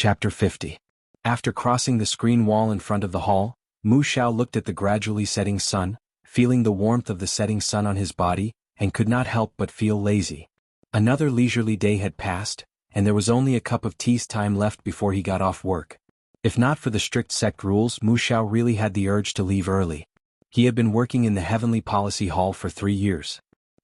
Chapter 50. After crossing the screen wall in front of the hall, Mu Xiao looked at the gradually setting sun, feeling the warmth of the setting sun on his body, and could not help but feel lazy. Another leisurely day had passed, and there was only a cup of tea's time left before he got off work. If not for the strict sect rules, Mu Xiao really had the urge to leave early. He had been working in the Heavenly Policy Hall for 3 years.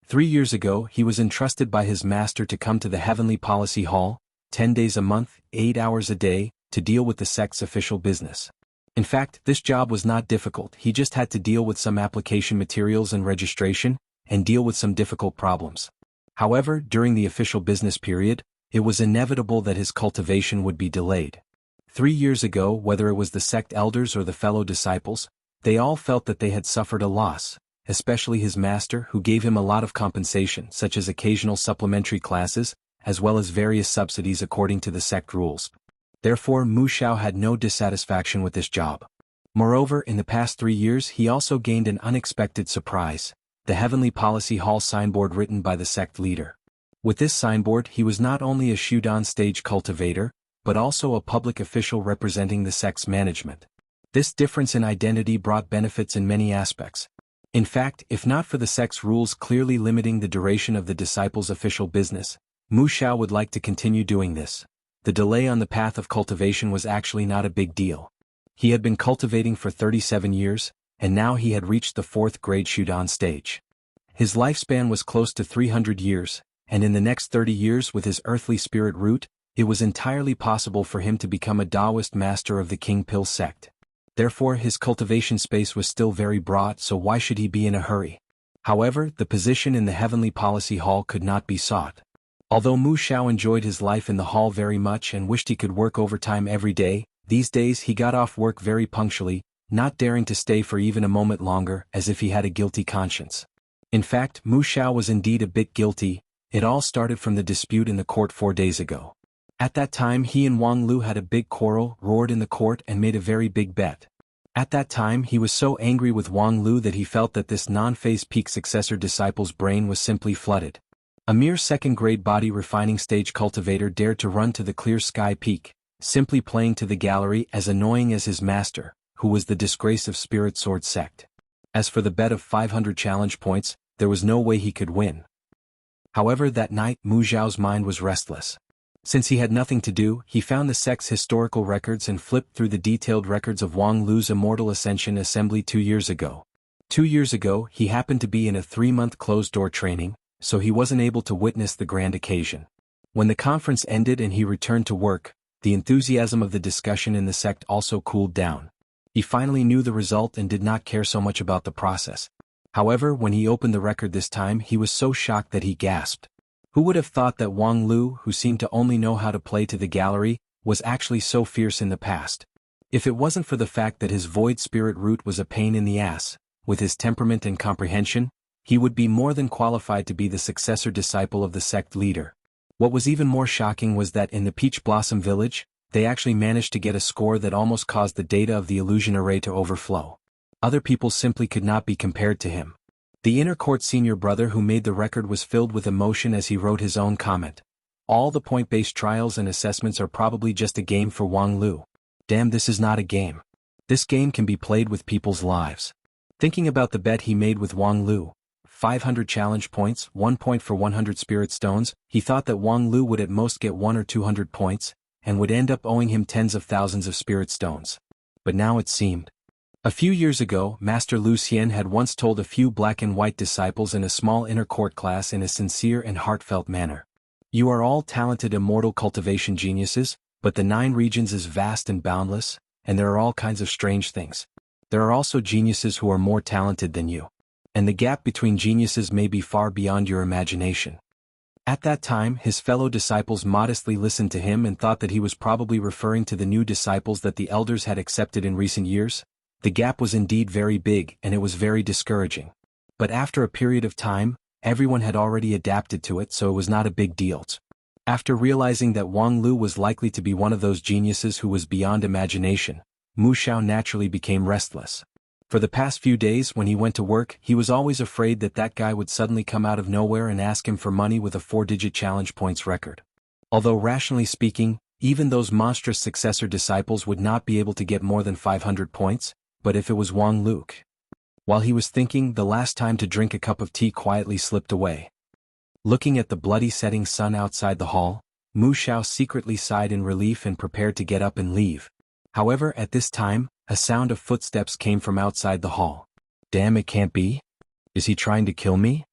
3 years ago, he was entrusted by his master to come to the Heavenly Policy Hall, 10 days a month, 8 hours a day, to deal with the sect's official business. In fact, this job was not difficult. He just had to deal with some application materials and registration, and deal with some difficult problems. However, during the official business period, it was inevitable that his cultivation would be delayed. 3 years ago, whether it was the sect elders or the fellow disciples, they all felt that they had suffered a loss, especially his master, who gave him a lot of compensation, such as occasional supplementary classes, as well as various subsidies according to the sect rules. Therefore, Mu Xiao had no dissatisfaction with this job. Moreover, in the past 3 years he also gained an unexpected surprise: the Heavenly Policy Hall signboard written by the sect leader. With this signboard he was not only a Shudan stage cultivator, but also a public official representing the sect's management. This difference in identity brought benefits in many aspects. In fact, if not for the sect's rules clearly limiting the duration of the disciples' official business, Mu Xiao would like to continue doing this. The delay on the path of cultivation was actually not a big deal. He had been cultivating for 37 years, and now he had reached the 4th grade Shudan stage. His lifespan was close to 300 years, and in the next 30 years with his earthly spirit root, it was entirely possible for him to become a Taoist master of the King Pill sect. Therefore his cultivation space was still very broad, so why should he be in a hurry? However, the position in the Heavenly Policy Hall could not be sought. Although Mu Xiao enjoyed his life in the hall very much and wished he could work overtime every day, these days he got off work very punctually, not daring to stay for even a moment longer, as if he had a guilty conscience. In fact, Mu Xiao was indeed a bit guilty. It all started from the dispute in the court 4 days ago. At that time he and Wang Lu had a big quarrel, roared in the court and made a very big bet. At that time he was so angry with Wang Lu that he felt that this non-phase peak successor disciple's brain was simply flooded. A mere 2nd grade body refining stage cultivator dared to run to the clear sky peak, simply playing to the gallery as annoying as his master, who was the disgrace of Spirit Sword sect. As for the bet of 500 challenge points, there was no way he could win. However, that night Mu Xiao's mind was restless. Since he had nothing to do, he found the sect's historical records and flipped through the detailed records of Wang Lu's Immortal Ascension Assembly 2 years ago. 2 years ago he happened to be in a 3-month closed-door training, so he wasn't able to witness the grand occasion. When the conference ended and he returned to work, the enthusiasm of the discussion in the sect also cooled down. He finally knew the result and did not care so much about the process. However, when he opened the record this time he was so shocked that he gasped. Who would have thought that Wang Lu, who seemed to only know how to play to the gallery, was actually so fierce in the past? If it wasn't for the fact that his void spirit root was a pain in the ass, with his temperament and comprehension, he would be more than qualified to be the successor disciple of the sect leader. What was even more shocking was that in the Peach Blossom Village, they actually managed to get a score that almost caused the data of the illusion array to overflow. Other people simply could not be compared to him. The inner court senior brother who made the record was filled with emotion as he wrote his own comment. All the point-based trials and assessments are probably just a game for Wang Lu. Damn, this is not a game. This game can be played with people's lives. Thinking about the bet he made with Wang Lu, 500 challenge points, 1 point for 100 spirit stones, he thought that Wang Lu would at most get 100 or 200 points, and would end up owing him tens of thousands of spirit stones. But now it seemed. A few years ago, Master Lu Xian had once told a few black and white disciples in a small inner court class in a sincere and heartfelt manner. You are all talented immortal cultivation geniuses, but the 9 regions is vast and boundless, and there are all kinds of strange things. There are also geniuses who are more talented than you. And the gap between geniuses may be far beyond your imagination. At that time his fellow disciples modestly listened to him and thought that he was probably referring to the new disciples that the elders had accepted in recent years. The gap was indeed very big and it was very discouraging. But after a period of time, everyone had already adapted to it, so it was not a big deal. After realizing that Wang Lu was likely to be one of those geniuses who was beyond imagination, Mu Xiao naturally became restless. For the past few days when he went to work he was always afraid that that guy would suddenly come out of nowhere and ask him for money with a 4-digit challenge points record. Although rationally speaking, even those monstrous successor disciples would not be able to get more than 500 points, but if it was Wang Luke. While he was thinking, the last time to drink a cup of tea quietly slipped away. Looking at the bloody setting sun outside the hall, Mu Xiao secretly sighed in relief and prepared to get up and leave. However, at this time, a sound of footsteps came from outside the hall. Damn, it can't be? Is he trying to kill me?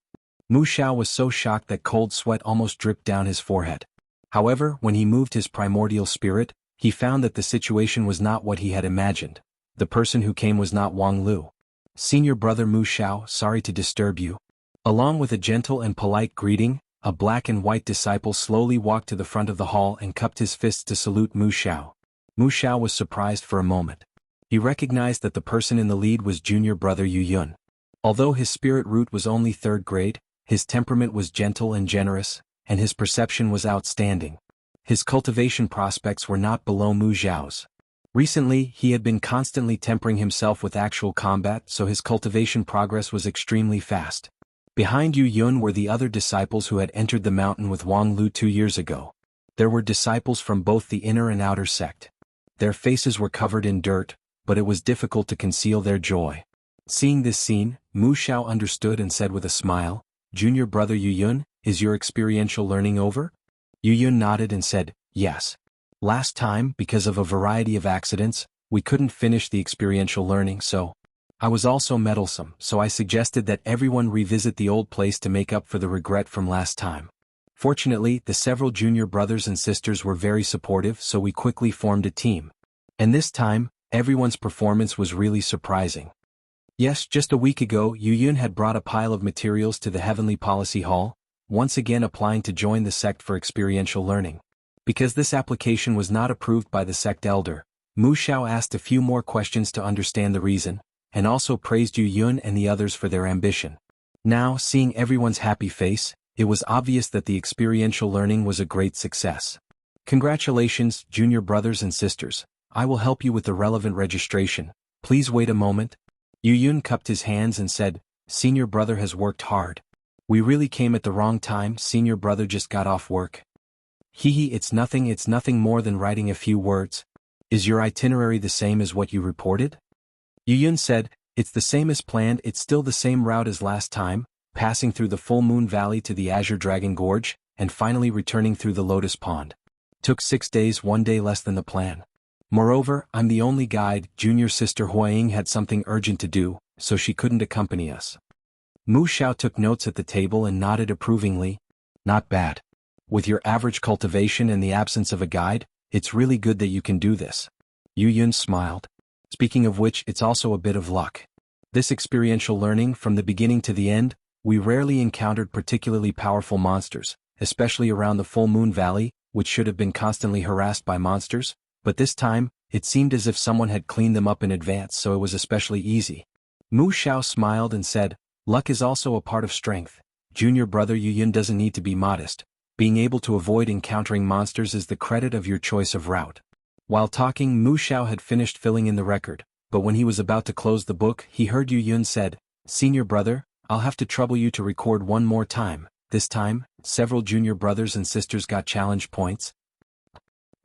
Mu Xiao was so shocked that cold sweat almost dripped down his forehead. However, when he moved his primordial spirit, he found that the situation was not what he had imagined. The person who came was not Wang Lu. Senior brother Mu Xiao, sorry to disturb you. Along with a gentle and polite greeting, a black and white disciple slowly walked to the front of the hall and cupped his fists to salute Mu Xiao. Mu Xiao was surprised for a moment. He recognized that the person in the lead was junior brother Yu Yun. Although his spirit root was only 3rd grade, his temperament was gentle and generous, and his perception was outstanding. His cultivation prospects were not below Mu Xiao's. Recently, he had been constantly tempering himself with actual combat, so his cultivation progress was extremely fast. Behind Yu Yun were the other disciples who had entered the mountain with Wang Lu 2 years ago. There were disciples from both the inner and outer sect. Their faces were covered in dirt, but it was difficult to conceal their joy. Seeing this scene, Mu Xiao understood and said with a smile, "Junior brother Yu Yun, is your experiential learning over?" Yu Yun nodded and said, "Yes. Last time, because of a variety of accidents, we couldn't finish the experiential learning, so I was also meddlesome, so I suggested that everyone revisit the old place to make up for the regret from last time. Fortunately, the several junior brothers and sisters were very supportive, so we quickly formed a team. And this time, everyone's performance was really surprising. Yes, just a week ago, Yu Yun had brought a pile of materials to the Heavenly Policy Hall, once again applying to join the sect for experiential learning. Because this application was not approved by the sect elder, Mu Xiao asked a few more questions to understand the reason, and also praised Yu Yun and the others for their ambition. Now, seeing everyone's happy face, it was obvious that the experiential learning was a great success. Congratulations, junior brothers and sisters. I will help you with the relevant registration. Please wait a moment. Yu Yun cupped his hands and said, "Senior brother has worked hard. We really came at the wrong time, senior brother just got off work." "Hee, it's nothing more than writing a few words. Is your itinerary the same as what you reported?" Yu Yun said, "It's the same as planned, it's still the same route as last time, passing through the Full Moon Valley to the Azure Dragon Gorge, and finally returning through the Lotus Pond. Took 6 days, 1 day less than the plan. Moreover, I'm the only guide, junior sister Huaying had something urgent to do, so she couldn't accompany us." Mu Xiao took notes at the table and nodded approvingly. "Not bad. With your average cultivation and the absence of a guide, it's really good that you can do this." Yu Yun smiled. "Speaking of which, it's also a bit of luck. This experiential learning, from the beginning to the end, we rarely encountered particularly powerful monsters, especially around the Full Moon Valley, which should have been constantly harassed by monsters, but this time, it seemed as if someone had cleaned them up in advance, so it was especially easy." Mu Xiao smiled and said, "Luck is also a part of strength. Junior brother Yu Yun doesn't need to be modest. Being able to avoid encountering monsters is the credit of your choice of route." While talking, Mu Xiao had finished filling in the record, but when he was about to close the book, he heard Yu Yun said, "Senior brother, I'll have to trouble you to record one more time." This time, several junior brothers and sisters got challenge points.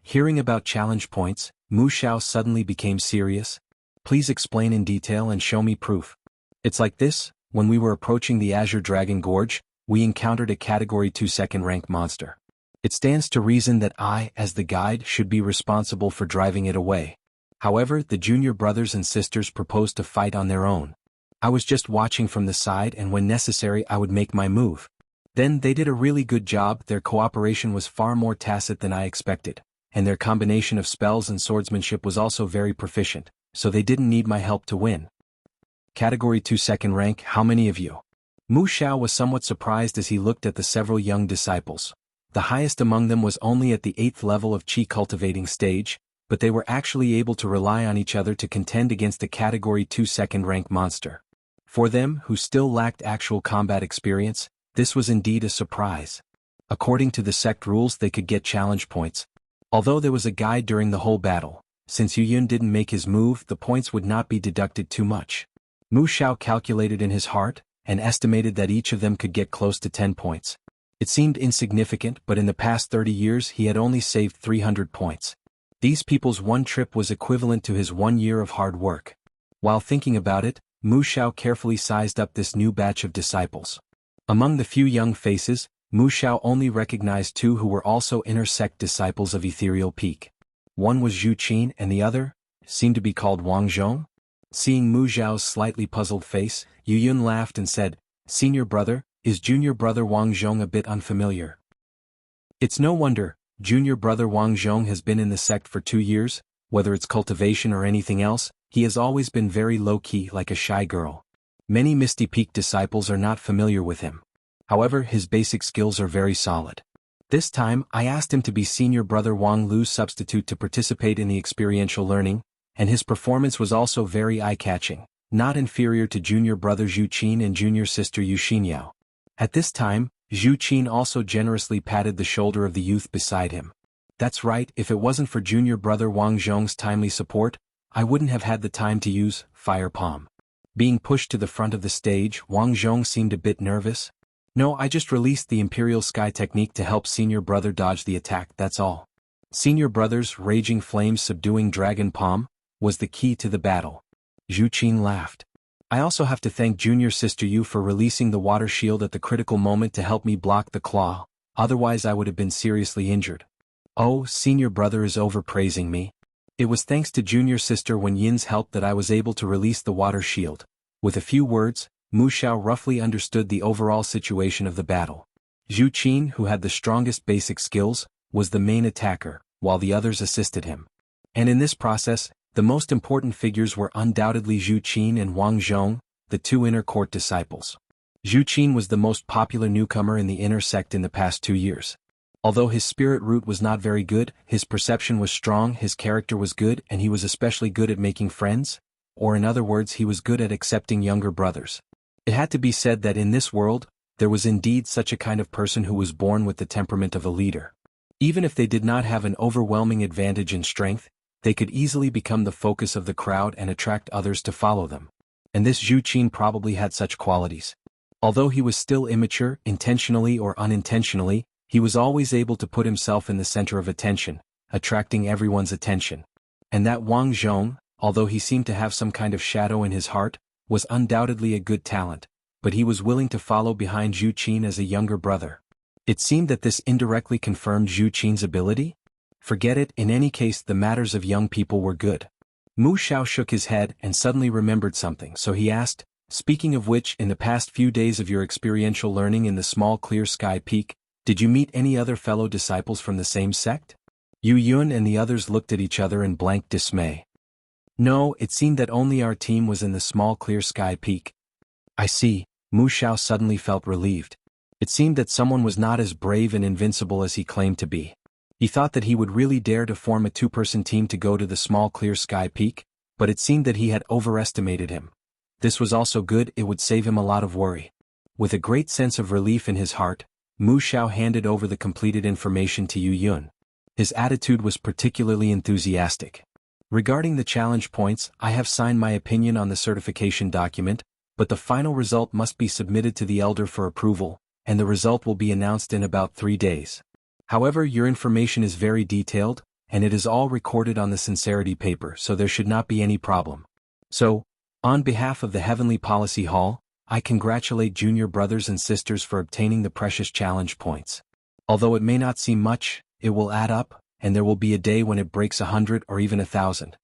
Hearing about challenge points, Mu Xiao suddenly became serious. "Please explain in detail and show me proof." "It's like this, when we were approaching the Azure Dragon Gorge, we encountered a Category 2 second rank monster. It stands to reason that I, as the guide, should be responsible for driving it away. However, the junior brothers and sisters proposed to fight on their own. I was just watching from the side, and when necessary I would make my move. Then they did a really good job. Their cooperation was far more tacit than I expected, and their combination of spells and swordsmanship was also very proficient, so they didn't need my help to win." Category 2 second rank, how many of you? Mu Xiao was somewhat surprised as he looked at the several young disciples. The highest among them was only at the 8th level of Qi cultivating stage, but they were actually able to rely on each other to contend against a Category 2 second rank monster. For them, who still lacked actual combat experience, this was indeed a surprise. According to the sect rules, they could get challenge points. Although there was a guide during the whole battle, since Yu Yun didn't make his move, the points would not be deducted too much. Mu Xiao calculated in his heart, and estimated that each of them could get close to 10 points. It seemed insignificant, but in the past 30 years he had only saved 300 points. These people's one trip was equivalent to his 1 year of hard work. While thinking about it, Mu Xiao carefully sized up this new batch of disciples. Among the few young faces, Mu Xiao only recognized 2 who were also inner sect disciples of Ethereal Peak. One was Zhu Qin and the other seemed to be called Wang Zhong. Seeing Mu Xiao's slightly puzzled face, Yu Yun laughed and said, "Senior brother, is junior brother Wang Zhong a bit unfamiliar?" It's no wonder. Junior brother Wang Zhong has been in the sect for 2 years. Whether it's cultivation or anything else, he has always been very low-key, like a shy girl. Many Misty Peak disciples are not familiar with him. However, his basic skills are very solid. This time, I asked him to be senior brother Wang Lu's substitute to participate in the experiential learning, and his performance was also very eye-catching, not inferior to junior brother Zhu Qin and junior sister Yu Xinyao. At this time, Zhu Qin also generously patted the shoulder of the youth beside him. That's right, if it wasn't for junior brother Wang Zhong's timely support, I wouldn't have had the time to use Fire Palm. Being pushed to the front of the stage, Wang Zhong seemed a bit nervous. "No, I just released the Imperial Sky technique to help senior brother dodge the attack, that's all." Senior brother's Raging Flames subduing Dragon Palm was the key to the battle. Zhu Qin laughed. "I also have to thank junior sister Yu for releasing the water shield at the critical moment to help me block the claw, otherwise I would have been seriously injured." "Oh, senior brother is overpraising me. It was thanks to junior sister Wen Yin's help that I was able to release the water shield." With a few words, Mu Xiao roughly understood the overall situation of the battle. Zhu Qin, who had the strongest basic skills, was the main attacker, while the others assisted him. And in this process, the most important figures were undoubtedly Zhu Qin and Wang Zhong, the 2 inner court disciples. Zhu Qin was the most popular newcomer in the inner sect in the past 2 years. Although his spirit root was not very good, his perception was strong, his character was good, and he was especially good at making friends, or in other words, he was good at accepting younger brothers. It had to be said that in this world, there was indeed such a kind of person who was born with the temperament of a leader. Even if they did not have an overwhelming advantage in strength, they could easily become the focus of the crowd and attract others to follow them. And this Zhu Qin probably had such qualities. Although he was still immature, intentionally or unintentionally, he was always able to put himself in the center of attention, attracting everyone's attention. And that Wang Zhong, although he seemed to have some kind of shadow in his heart, was undoubtedly a good talent, but he was willing to follow behind Zhu Qin as a younger brother. It seemed that this indirectly confirmed Zhu Qin's ability? Forget it, in any case the matters of young people were good. Mu Xiao shook his head and suddenly remembered something, so he asked, "Speaking of which, in the past few days of your experiential learning in the small clear sky peak, did you meet any other fellow disciples from the same sect?" Yu Yun and the others looked at each other in blank dismay. "No, it seemed that only our team was in the small clear sky peak." "I see." Mu Xiao suddenly felt relieved. It seemed that someone was not as brave and invincible as he claimed to be. He thought that he would really dare to form a 2-person team to go to the small clear sky peak, but it seemed that he had overestimated him. This was also good, it would save him a lot of worry. With a great sense of relief in his heart, Mu Xiao handed over the completed information to Yu Yun. His attitude was particularly enthusiastic. "Regarding the challenge points, I have signed my opinion on the certification document, but the final result must be submitted to the elder for approval, and the result will be announced in about 3 days. However, your information is very detailed, and it is all recorded on the sincerity paper, so there should not be any problem. So, on behalf of the Heavenly Policy Hall, I congratulate junior brothers and sisters for obtaining the precious challenge points. Although it may not seem much, it will add up, and there will be a day when it breaks 100 or even 1,000.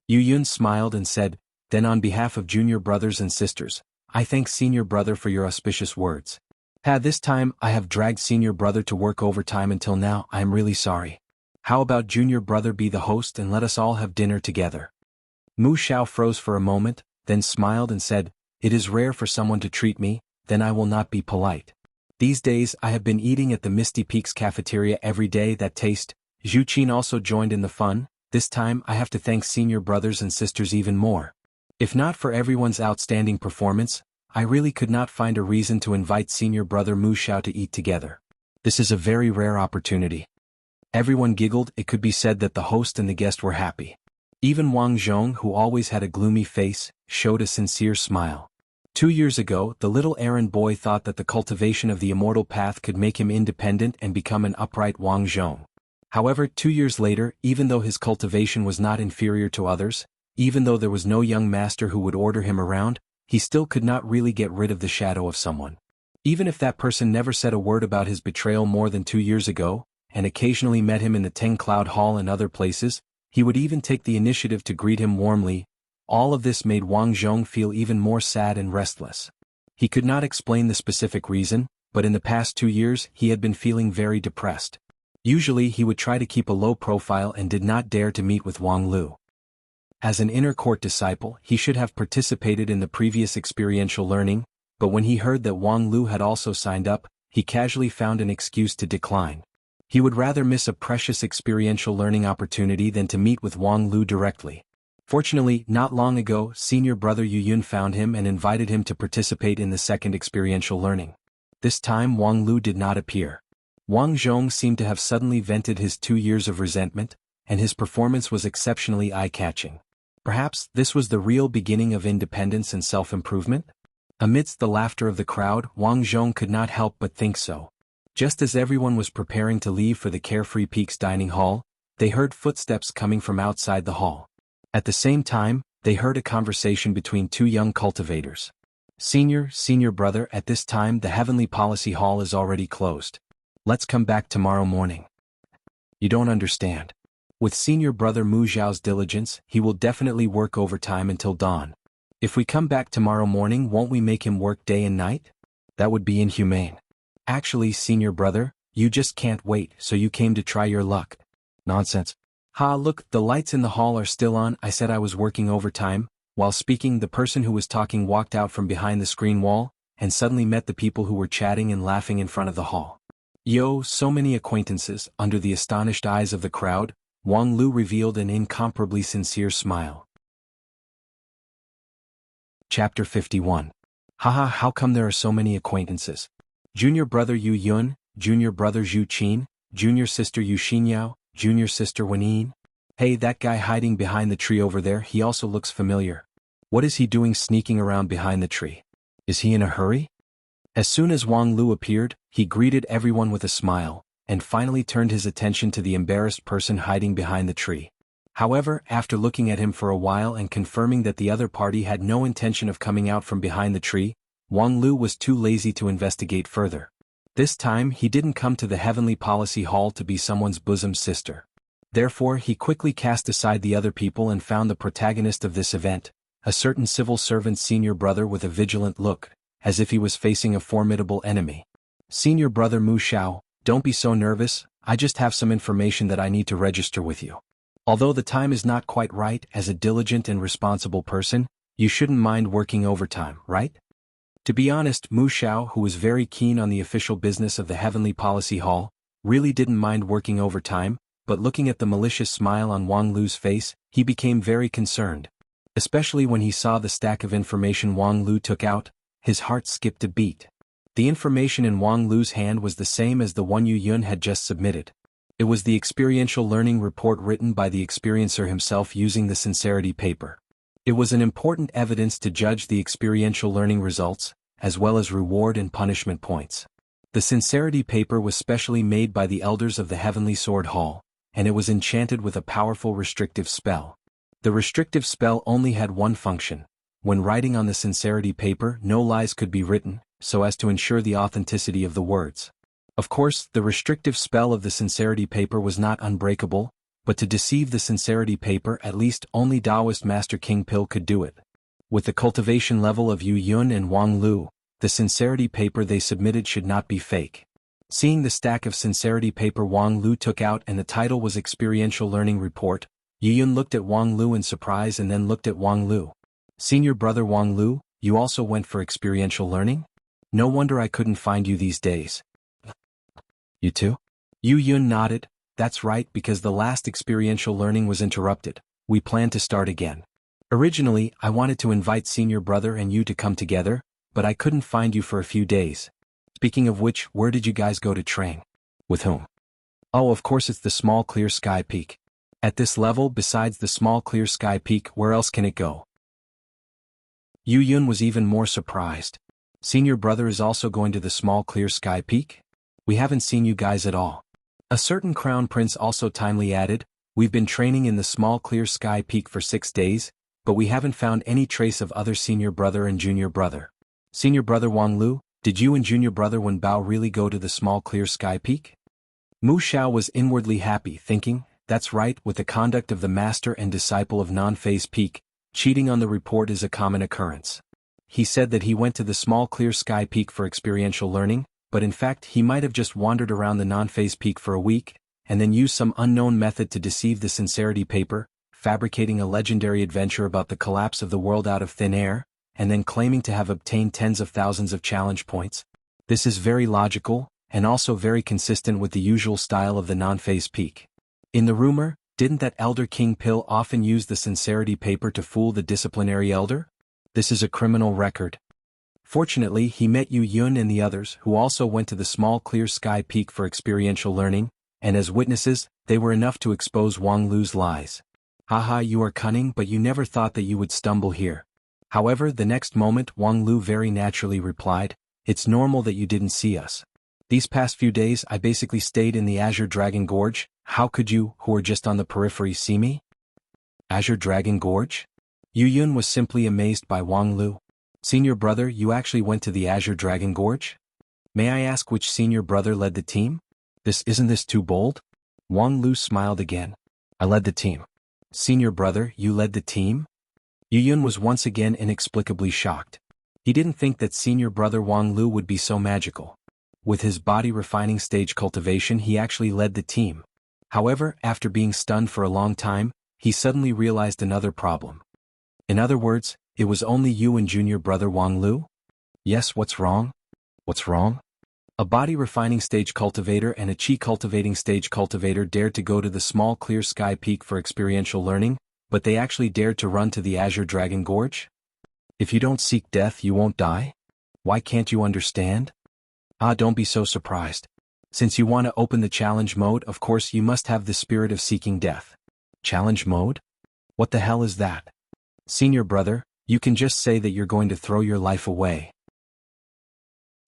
Yu Yun smiled and said, "Then on behalf of junior brothers and sisters, I thank senior brother for your auspicious words. This time I have dragged senior brother to work overtime until now, I am really sorry. How about junior brother be the host and let us all have dinner together?" Mu Xiao froze for a moment, then smiled and said, "It is rare for someone to treat me, then I will not be polite. These days I have been eating at the Misty Peaks cafeteria every day that taste." Zhu Qin also joined in the fun. "This time I have to thank senior brothers and sisters even more. If not for everyone's outstanding performance, I really could not find a reason to invite senior brother Mu Xiao to eat together. This is a very rare opportunity." Everyone giggled. It could be said that the host and the guest were happy. Even Wang Zhong, who always had a gloomy face, showed a sincere smile. 2 years ago, the little errand boy thought that the cultivation of the immortal path could make him independent and become an upright Wang Zhong. However, 2 years later, even though his cultivation was not inferior to others, even though there was no young master who would order him around, he still could not really get rid of the shadow of someone. Even if that person never said a word about his betrayal more than 2 years ago, and occasionally met him in the 10 Cloud Hall and other places, he would even take the initiative to greet him warmly. All of this made Wang Zhong feel even more sad and restless. He could not explain the specific reason, but in the past 2 years he had been feeling very depressed. Usually he would try to keep a low profile and did not dare to meet with Wang Lu. As an inner court disciple, he should have participated in the previous experiential learning, but when he heard that Wang Lu had also signed up, he casually found an excuse to decline. He would rather miss a precious experiential learning opportunity than to meet with Wang Lu directly. Fortunately, not long ago, senior brother Yu Yun found him and invited him to participate in the second experiential learning. This time Wang Lu did not appear. Wang Zhong seemed to have suddenly vented his 2 years of resentment, and his performance was exceptionally eye-catching. Perhaps this was the real beginning of independence and self-improvement? Amidst the laughter of the crowd, Wang Zhong could not help but think so. Just as everyone was preparing to leave for the Carefree Peaks dining hall, they heard footsteps coming from outside the hall. At the same time, they heard a conversation between two young cultivators. Senior brother, at this time the Heavenly Policy Hall is already closed. Let's come back tomorrow morning. You don't understand. With senior brother Mu Zhao's diligence, he will definitely work overtime until dawn. If we come back tomorrow morning, won't we make him work day and night? That would be inhumane. Actually, senior brother, you just can't wait, so you came to try your luck. Nonsense. Ha, look, the lights in the hall are still on. I said I was working overtime. While speaking, the person who was talking walked out from behind the screen wall, and suddenly met the people who were chatting and laughing in front of the hall. Yo, so many acquaintances. Under the astonished eyes of the crowd, Wang Lu revealed an incomparably sincere smile. Chapter 51. Haha, how come there are so many acquaintances? Junior brother Yu Yun, junior brother Zhu Qin, junior sister Yu Xinyao, junior sister Wen Yin. Hey, that guy hiding behind the tree over there, he also looks familiar. What is he doing sneaking around behind the tree? Is he in a hurry? As soon as Wang Lu appeared, he greeted everyone with a smile, and finally turned his attention to the embarrassed person hiding behind the tree. However, after looking at him for a while and confirming that the other party had no intention of coming out from behind the tree, Wang Lu was too lazy to investigate further. This time he didn't come to the Heavenly Policy Hall to be someone's bosom sister. Therefore he quickly cast aside the other people and found the protagonist of this event, a certain civil servant's senior brother with a vigilant look, as if he was facing a formidable enemy. Senior brother Mu Xiao, don't be so nervous, I just have some information that I need to register with you. Although the time is not quite right, as a diligent and responsible person, you shouldn't mind working overtime, right? To be honest, Mu Xiao, who was very keen on the official business of the Heavenly Policy Hall, really didn't mind working overtime, but looking at the malicious smile on Wang Lu's face, he became very concerned. Especially when he saw the stack of information Wang Lu took out, his heart skipped a beat. The information in Wang Lu's hand was the same as the one Yu Yun had just submitted. It was the experiential learning report written by the experiencer himself using the sincerity paper. It was an important evidence to judge the experiential learning results, as well as reward and punishment points. The sincerity paper was specially made by the elders of the Heavenly Sword Hall, and it was enchanted with a powerful restrictive spell. The restrictive spell only had one function. When writing on the sincerity paper, no lies could be written, so as to ensure the authenticity of the words. Of course, the restrictive spell of the sincerity paper was not unbreakable, but to deceive the sincerity paper, at least only Taoist Master King Pil could do it. With the cultivation level of Yu Yun and Wang Lu, the sincerity paper they submitted should not be fake. Seeing the stack of sincerity paper Wang Lu took out and the title was Experiential Learning Report, Yu Yun looked at Wang Lu in surprise and then looked at Wang Lu. Senior brother Wang Lu, you also went for experiential learning? No wonder I couldn't find you these days. You too? Yu Yun nodded. That's right, because the last experiential learning was interrupted. We plan to start again. Originally, I wanted to invite senior brother and you to come together, but I couldn't find you for a few days. Speaking of which, where did you guys go to train? With whom? Oh, of course it's the small clear sky peak. At this level, besides the small clear sky peak, where else can it go? Yu Yun was even more surprised. Senior brother is also going to the small clear sky peak? We haven't seen you guys at all. A certain crown prince also timely added, we've been training in the small clear sky peak for 6 days, but we haven't found any trace of other senior brother and junior brother. Senior brother Wang Lu, did you and junior brother Wen Bao really go to the small clear sky peak? Mu Xiao was inwardly happy, thinking, that's right, with the conduct of the master and disciple of non-phase peak, cheating on the report is a common occurrence. He said that he went to the small clear sky peak for experiential learning, but in fact he might have just wandered around the non-phase peak for a week, and then used some unknown method to deceive the sincerity paper, fabricating a legendary adventure about the collapse of the world out of thin air, and then claiming to have obtained tens of thousands of challenge points. This is very logical, and also very consistent with the usual style of the non-phase peak. In the rumor, didn't that Elder King Pill often use the sincerity paper to fool the disciplinary elder? This is a criminal record. Fortunately, he met Yu Yun and the others who also went to the small clear sky peak for experiential learning, and as witnesses, they were enough to expose Wang Lu's lies. Haha, you are cunning, but you never thought that you would stumble here. However, the next moment Wang Lu very naturally replied, it's normal that you didn't see us. These past few days I basically stayed in the Azure Dragon Gorge, how could you, who are just on the periphery, see me? Azure Dragon Gorge? Yu Yun was simply amazed by Wang Lu. Senior brother, you actually went to the Azure Dragon Gorge? May I ask which senior brother led the team? Isn't this too bold? Wang Lu smiled again. I led the team. Senior brother, you led the team? Yu Yun was once again inexplicably shocked. He didn't think that senior brother Wang Lu would be so magical. With his body refining stage cultivation he actually led the team. However, after being stunned for a long time, he suddenly realized another problem. In other words, it was only you and junior brother Wang Lu? Yes, what's wrong? What's wrong? A body refining stage cultivator and a chi cultivating stage cultivator dared to go to the small clear sky peak for experiential learning, but they actually dared to run to the Azure Dragon Gorge? If you don't seek death you won't die? Why can't you understand? Don't be so surprised. Since you want to open the challenge mode, of course you must have the spirit of seeking death. Challenge mode? What the hell is that? Senior brother, you can just say that you're going to throw your life away.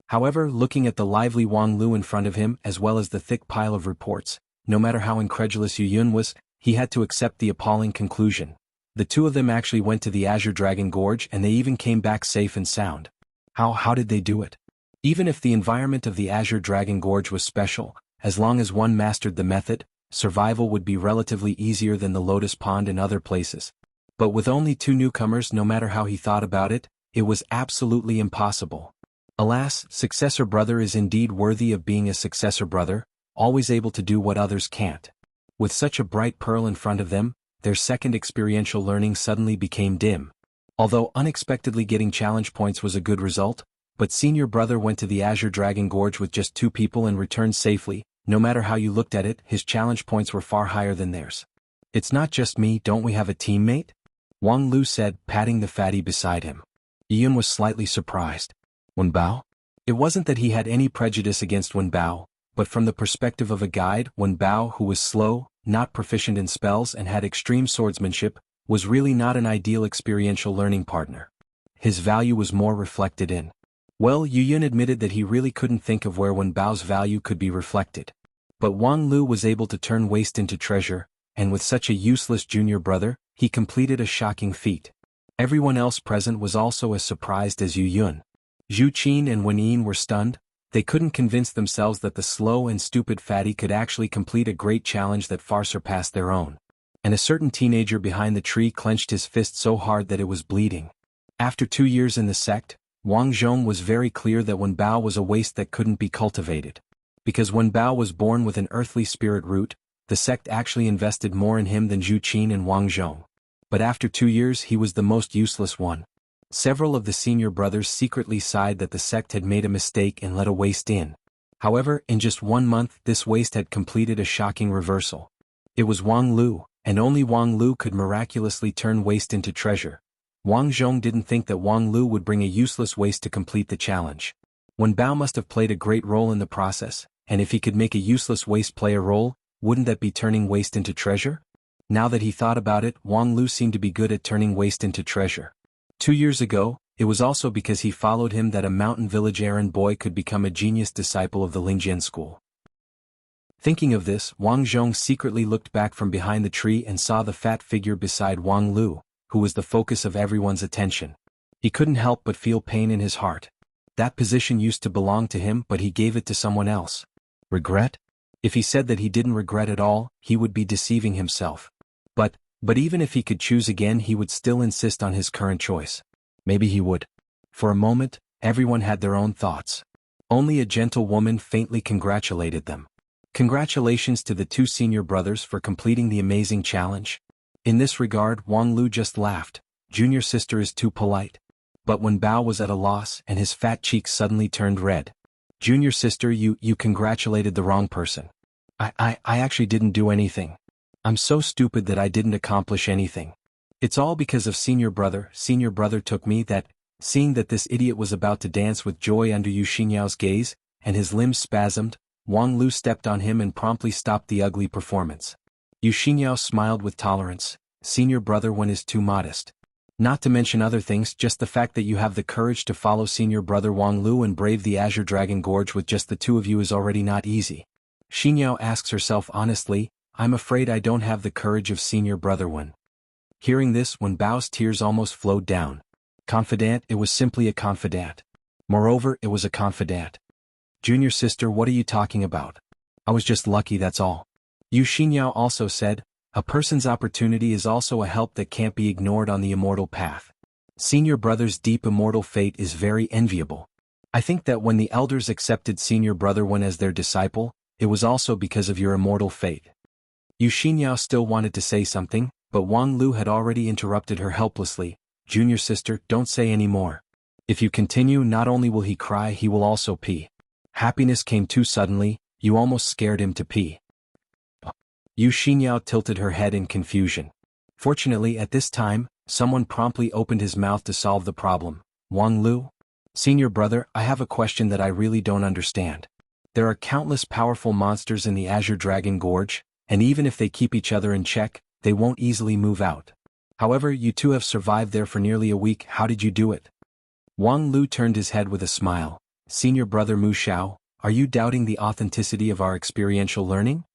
However, looking at the lively Wang Lu in front of him as well as the thick pile of reports, no matter how incredulous Yu Yun was, he had to accept the appalling conclusion. The two of them actually went to the Azure Dragon Gorge and they even came back safe and sound. How did they do it? Even if the environment of the Azure Dragon Gorge was special, as long as one mastered the method, survival would be relatively easier than the Lotus Pond and other places. But with only 2 newcomers, no matter how he thought about it, it was absolutely impossible. Alas, successor brother is indeed worthy of being a successor brother, always able to do what others can't. With such a bright pearl in front of them, their second experiential learning suddenly became dim. Although unexpectedly getting challenge points was a good result, but senior brother went to the Azure Dragon Gorge with just 2 people and returned safely. No matter how you looked at it, his challenge points were far higher than theirs. It's not just me, don't we have a teammate? Wang Lu said, patting the fatty beside him. Yu Yun was slightly surprised. Wen Bao? It wasn't that he had any prejudice against Wen Bao, but from the perspective of a guide, Wen Bao, who was slow, not proficient in spells and had extreme swordsmanship, was really not an ideal experiential learning partner. His value was more reflected in. Well, Yu Yun admitted that he really couldn't think of where Wen Bao's value could be reflected. But Wang Lu was able to turn waste into treasure, and with such a useless junior brother, he completed a shocking feat. Everyone else present was also as surprised as Yu Yun. Zhu Qin and Wen Yin were stunned. They couldn't convince themselves that the slow and stupid fatty could actually complete a great challenge that far surpassed their own. And a certain teenager behind the tree clenched his fist so hard that it was bleeding. After 2 years in the sect, Wang Zhong was very clear that Wen Bao was a waste that couldn't be cultivated. Because Wen Bao was born with an earthly spirit root, the sect actually invested more in him than Zhu Qin and Wang Zhong. But after 2 years he was the most useless one. Several of the senior brothers secretly sighed that the sect had made a mistake and let a waste in. However, in just 1 month this waste had completed a shocking reversal. It was Wang Lu, and only Wang Lu could miraculously turn waste into treasure. Wang Zhong didn't think that Wang Lu would bring a useless waste to complete the challenge. Wen Bao must have played a great role in the process, and if he could make a useless waste play a role, wouldn't that be turning waste into treasure? Now that he thought about it, Wang Lu seemed to be good at turning waste into treasure. 2 years ago, it was also because he followed him that a mountain village errand boy could become a genius disciple of the Lingjian school. Thinking of this, Wang Zhong secretly looked back from behind the tree and saw the fat figure beside Wang Lu, who was the focus of everyone's attention. He couldn't help but feel pain in his heart. That position used to belong to him, but he gave it to someone else. Regret? If he said that he didn't regret at all, he would be deceiving himself. But even if he could choose again, he would still insist on his current choice. Maybe he would. For a moment, everyone had their own thoughts. Only a gentle woman faintly congratulated them. Congratulations to the two senior brothers for completing the amazing challenge. In this regard, Wang Lu just laughed. Junior sister is too polite. But when Bao was at a loss and his fat cheeks suddenly turned red. Junior sister, you congratulated the wrong person. I actually didn't do anything. I'm so stupid that I didn't accomplish anything. It's all because of senior brother. Senior brother took me that, seeing that this idiot was about to dance with joy under Yu Xinyao's gaze, and his limbs spasmed, Wang Lu stepped on him and promptly stopped the ugly performance. Yu Xingyao smiled with tolerance. Senior brother one is too modest. Not to mention other things, just the fact that you have the courage to follow senior brother Wang Lu and brave the Azure Dragon Gorge with just the two of you is already not easy. Xingyao asks herself honestly, I'm afraid I don't have the courage of senior brother one. Hearing this, when Bao's tears almost flowed down. Confidant, it was simply a confidant. Moreover, it was a confidant. Junior sister, what are you talking about? I was just lucky, that's all. Yu Xingyao also said, a person's opportunity is also a help that can't be ignored on the immortal path. Senior brother's deep immortal fate is very enviable. I think that when the elders accepted senior brother one as their disciple, it was also because of your immortal fate. Yu Xingyao still wanted to say something, but Wang Lu had already interrupted her helplessly. Junior sister, don't say any more. If you continue, not only will he cry, he will also pee. Happiness came too suddenly, you almost scared him to pee. Yu Xingyao tilted her head in confusion. Fortunately, at this time, someone promptly opened his mouth to solve the problem. Wang Lu? Senior brother, I have a question that I really don't understand. There are countless powerful monsters in the Azure Dragon Gorge, and even if they keep each other in check, they won't easily move out. However, you two have survived there for nearly a week. How did you do it? Wang Lu turned his head with a smile. Senior brother Mu Xiao, are you doubting the authenticity of our experiential learning?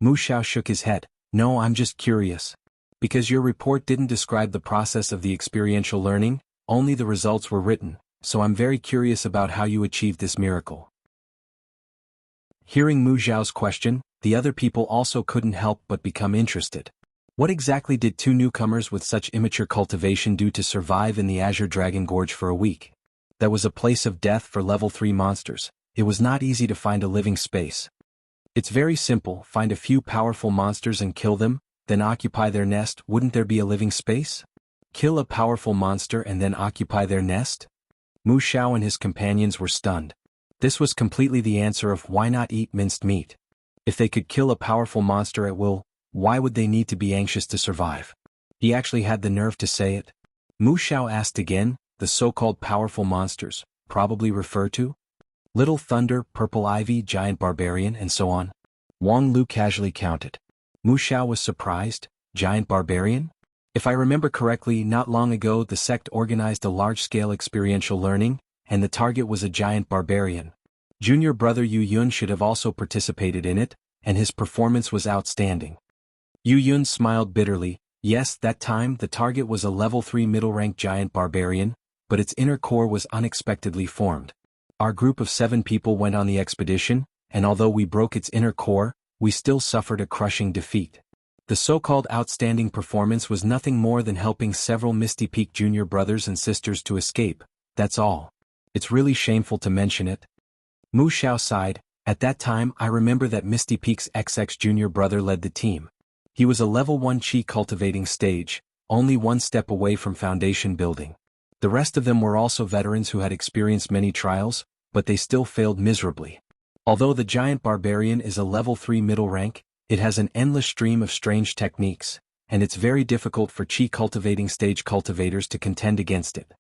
Mu Xiao shook his head. No, I'm just curious. Because your report didn't describe the process of the experiential learning, only the results were written, so I'm very curious about how you achieved this miracle. Hearing Mu Xiao's question, the other people also couldn't help but become interested. What exactly did two newcomers with such immature cultivation do to survive in the Azure Dragon Gorge for a week? That was a place of death for level 3 monsters. It was not easy to find a living space. It's very simple, find a few powerful monsters and kill them, then occupy their nest. Wouldn't there be a living space? Kill a powerful monster and then occupy their nest? Mu Xiao and his companions were stunned. This was completely the answer of why not eat minced meat. If they could kill a powerful monster at will, why would they need to be anxious to survive? He actually had the nerve to say it. Mu Xiao asked again, the so-called powerful monsters, probably refer to? Little Thunder, Purple Ivy, Giant Barbarian, and so on. Wang Lu casually counted. Mu Xiao was surprised. Giant Barbarian? If I remember correctly, not long ago the sect organized a large-scale experiential learning, and the target was a giant barbarian. Junior brother Yu Yun should have also participated in it, and his performance was outstanding. Yu Yun smiled bitterly. Yes, that time the target was a level 3 middle-rank giant barbarian, but its inner core was unexpectedly formed. Our group of 7 people went on the expedition, and although we broke its inner core, we still suffered a crushing defeat. The so-called outstanding performance was nothing more than helping several Misty Peak junior brothers and sisters to escape, that's all. It's really shameful to mention it. Mu Xiao sighed. At that time I remember that Misty Peak's XX junior brother led the team. He was a level 1 chi cultivating stage, only one step away from foundation building. The rest of them were also veterans who had experienced many trials, but they still failed miserably. Although the giant barbarian is a level 3 middle rank, it has an endless stream of strange techniques, and it's very difficult for chi cultivating stage cultivators to contend against it.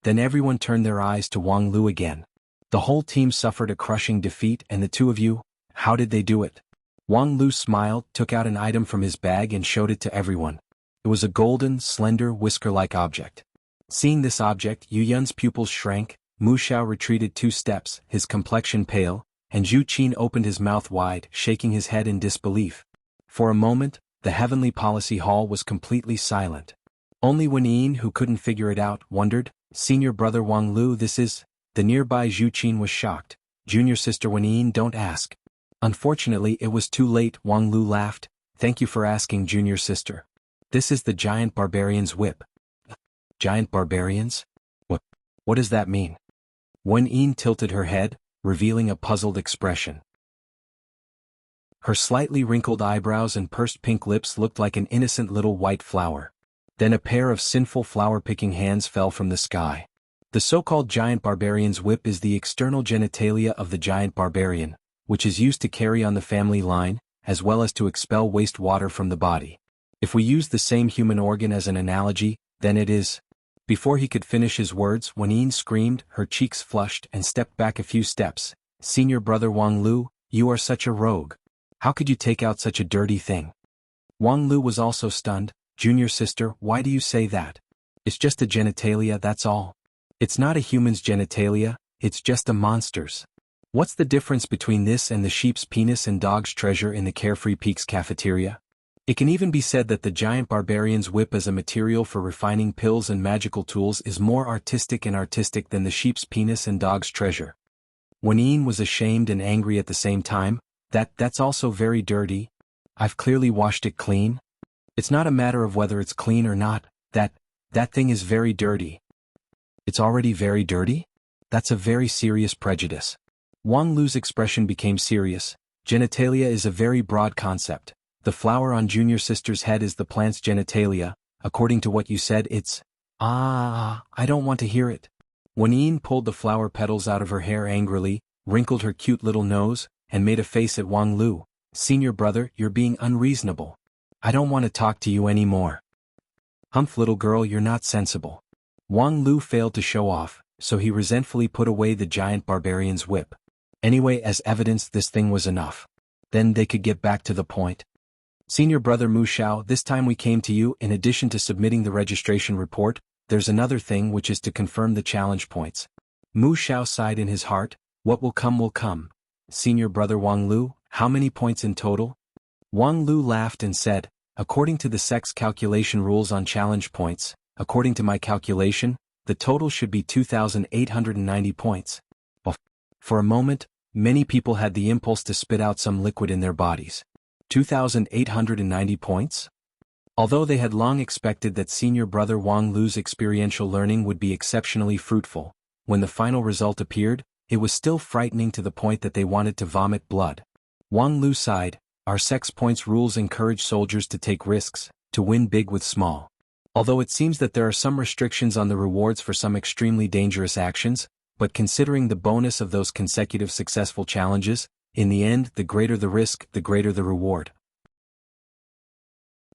Then everyone turned their eyes to Wang Lu again. The whole team suffered a crushing defeat, and the two of you, how did they do it? Wang Lu smiled, took out an item from his bag and showed it to everyone. It was a golden, slender, whisker-like object. Seeing this object, Yu Yun's pupils shrank, Mu Xiao retreated 2 steps, his complexion pale, and Zhu Qin opened his mouth wide, shaking his head in disbelief. For a moment, the Heavenly Policy Hall was completely silent. Only Wen Yin, who couldn't figure it out, wondered, "Senior brother Wang Lu, this is..." The nearby Zhu Qin was shocked. "Junior sister Wen Yin, don't ask." Unfortunately, it was too late. Wang Lu laughed. "Thank you for asking, junior sister. This is the giant barbarian's whip." Giant barbarians? What does that mean? Wen Yin tilted her head, revealing a puzzled expression. Her slightly wrinkled eyebrows and pursed pink lips looked like an innocent little white flower. Then a pair of sinful flower-picking hands fell from the sky. The so-called giant barbarian's whip is the external genitalia of the giant barbarian, which is used to carry on the family line, as well as to expel waste water from the body. If we use the same human organ as an analogy, then it is... Before he could finish his words, Wen Yin screamed, her cheeks flushed, and stepped back a few steps. "Senior brother Wang Lu, you are such a rogue. How could you take out such a dirty thing?" Wang Lu was also stunned. "Junior sister, why do you say that? It's just a genitalia, that's all. It's not a human's genitalia, it's just a monster's. What's the difference between this and the sheep's penis and dog's treasure in the Carefree Peaks cafeteria?" It can even be said that the giant barbarian's whip as a material for refining pills and magical tools is more artistic than the sheep's penis and dog's treasure. Wen Yin was ashamed and angry at the same time. That's also very dirty. I've clearly washed it clean. It's not a matter of whether it's clean or not. That thing is very dirty. It's already very dirty? That's a very serious prejudice. Wang Lu's expression became serious. Genitalia is a very broad concept. The flower on junior sister's head is the plant's genitalia. According to what you said, it's... I don't want to hear it. Wen Yin pulled the flower petals out of her hair angrily, wrinkled her cute little nose, and made a face at Wang Lu. "Senior brother, you're being unreasonable. I don't want to talk to you anymore. Humph, little girl, you're not sensible." Wang Lu failed to show off, so he resentfully put away the giant barbarian's whip. Anyway, as evidence, this thing was enough. Then they could get back to the point. "Senior brother Mu Xiao, this time we came to you. In addition to submitting the registration report, there's another thing, which is to confirm the challenge points." Mu Xiao sighed in his heart. "What will come will come. Senior brother Wang Lu, how many points in total?" Wang Lu laughed and said, "According to the sex calculation rules on challenge points, according to my calculation, the total should be 2,890 points." For a moment, many people had the impulse to spit out some liquid in their bodies. 2,890 points? Although they had long expected that senior brother Wang Lu's experiential learning would be exceptionally fruitful, when the final result appeared, it was still frightening to the point that they wanted to vomit blood. Wang Lu sighed. "Our sex points rules encourage soldiers to take risks, to win big with small. Although it seems that there are some restrictions on the rewards for some extremely dangerous actions, but considering the bonus of those consecutive successful challenges, in the end, the greater the risk, the greater the reward.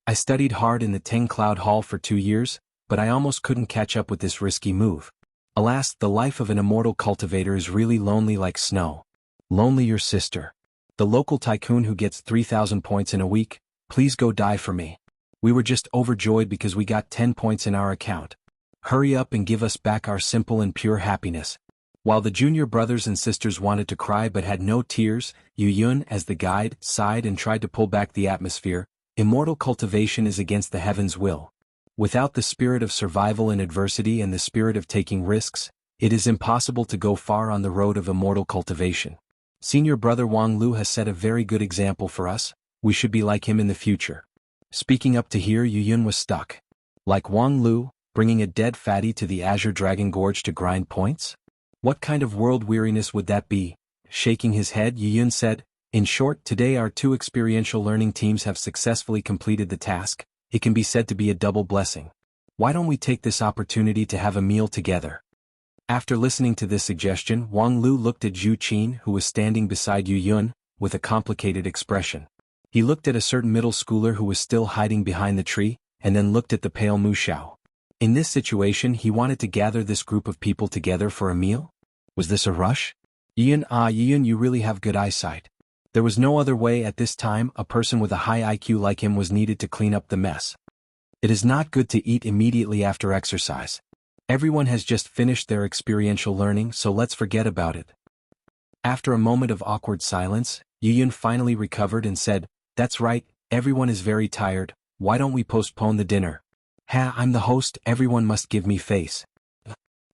I studied hard in the Teng Cloud Hall for 2 years, but I almost couldn't catch up with this risky move. Alas, the life of an immortal cultivator is really lonely like snow. Lonely your sister. The local tycoon who gets 3,000 points in a week, please go die for me. We were just overjoyed because we got 10 points in our account. Hurry up and give us back our simple and pure happiness." While the junior brothers and sisters wanted to cry but had no tears, Yu Yun, as the guide, sighed and tried to pull back the atmosphere. Immortal cultivation is against the heaven's will. Without the spirit of survival in adversity and the spirit of taking risks, it is impossible to go far on the road of immortal cultivation. Senior brother Wang Lu has set a very good example for us. We should be like him in the future. Speaking up to here, Yu Yun was stuck. Like Wang Lu, bringing a dead fatty to the Azure Dragon Gorge to grind points? What kind of world weariness would that be? Shaking his head, Yu Yun said, "In short, today our 2 experiential learning teams have successfully completed the task. It can be said to be a double blessing. Why don't we take this opportunity to have a meal together?" After listening to this suggestion, Wang Lu looked at Zhu Qin, who was standing beside Yu Yun, with a complicated expression. He looked at a certain middle schooler who was still hiding behind the tree, and then looked at the pale Mu Xiao. In this situation, he wanted to gather this group of people together for a meal? Was this a rush? Yu Yun, you really have good eyesight. There was no other way at this time. A person with a high IQ like him was needed to clean up the mess. It is not good to eat immediately after exercise. Everyone has just finished their experiential learning, so let's forget about it. After a moment of awkward silence, Yuyun finally recovered and said, "That's right, everyone is very tired, why don't we postpone the dinner?" "Ha, I'm the host, everyone must give me face."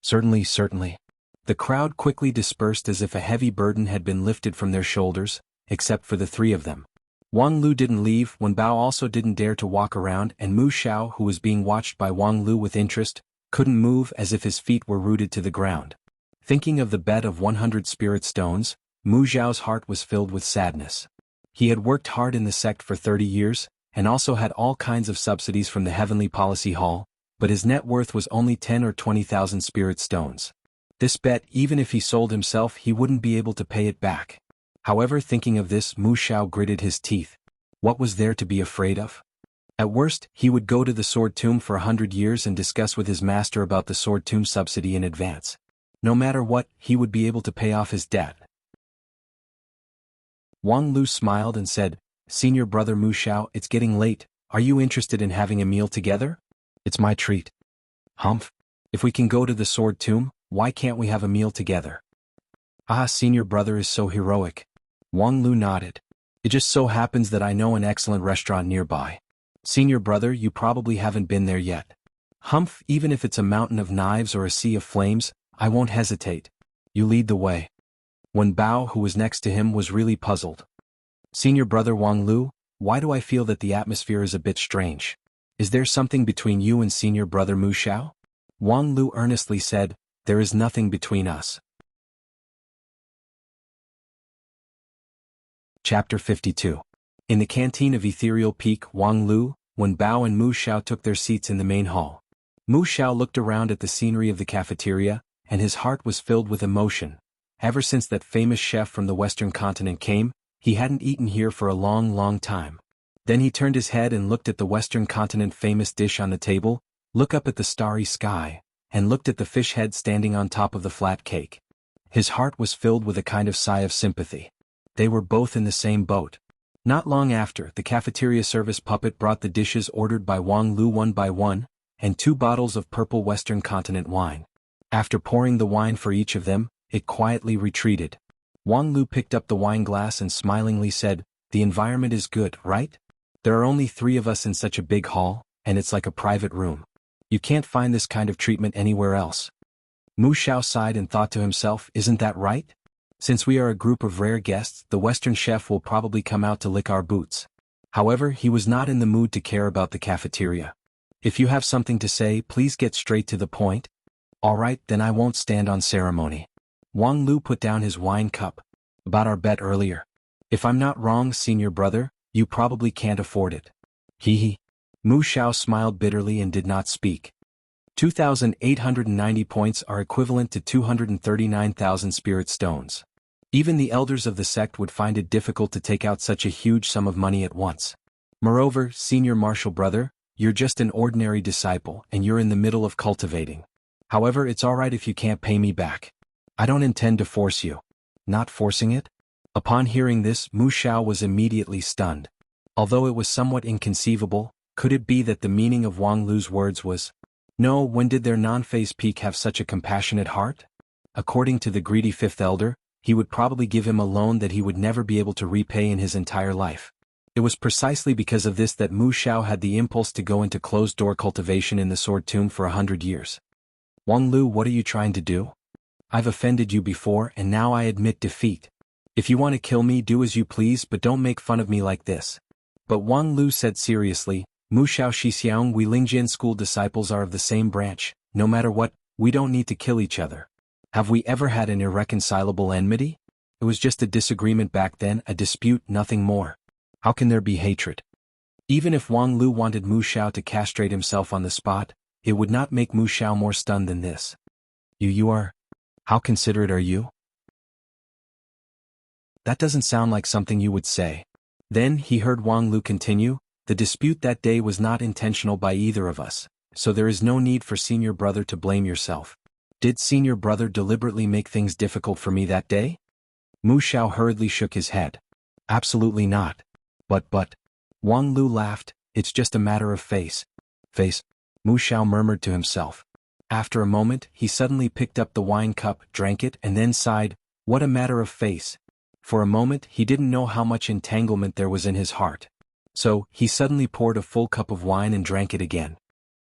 Certainly, certainly. The crowd quickly dispersed as if a heavy burden had been lifted from their shoulders, except for the three of them. Wang Lu didn't leave, Wen Bao also didn't dare to walk around, and Mu Xiao, who was being watched by Wang Lu with interest, couldn't move as if his feet were rooted to the ground. Thinking of the bet of 100 spirit stones, Mu Xiao's heart was filled with sadness. He had worked hard in the sect for 30 years, and also had all kinds of subsidies from the Heavenly Policy Hall, but his net worth was only 10 or 20,000 spirit stones. This bet, even if he sold himself, he wouldn't be able to pay it back. However, thinking of this, Mu Xiao gritted his teeth. What was there to be afraid of? At worst, he would go to the Sword Tomb for 100 years and discuss with his master about the Sword Tomb subsidy in advance. No matter what, he would be able to pay off his debt. Wang Lu smiled and said, "Senior brother Mu Xiao, it's getting late, are you interested in having a meal together?" "It's my treat." "Humph. If we can go to the Sword Tomb, why can't we have a meal together?" "Ah, senior brother is so heroic." Wang Lu nodded. "It just so happens that I know an excellent restaurant nearby." "Senior brother, you probably haven't been there yet." "Humph, even if it's a mountain of knives or a sea of flames, I won't hesitate. You lead the way." Wen Bao, who was next to him, was really puzzled. "Senior brother Wang Lu, why do I feel that the atmosphere is a bit strange? Is there something between you and senior brother Mu Xiao?" Wang Lu earnestly said, "There is nothing between us." Chapter 52. In the canteen of Ethereal Peak, Wang Lu, Wen Bao and Mu Xiao took their seats in the main hall. Mu Xiao looked around at the scenery of the cafeteria, and his heart was filled with emotion. Ever since that famous chef from the Western continent came, he hadn't eaten here for a long, long time. Then he turned his head and looked at the Western continent famous dish on the table, looked up at the starry sky, and looked at the fish head standing on top of the flat cake. His heart was filled with a kind of sigh of sympathy. They were both in the same boat. Not long after, the cafeteria service puppet brought the dishes ordered by Wang Lu one by one, and 2 bottles of purple Western continent wine. After pouring the wine for each of them, it quietly retreated. Wang Lu picked up the wine glass and smilingly said, "The environment is good, right? There are only 3 of us in such a big hall, and it's like a private room. You can't find this kind of treatment anywhere else." Mu Xiao sighed and thought to himself, "Isn't that right? Since we are a group of rare guests, the Western chef will probably come out to lick our boots." However, he was not in the mood to care about the cafeteria. "If you have something to say, please get straight to the point." "All right, then I won't stand on ceremony." Wang Lu put down his wine cup. "About our bet earlier. If I'm not wrong, senior brother, you probably can't afford it." "Hee hee." Mu Xiao smiled bitterly and did not speak. 2,890 points are equivalent to 239,000 spirit stones. Even the elders of the sect would find it difficult to take out such a huge sum of money at once. Moreover, senior martial brother, you're just an ordinary disciple and you're in the middle of cultivating. However, it's alright if you can't pay me back. I don't intend to force you. Not forcing it? Upon hearing this, Mu Xiao was immediately stunned. Although it was somewhat inconceivable, could it be that the meaning of Wang Lu's words was, "No, when did their non-phase peak have such a compassionate heart?" According to the greedy 5th elder, he would probably give him a loan that he would never be able to repay in his entire life. It was precisely because of this that Mu Xiao had the impulse to go into closed-door cultivation in the Sword Tomb for 100 years. "Wang Lu, what are you trying to do? I've offended you before and now I admit defeat. If you want to kill me, do as you please, but don't make fun of me like this." But Wang Lu said seriously, "Mu Xiao Shixiang, we Lingjin school disciples are of the same branch, no matter what, we don't need to kill each other. Have we ever had an irreconcilable enmity? It was just a disagreement back then, a dispute, nothing more. How can there be hatred?" Even if Wang Lu wanted Mu Xiao to castrate himself on the spot, it would not make Mu Xiao more stunned than this. You are? How considerate are you?" "That doesn't sound like something you would say." Then he heard Wang Lu continue, "The dispute that day was not intentional by either of us, so there is no need for senior brother to blame yourself. Did senior brother deliberately make things difficult for me that day?" Mu Xiao hurriedly shook his head. "Absolutely not. But. Wang Lu laughed, "It's just a matter of face." "Face?" Mu Xiao murmured to himself. After a moment, he suddenly picked up the wine cup, drank it, and then sighed, "What a matter of face." For a moment he didn't know how much entanglement there was in his heart. So, he suddenly poured a full cup of wine and drank it again.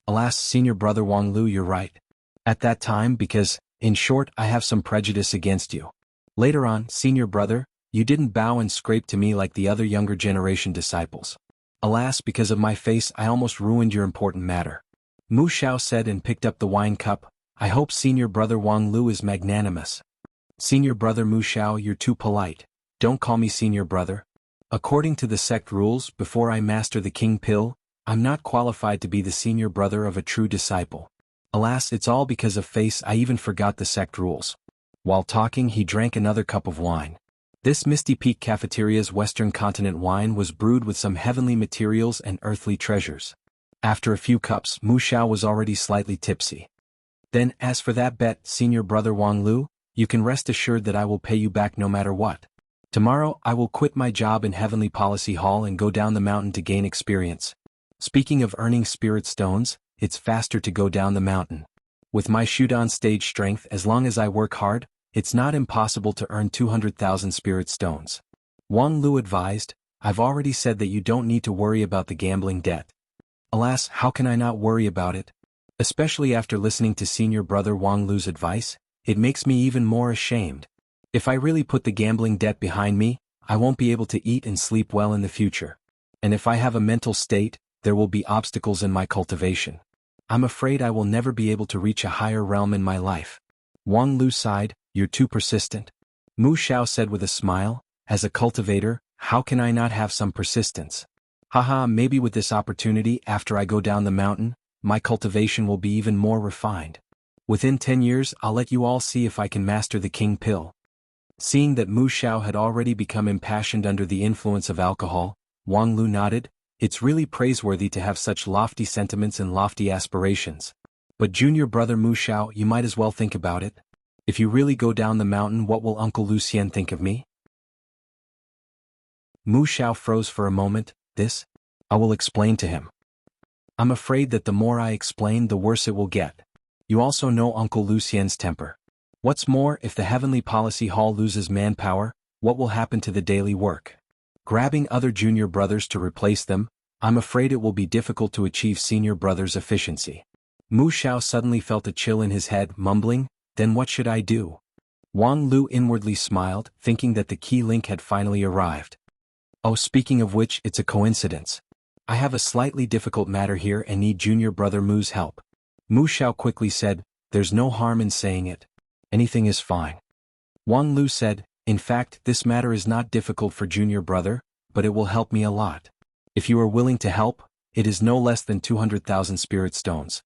"Alas, senior brother Wang Lu, you're right. At that time because, in short, I have some prejudice against you. Later on, senior brother, you didn't bow and scrape to me like the other younger generation disciples. Alas, because of my face I almost ruined your important matter." Mu Xiao said and picked up the wine cup. "I hope senior brother Wang Lu is magnanimous." "Senior brother Mu Xiao, you're too polite. Don't call me senior brother. According to the sect rules, before I master the king pill, I'm not qualified to be the senior brother of a true disciple. Alas, it's all because of face. I even forgot the sect rules." While talking, he drank another cup of wine. This Misty Peak Cafeteria's Western Continent wine was brewed with some heavenly materials and earthly treasures. After a few cups, Mu Xiao was already slightly tipsy. "Then, as for that bet, senior brother Wang Lu, you can rest assured that I will pay you back no matter what. Tomorrow I will quit my job in Heavenly Policy Hall and go down the mountain to gain experience. Speaking of earning spirit stones, it's faster to go down the mountain. With my shoot-on stage strength, as long as I work hard, it's not impossible to earn 200,000 spirit stones." Wang Lu advised, "I've already said that you don't need to worry about the gambling debt." "Alas, how can I not worry about it? Especially after listening to senior brother Wang Lu's advice, it makes me even more ashamed. If I really put the gambling debt behind me, I won't be able to eat and sleep well in the future. And if I have a mental state, there will be obstacles in my cultivation. I'm afraid I will never be able to reach a higher realm in my life." Wang Lu sighed, "You're too persistent." Mu Xiao said with a smile, "As a cultivator, how can I not have some persistence? Haha, maybe with this opportunity after I go down the mountain, my cultivation will be even more refined. Within 10 years I'll let you all see if I can master the king pill." Seeing that Mu Xiao had already become impassioned under the influence of alcohol, Wang Lu nodded, "It's really praiseworthy to have such lofty sentiments and lofty aspirations. But junior brother Mu Xiao, you might as well think about it. If you really go down the mountain, what will Uncle Lucien think of me?" Mu Xiao froze for a moment. "This? I will explain to him. I'm afraid that the more I explain, the worse it will get. You also know Uncle Lucien's temper. What's more, if the Heavenly Policy Hall loses manpower, what will happen to the daily work? Grabbing other junior brothers to replace them, I'm afraid it will be difficult to achieve senior brothers' efficiency." Mu Xiao suddenly felt a chill in his head, mumbling, "Then what should I do?" Wang Lu inwardly smiled, thinking that the key link had finally arrived. "Oh, speaking of which, it's a coincidence. I have a slightly difficult matter here and need junior brother Mu's help." Mu Xiao quickly said, "There's no harm in saying it. Anything is fine." Wang Lu said, "In fact, this matter is not difficult for junior brother, but it will help me a lot. If you are willing to help, it is no less than 200,000 spirit stones."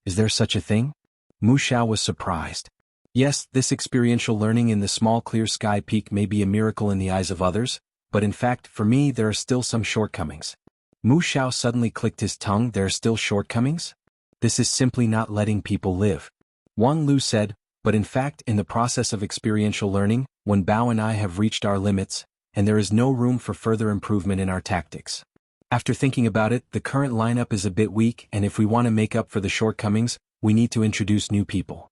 "Is there such a thing?" Mu Xiao was surprised. Yes, this experiential learning in the small clear sky peak may be a miracle in the eyes of others, but in fact, for me there are still some shortcomings. Mu Xiao suddenly clicked his tongue. "There are still shortcomings? This is simply not letting people live." Wang Lu said, "But in fact, in the process of experiential learning, when Bao and I have reached our limits, and there is no room for further improvement in our tactics. After thinking about it, the current lineup is a bit weak, and if we want to make up for the shortcomings, we need to introduce new people."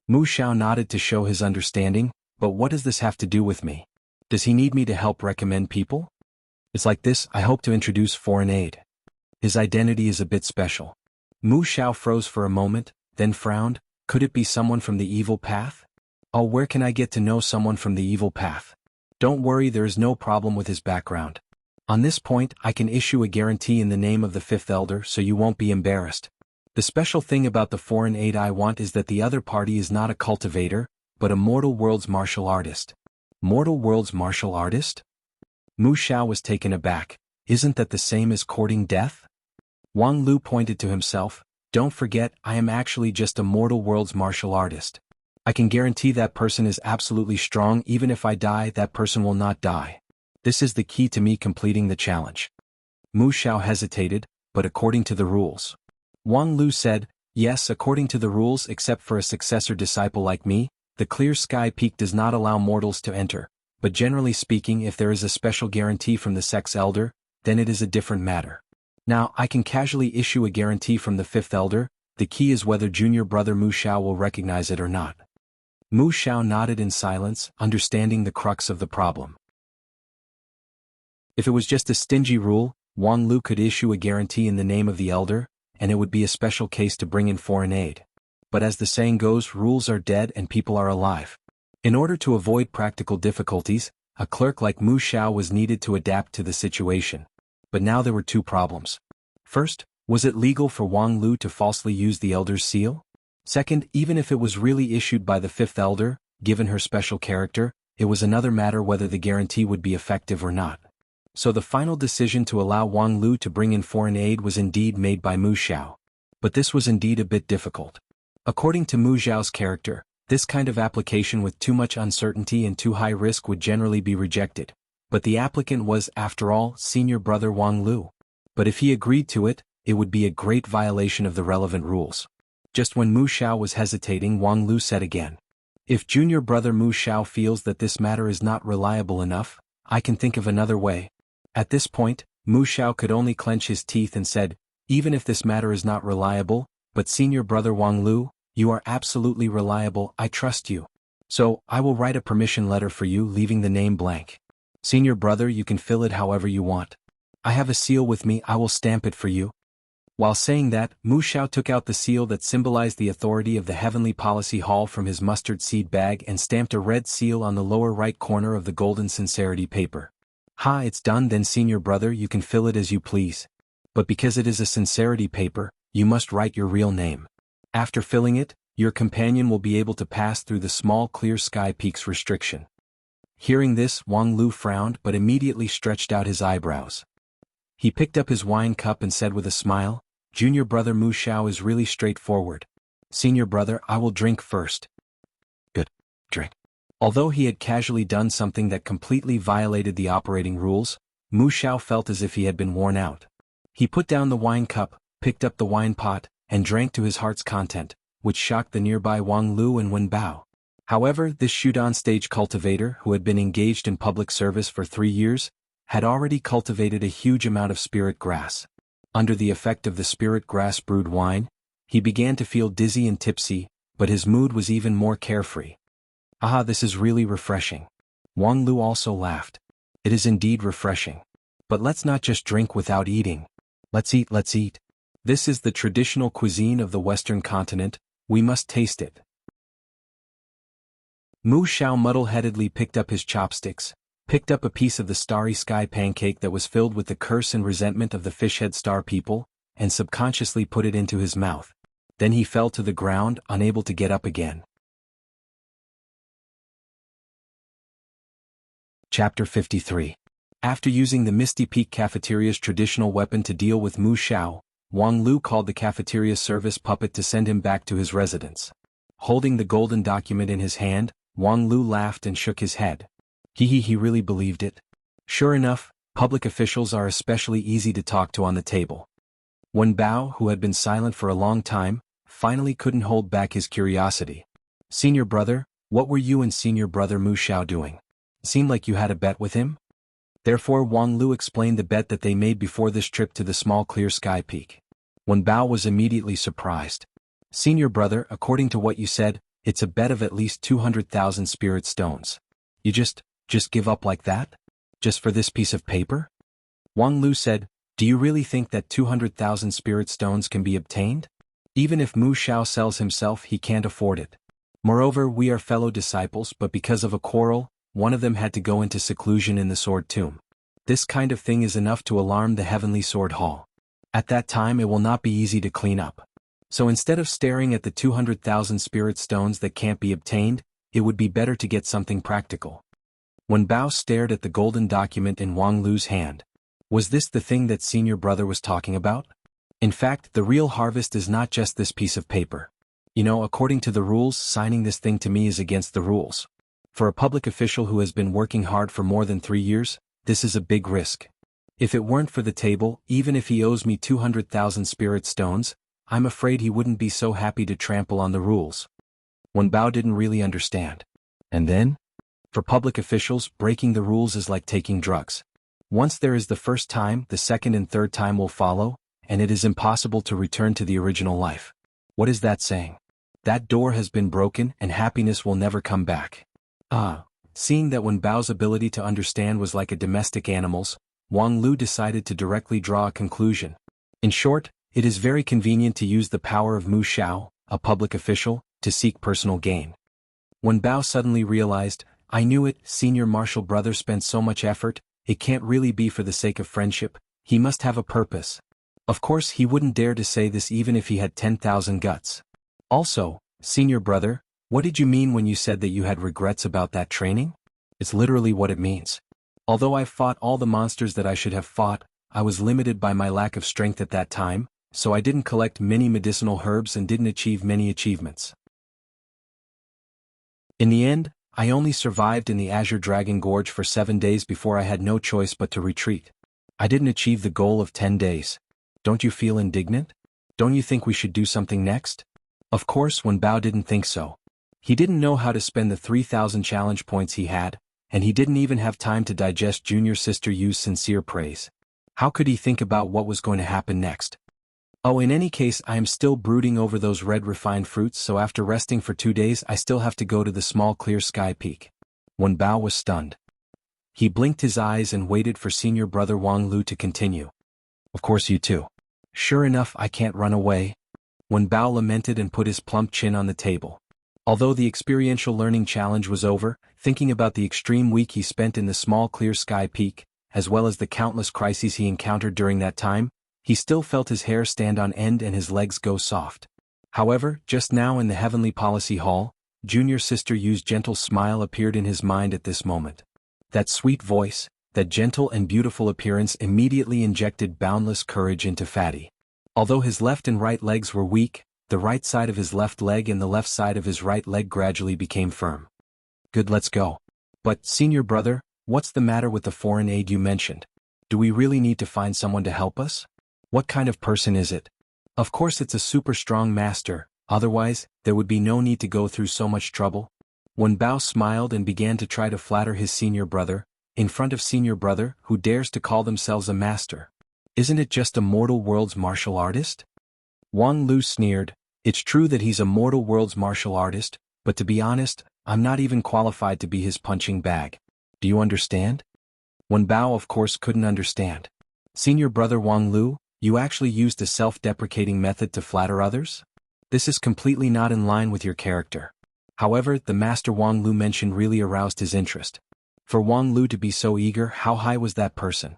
Mu Xiao nodded to show his understanding, "But what does this have to do with me? Does he need me to help recommend people?" "It's like this, I hope to introduce foreign aid. His identity is a bit special." Mu Xiao froze for a moment, then frowned. "Could it be someone from the evil path? Oh, where can I get to know someone from the evil path?" "Don't worry, there is no problem with his background. On this point, I can issue a guarantee in the name of the fifth elder so you won't be embarrassed. The special thing about the foreign aid I want is that the other party is not a cultivator, but a mortal world's martial artist." "Mortal world's martial artist?" Mu Xiao was taken aback. "Isn't that the same as courting death?" Wang Lu pointed to himself. "Don't forget, I am actually just a mortal world's martial artist. I can guarantee that person is absolutely strong. Even if I die, that person will not die. This is the key to me completing the challenge." Mu Xiao hesitated, "But according to the rules?" Wang Lu said, "Yes, according to the rules, except for a successor disciple like me, the clear sky peak does not allow mortals to enter, but generally speaking, if there is a special guarantee from the sect's elder, then it is a different matter. Now, I can casually issue a guarantee from the fifth elder, The key is whether junior brother Mu Xiao will recognize it or not. Mu Xiao nodded in silence, understanding the crux of the problem. If it was just a stingy rule, Wang Lu could issue a guarantee in the name of the elder, and it would be a special case to bring in foreign aid. But as the saying goes, rules are dead and people are alive. In order to avoid practical difficulties, a clerk like Mu Xiao was needed to adapt to the situation. But now there were two problems. First, was it legal for Wang Lu to falsely use the elder's seal? Second, even if it was really issued by the fifth elder, given her special character, it was another matter whether the guarantee would be effective or not. So the final decision to allow Wang Lu to bring in foreign aid was indeed made by Mu Xiao. But this was indeed a bit difficult. According to Mu Xiao's character, this kind of application with too much uncertainty and too high risk would generally be rejected. But the applicant was, after all, senior brother Wang Lu. But if he agreed to it, it would be a great violation of the relevant rules. Just when Mu Xiao was hesitating, Wang Lu said again, "If junior brother Mu Xiao feels that this matter is not reliable enough, I can think of another way." At this point, Mu Xiao could only clench his teeth and said, "Even if this matter is not reliable, but senior brother Wang Lu, you are absolutely reliable, I trust you. So, I will write a permission letter for you leaving the name blank. Senior brother, you can fill it however you want. I have a seal with me, I will stamp it for you." While saying that, Mu Xiao took out the seal that symbolized the authority of the Heavenly Policy Hall from his mustard seed bag and stamped a red seal on the lower right corner of the golden sincerity paper. "Ha, it's done then, senior brother, you can fill it as you please. But because it is a sincerity paper, you must write your real name. After filling it, your companion will be able to pass through the small clear sky peaks restriction." Hearing this, Wang Lu frowned but immediately stretched out his eyebrows. He picked up his wine cup and said with a smile, "Junior brother Mu Xiao is really straightforward. Senior brother, I will drink first." "Good. Drink." Although he had casually done something that completely violated the operating rules, Mu Xiao felt as if he had been worn out. He put down the wine cup, picked up the wine pot, and drank to his heart's content, which shocked the nearby Wang Lu and Wen Bao. However, this Shudan stage cultivator, who had been engaged in public service for 3 years, had already cultivated a huge amount of spirit grass. Under the effect of the spirit grass brewed wine, he began to feel dizzy and tipsy, but his mood was even more carefree. "Ah, this is really refreshing." Wang Lu also laughed. "It is indeed refreshing. But let's not just drink without eating. Let's eat, let's eat. This is the traditional cuisine of the Western continent, we must taste it." Mu Xiao muddle-headedly picked up his chopsticks, picked up a piece of the starry sky pancake that was filled with the curse and resentment of the fishhead star people, and subconsciously put it into his mouth. Then he fell to the ground, unable to get up again. Chapter 53. After using the Misty Peak cafeteria's traditional weapon to deal with Mu Xiao, Wang Lu called the cafeteria service puppet to send him back to his residence. Holding the golden document in his hand, Wang Lu laughed and shook his head. He really believed it. Sure enough, public officials are especially easy to talk to on the table. Wen Bao, who had been silent for a long time, finally couldn't hold back his curiosity. "Senior brother, what were you and senior brother Mu Xiao doing? It seemed like you had a bet with him?" Therefore Wang Lu explained the bet that they made before this trip to the small clear sky peak. Wen Bao was immediately surprised. "Senior brother, according to what you said, it's a bet of at least 200,000 spirit stones. You just give up like that? Just for this piece of paper?" Wang Lu said, "Do you really think that 200,000 spirit stones can be obtained? Even if Mu Xiao sells himself, he can't afford it. Moreover, we are fellow disciples, but because of a quarrel, one of them had to go into seclusion in the Sword Tomb. This kind of thing is enough to alarm the Heavenly Sword Hall. At that time it will not be easy to clean up. So instead of staring at the 200,000 spirit stones that can't be obtained, it would be better to get something practical." When Bao stared at the golden document in Wang Lu's hand. Was this the thing that senior brother was talking about? In fact, the real harvest is not just this piece of paper. You know, according to the rules, signing this thing to me is against the rules. For a public official who has been working hard for more than 3 years, this is a big risk. If it weren't for the table, even if he owes me 200,000 spirit stones, I'm afraid he wouldn't be so happy to trample on the rules." Wen Bao didn't really understand. And then? For public officials, breaking the rules is like taking drugs. Once there is the first time, the second and third time will follow, and it is impossible to return to the original life. What is that saying? That door has been broken and happiness will never come back. Seeing that Wen Bao's ability to understand was like a domestic animal's, Wang Lu decided to directly draw a conclusion. In short, it is very convenient to use the power of Mu Xiao, a public official, to seek personal gain. Wen Bao suddenly realized, I knew it, senior martial brother spent so much effort, it can't really be for the sake of friendship, he must have a purpose. Of course he wouldn't dare to say this even if he had 10,000 guts. Also, senior brother, what did you mean when you said that you had regrets about that training? It's literally what it means. Although I've fought all the monsters that I should have fought, I was limited by my lack of strength at that time, so I didn't collect many medicinal herbs and didn't achieve many achievements. In the end, I only survived in the Azure Dragon Gorge for 7 days before I had no choice but to retreat. I didn't achieve the goal of 10 days. Don't you feel indignant? Don't you think we should do something next? Of course Wen Bao didn't think so. He didn't know how to spend the 3,000 challenge points he had, and he didn't even have time to digest junior sister Yu's sincere praise. How could he think about what was going to happen next? Oh, in any case, I am still brooding over those red refined fruits, so after resting for 2 days I still have to go to the small clear sky peak. Wen Bao was stunned. He blinked his eyes and waited for senior brother Wang Lu to continue. Of course you too. Sure enough, I can't run away. Wen Bao lamented and put his plump chin on the table. Although the experiential learning challenge was over, thinking about the extreme week he spent in the small clear sky peak, as well as the countless crises he encountered during that time, he still felt his hair stand on end and his legs go soft. However, just now in the Heavenly Policy Hall, junior sister Yu's gentle smile appeared in his mind at this moment. That sweet voice, that gentle and beautiful appearance immediately injected boundless courage into Fatty. Although his left and right legs were weak, the right side of his left leg and the left side of his right leg gradually became firm. Good, let's go. But, senior brother, what's the matter with the foreign aid you mentioned? Do we really need to find someone to help us? What kind of person is it? Of course it's a super strong master, otherwise, there would be no need to go through so much trouble. Wen Bao smiled and began to try to flatter his senior brother, in front of senior brother who dares to call themselves a master. Isn't it just a mortal world's martial artist? Wang Lu sneered, it's true that he's a mortal world's martial artist, but to be honest, I'm not even qualified to be his punching bag. Do you understand? Wen Bao of course couldn't understand. Senior brother Wang Lu, you actually used a self-deprecating method to flatter others? This is completely not in line with your character. However, the master Wang Lu mentioned really aroused his interest. For Wang Lu to be so eager, how high was that person?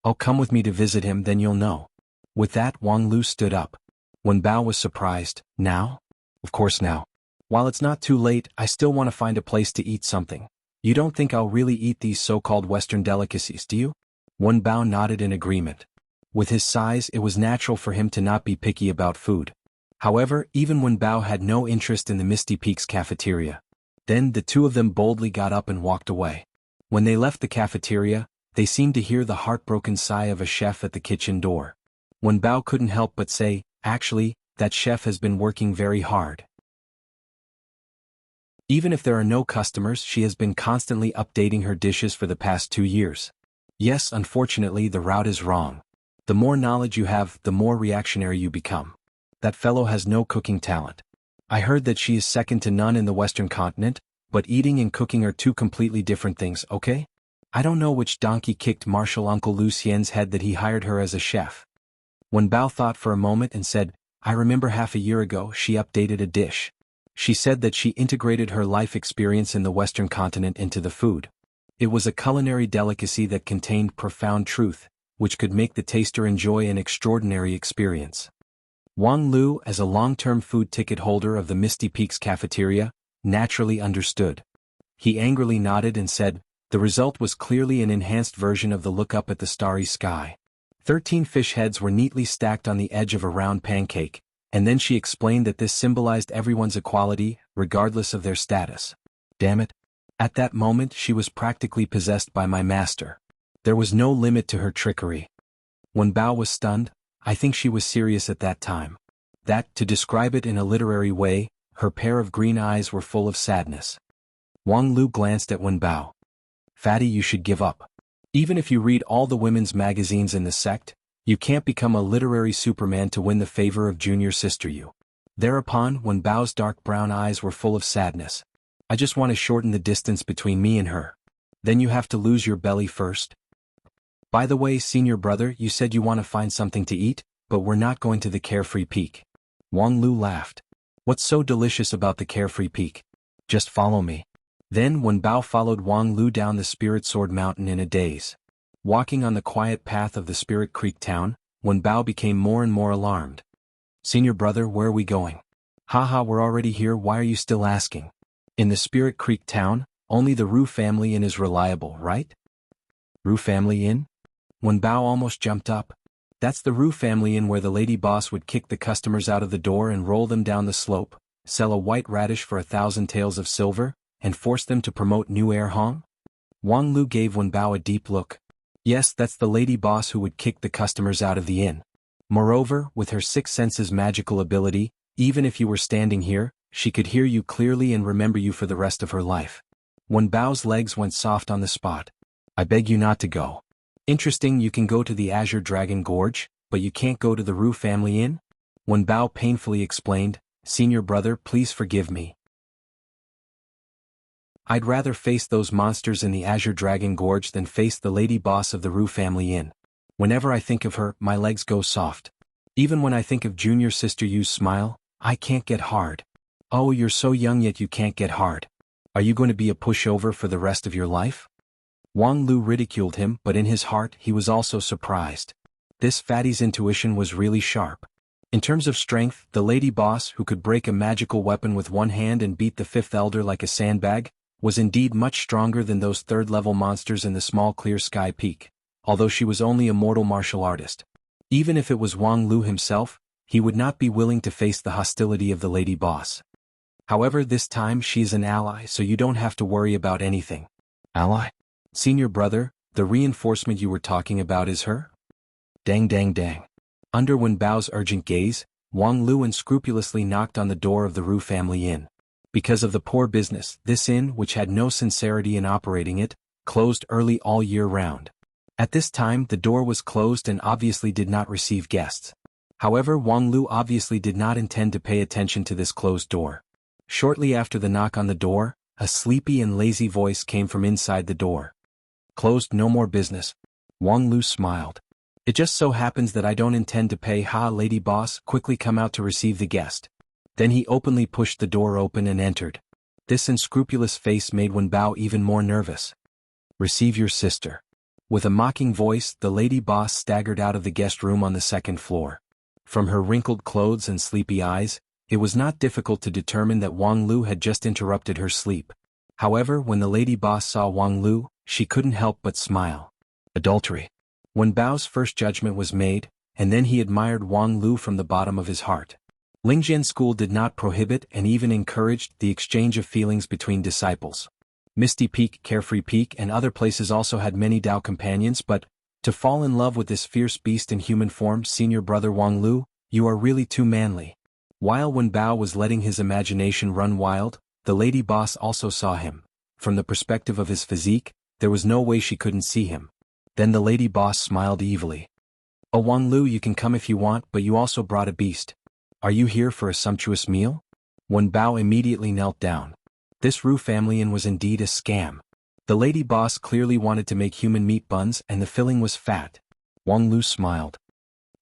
Oh, come with me to visit him, then you'll know. With that, Wang Lu stood up. Wen Bao was surprised. Now? Of course now. While it's not too late, I still want to find a place to eat something. You don't think I'll really eat these so-called Western delicacies, do you? Wen Bao nodded in agreement. With his size, it was natural for him to not be picky about food. However, even Wen Bao had no interest in the Misty Peaks cafeteria. Then the two of them boldly got up and walked away. When they left the cafeteria, they seemed to hear the heartbroken sigh of a chef at the kitchen door. Wen Bao couldn't help but say, actually, that chef has been working very hard. Even if there are no customers, she has been constantly updating her dishes for the past 2 years. Yes, unfortunately the route is wrong. The more knowledge you have, the more reactionary you become. That fellow has no cooking talent. I heard that she is second to none in the Western continent, but eating and cooking are two completely different things, okay? I don't know which donkey kicked Marshal Uncle Lucien's head that he hired her as a chef. Wen Bao thought for a moment and said, I remember half a year ago she updated a dish. She said that she integrated her life experience in the Western continent into the food. It was a culinary delicacy that contained profound truth, which could make the taster enjoy an extraordinary experience. Wang Lu, as a long-term food ticket holder of the Misty Peaks cafeteria, naturally understood. He angrily nodded and said, the result was clearly an enhanced version of the look up at the starry sky. 13 fish heads were neatly stacked on the edge of a round pancake, and then she explained that this symbolized everyone's equality, regardless of their status. Damn it. At that moment she was practically possessed by my master. There was no limit to her trickery. Wen Bao was stunned. I think she was serious at that time. That, to describe it in a literary way, her pair of green eyes were full of sadness. Wang Lu glanced at Wen Bao. Fatty, you should give up. Even if you read all the women's magazines in the sect, you can't become a literary superman to win the favor of junior sister Yu. Thereupon, when Bao's dark brown eyes were full of sadness. I just want to shorten the distance between me and her. Then you have to lose your belly first. By the way, senior brother, you said you want to find something to eat, but we're not going to the Carefree Peak. Wang Lu laughed. What's so delicious about the Carefree Peak? Just follow me. Then when Bao followed Wang Lu down the Spirit Sword Mountain in a daze. Walking on the quiet path of the Spirit Creek town, when Bao became more and more alarmed. Senior brother, where are we going? Haha, we're already here, why are you still asking? In the Spirit Creek town, only the Ru family inn is reliable, right? Ru family inn? When Bao almost jumped up. That's the Ru family inn where the lady boss would kick the customers out of the door and roll them down the slope, sell a white radish for 1,000 taels of silver, and force them to promote new air hong? Wang Lu gave Wen Bao a deep look. Yes, that's the lady boss who would kick the customers out of the inn. Moreover, with her six senses magical ability, even if you were standing here, she could hear you clearly and remember you for the rest of her life. Wen Bao's legs went soft on the spot. I beg you not to go. Interesting, you can go to the Azure Dragon Gorge, but you can't go to the Ru family inn? Wen Bao painfully explained, Senior brother, please forgive me. I'd rather face those monsters in the Azure Dragon Gorge than face the lady boss of the Ru family inn. Whenever I think of her, my legs go soft. Even when I think of junior sister Yu's smile, I can't get hard. Oh, you're so young yet you can't get hard. Are you going to be a pushover for the rest of your life? Wang Lu ridiculed him, but in his heart he was also surprised. This fatty's intuition was really sharp. In terms of strength, the lady boss who could break a magical weapon with one hand and beat the fifth elder like a sandbag, was indeed much stronger than those third-level monsters in the small clear sky peak, although she was only a mortal martial artist. Even if it was Wang Lu himself, he would not be willing to face the hostility of the lady boss. However, this time she is an ally, so you don't have to worry about anything. Ally? Senior brother, the reinforcement you were talking about is her? Dang dang dang. Under Wen Bao's urgent gaze, Wang Lu unscrupulously knocked on the door of the Ru family inn. Because of the poor business, this inn, which had no sincerity in operating it, closed early all year round. At this time the door was closed and obviously did not receive guests. However, Wang Lu obviously did not intend to pay attention to this closed door. Shortly after the knock on the door, a sleepy and lazy voice came from inside the door. Closed, no more business. Wang Lu smiled. It just so happens that I don't intend to pay. Ha, lady boss, quickly come out to receive the guest. Then he openly pushed the door open and entered. This unscrupulous face made Wen Bao even more nervous. Receive your sister. With a mocking voice, the lady boss staggered out of the guest room on the second floor. From her wrinkled clothes and sleepy eyes, it was not difficult to determine that Wang Lu had just interrupted her sleep. However, when the lady boss saw Wang Lu, she couldn't help but smile. Adultery. Wen Bao's first judgment was made, and then he admired Wang Lu from the bottom of his heart. Lingjian School did not prohibit and even encouraged the exchange of feelings between disciples. Misty Peak, Carefree Peak and other places also had many Dao companions, but, to fall in love with this fierce beast in human form, senior brother Wang Lu, you are really too manly. While Wen Bao was letting his imagination run wild, the lady boss also saw him. From the perspective of his physique, there was no way she couldn't see him. Then the lady boss smiled evilly. Oh Wang Lu, you can come if you want, but you also brought a beast. Are you here for a sumptuous meal? Wen Bao immediately knelt down. This Ru family inn was indeed a scam. The lady boss clearly wanted to make human meat buns and the filling was fat. Wang Lu smiled.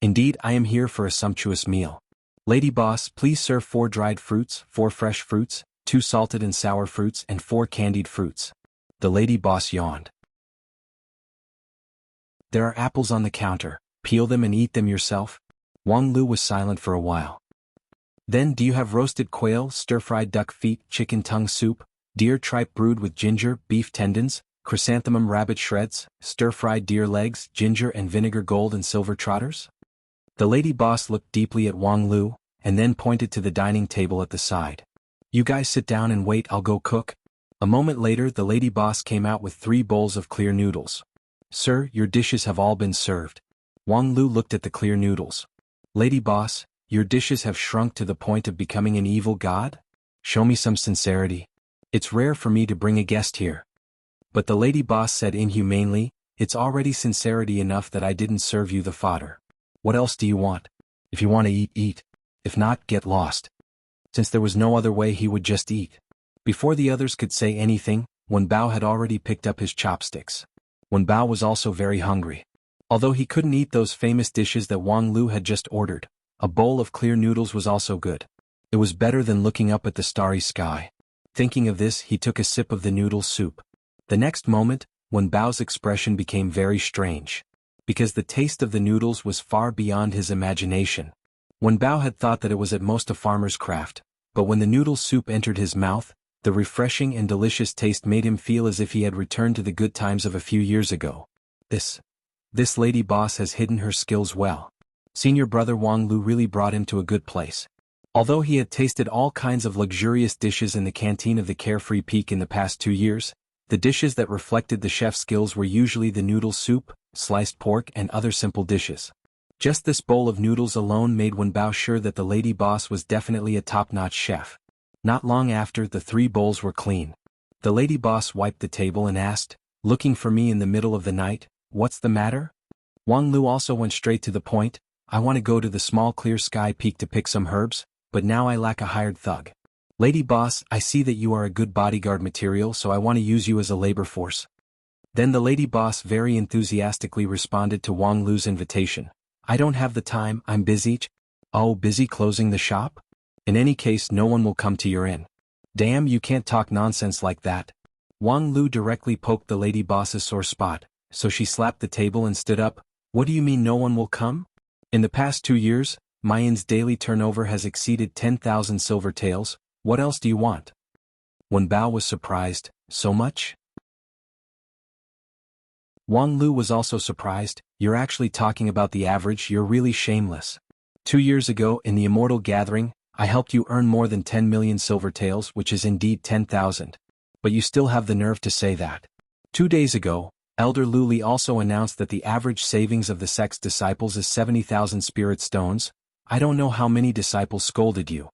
Indeed, I am here for a sumptuous meal. Lady boss, please serve 4 dried fruits, 4 fresh fruits, 2 salted and sour fruits and 4 candied fruits. The lady boss yawned. There are apples on the counter, peel them and eat them yourself. Wang Lu was silent for a while. Then, do you have roasted quail, stir-fried duck feet, chicken tongue soup, deer tripe brewed with ginger, beef tendons, chrysanthemum rabbit shreds, stir-fried deer legs, ginger and vinegar gold and silver trotters? The lady boss looked deeply at Wang Lu, and then pointed to the dining table at the side. You guys sit down and wait, I'll go cook. A moment later the lady boss came out with 3 bowls of clear noodles. Sir, your dishes have all been served. Wang Lu looked at the clear noodles. Lady boss, your dishes have shrunk to the point of becoming an evil god? Show me some sincerity. It's rare for me to bring a guest here. But the lady boss said inhumanely, it's already sincerity enough that I didn't serve you the fodder. What else do you want? If you want to eat, eat. If not, get lost. Since there was no other way, he would just eat. Before the others could say anything, Wenbao had already picked up his chopsticks. Wenbao was also very hungry. Although he couldn't eat those famous dishes that Wang Lu had just ordered, a bowl of clear noodles was also good. It was better than looking up at the starry sky. Thinking of this, he took a sip of the noodle soup. The next moment, Wenbao's expression became very strange. Because the taste of the noodles was far beyond his imagination. Wenbao had thought that it was at most a farmer's craft, but when the noodle soup entered his mouth, the refreshing and delicious taste made him feel as if he had returned to the good times of a few years ago. This lady boss has hidden her skills well. Senior brother Wang Lu really brought him to a good place. Although he had tasted all kinds of luxurious dishes in the canteen of the Carefree Peak in the past 2 years, the dishes that reflected the chef's skills were usually the noodle soup, sliced pork and other simple dishes. Just this bowl of noodles alone made Wenbao sure that the lady boss was definitely a top-notch chef. Not long after, the 3 bowls were clean. The lady boss wiped the table and asked, "Looking for me in the middle of the night? What's the matter?" Wang Lu also went straight to the point. "I want to go to the small clear sky peak to pick some herbs, but now I lack a hired thug. Lady boss, I see that you are a good bodyguard material, so I want to use you as a labor force." Then the lady boss very enthusiastically responded to Wang Lu's invitation. "I don't have the time, I'm busy." "Oh, busy closing the shop? In any case, no one will come to your inn." "Damn, you can't talk nonsense like that." Wang Lu directly poked the lady boss's sore spot, so she slapped the table and stood up. "What do you mean no one will come? In the past 2 years, my inn's daily turnover has exceeded 10,000 silver taels. What else do you want?" Wenbao was surprised. "So much?" Wang Lu was also surprised. "You're actually talking about the average, you're really shameless. 2 years ago, in the Immortal Gathering, I helped you earn more than 10 million silver taels, which is indeed 10,000. But you still have the nerve to say that. 2 days ago, Elder Luli also announced that the average savings of the sect's disciples is 70,000 spirit stones. I don't know how many disciples scolded you."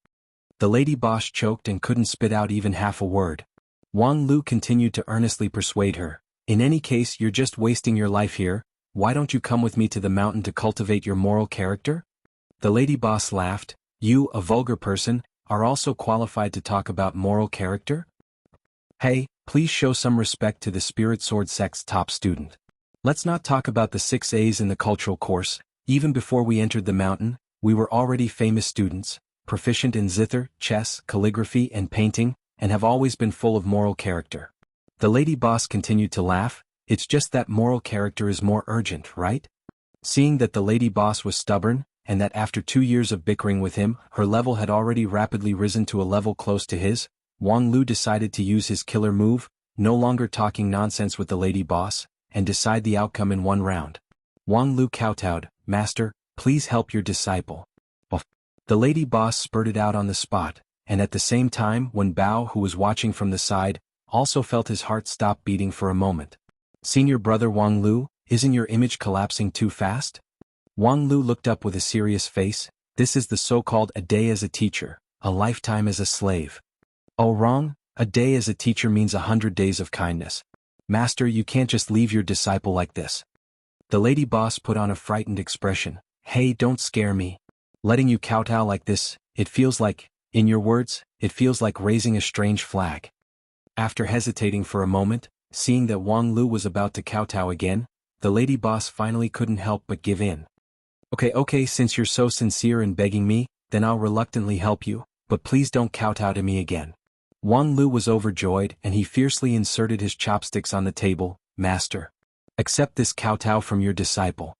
The lady boss choked and couldn't spit out even half a word. Wang Lu continued to earnestly persuade her. "In any case, you're just wasting your life here. Why don't you come with me to the mountain to cultivate your moral character?" The lady boss laughed. "You, a vulgar person, are also qualified to talk about moral character? Hey, please show some respect to the Spirit Sword sect's top student. Let's not talk about the 6 A's in the cultural course. Even before we entered the mountain, we were already famous students, proficient in zither, chess, calligraphy and painting, and have always been full of moral character." The lady boss continued to laugh. "It's just that moral character is more urgent, right?" Seeing that the lady boss was stubborn, and that after 2 years of bickering with him, her level had already rapidly risen to a level close to his, Wang Lu decided to use his killer move, no longer talking nonsense with the lady boss, and decide the outcome in 1 round. Wang Lu kowtowed. "Master, please help your disciple." The lady boss spurted out on the spot, and at the same time, Wenbao, who was watching from the side, also felt his heart stop beating for a moment. "Senior brother Wang Lu, isn't your image collapsing too fast?" Wang Lu looked up with a serious face. "This is the so-called a day as a teacher, a lifetime as a slave." "Oh, wrong. A day as a teacher means 100 days of kindness. Master, you can't just leave your disciple like this." The lady boss put on a frightened expression. "Hey, don't scare me. Letting you kowtow like this, it feels like, in your words, it feels like raising a strange flag." After hesitating for a moment, seeing that Wang Lu was about to kowtow again, the lady boss finally couldn't help but give in. Okay, since you're so sincere in begging me, then I'll reluctantly help you, but please don't kowtow to me again." Wang Lu was overjoyed and he fiercely inserted his chopsticks on the table. "Master, accept this kowtow from your disciple."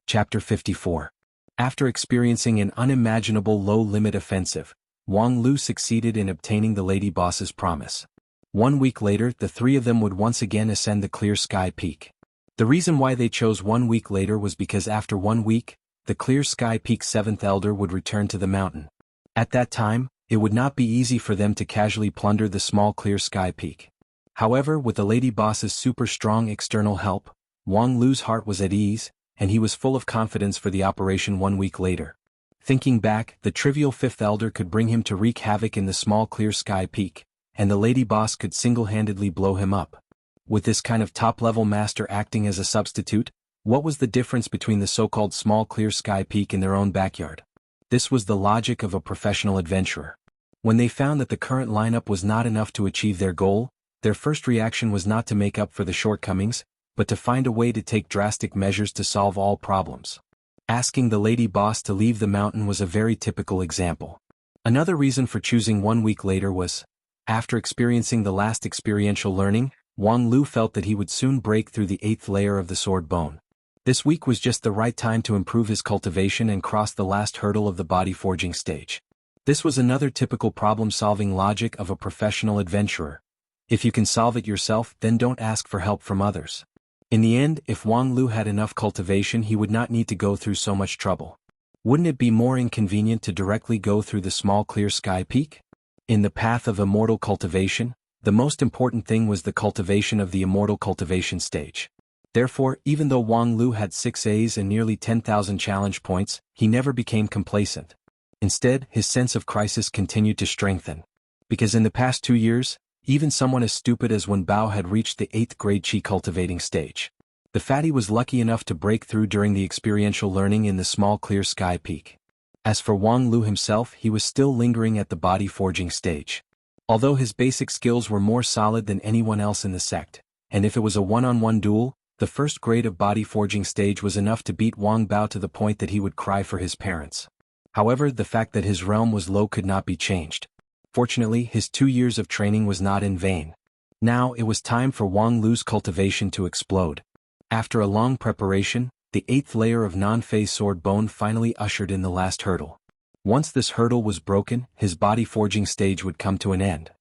Chapter 54. After experiencing an unimaginable low-limit offensive, Wang Lu succeeded in obtaining the lady boss's promise. 1 week later, the 3 of them would once again ascend the Clear Sky Peak. The reason why they chose 1 week later was because after 1 week, the Clear Sky Peak's 7th elder would return to the mountain. At that time, it would not be easy for them to casually plunder the small Clear Sky Peak. However, with the lady boss's super strong external help, Wang Lu's heart was at ease, and he was full of confidence for the operation 1 week later. Thinking back, the trivial 5th elder could bring him to wreak havoc in the small Clear Sky Peak, and the lady boss could single-handedly blow him up. With this kind of top-level master acting as a substitute, What was the difference between the so-called small clear sky peak in their own backyard? This was the logic of a professional adventurer. When they found that the current lineup was not enough to achieve their goal, their first reaction was not to make up for the shortcomings, but to find a way to take drastic measures to solve all problems. Asking the lady boss to leave the mountain was a very typical example. Another reason for choosing 1 week later was, after experiencing the last experiential learning, Wang Lu felt that he would soon break through the 8th layer of the sword bone. This week was just the right time to improve his cultivation and cross the last hurdle of the body forging stage. This was another typical problem-solving logic of a professional adventurer. If you can solve it yourself, then don't ask for help from others. In the end, if Wang Lu had enough cultivation, he would not need to go through so much trouble. Wouldn't it be more inconvenient to directly go through the small clear sky peak? In the path of immortal cultivation, the most important thing was the cultivation of the immortal cultivation stage. Therefore, even though Wang Lu had 6 A's and nearly 10,000 challenge points, he never became complacent. Instead, his sense of crisis continued to strengthen. Because in the past 2 years, even someone as stupid as Wen Bao had reached the 8th grade Qi cultivating stage. The fatty was lucky enough to break through during the experiential learning in the small clear sky peak. As for Wang Lu himself, he was still lingering at the body forging stage. Although his basic skills were more solid than anyone else in the sect, and if it was a one-on-one duel, the first grade of body forging stage was enough to beat Wang Bao to the point that he would cry for his parents. However, the fact that his realm was low could not be changed. Fortunately, his 2 years of training was not in vain. Now it was time for Wang Lu's cultivation to explode. After a long preparation, the 8th layer of non-phase sword bone finally ushered in the last hurdle. Once this hurdle was broken, his body forging stage would come to an end.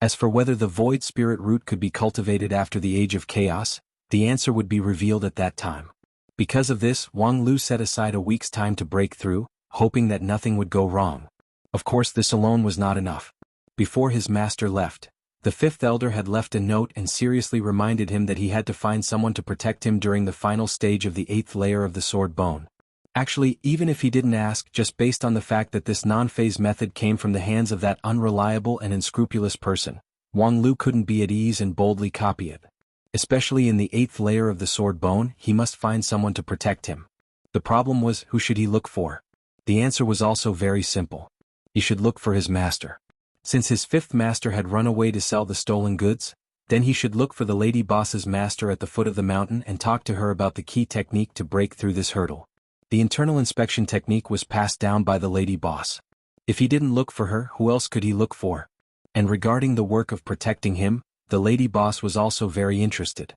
As for whether the void spirit root could be cultivated after the age of chaos, the answer would be revealed at that time. Because of this, Wang Lu set aside a week's time to break through, hoping that nothing would go wrong. Of course, this alone was not enough. Before his master left, the 5th elder had left a note and seriously reminded him that he had to find someone to protect him during the final stage of the 8th layer of the sword bone. Actually, even if he didn't ask, just based on the fact that this non-phase method came from the hands of that unreliable and unscrupulous person, Wang Lu couldn't be at ease and boldly copy it. Especially in the 8th layer of the sword bone, he must find someone to protect him. The problem was, who should he look for? The answer was also very simple. He should look for his master. Since his 5th master had run away to sell the stolen goods, then he should look for the lady boss's master at the foot of the mountain and talk to her about the key technique to break through this hurdle. The internal inspection technique was passed down by the lady boss. If he didn't look for her, who else could he look for? And regarding the work of protecting him, the lady boss was also very interested.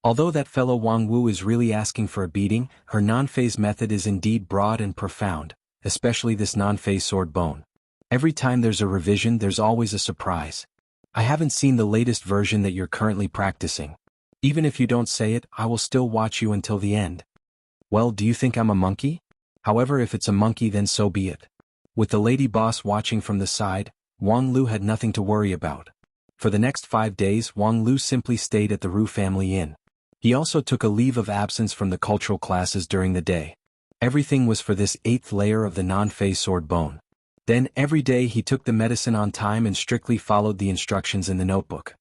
Although that fellow Wang Wu is really asking for a beating, her non-phase method is indeed broad and profound, especially this non-phase sword bone. Every time there's a revision, there's always a surprise. I haven't seen the latest version that you're currently practicing. Even if you don't say it, I will still watch you until the end. Well, do you think I'm a monkey? However, if it's a monkey, then so be it. With the lady boss watching from the side, Wang Lu had nothing to worry about. For the next 5 days, Wang Lu simply stayed at the Ru family inn. He also took a leave of absence from the cultural classes during the day. Everything was for this 8th layer of the non-phase sword bone. Then every day he took the medicine on time and strictly followed the instructions in the notebook.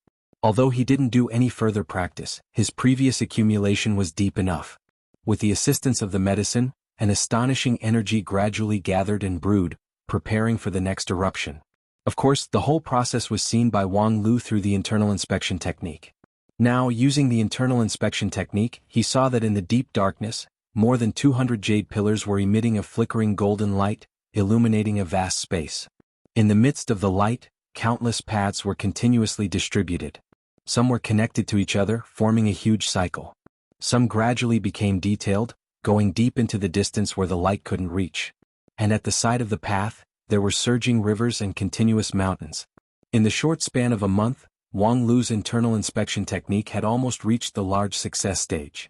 Although he didn't do any further practice, his previous accumulation was deep enough. With the assistance of the medicine, an astonishing energy gradually gathered and brewed, preparing for the next eruption. Of course, the whole process was seen by Wang Lu through the internal inspection technique. Now, using the internal inspection technique, he saw that in the deep darkness, more than 200 jade pillars were emitting a flickering golden light, illuminating a vast space. In the midst of the light, countless paths were continuously distributed. Some were connected to each other, forming a huge cycle. Some gradually became detailed, going deep into the distance where the light couldn't reach. And at the side of the path, there were surging rivers and continuous mountains. In the short span of a month, Wang Lu's internal inspection technique had almost reached the large success stage.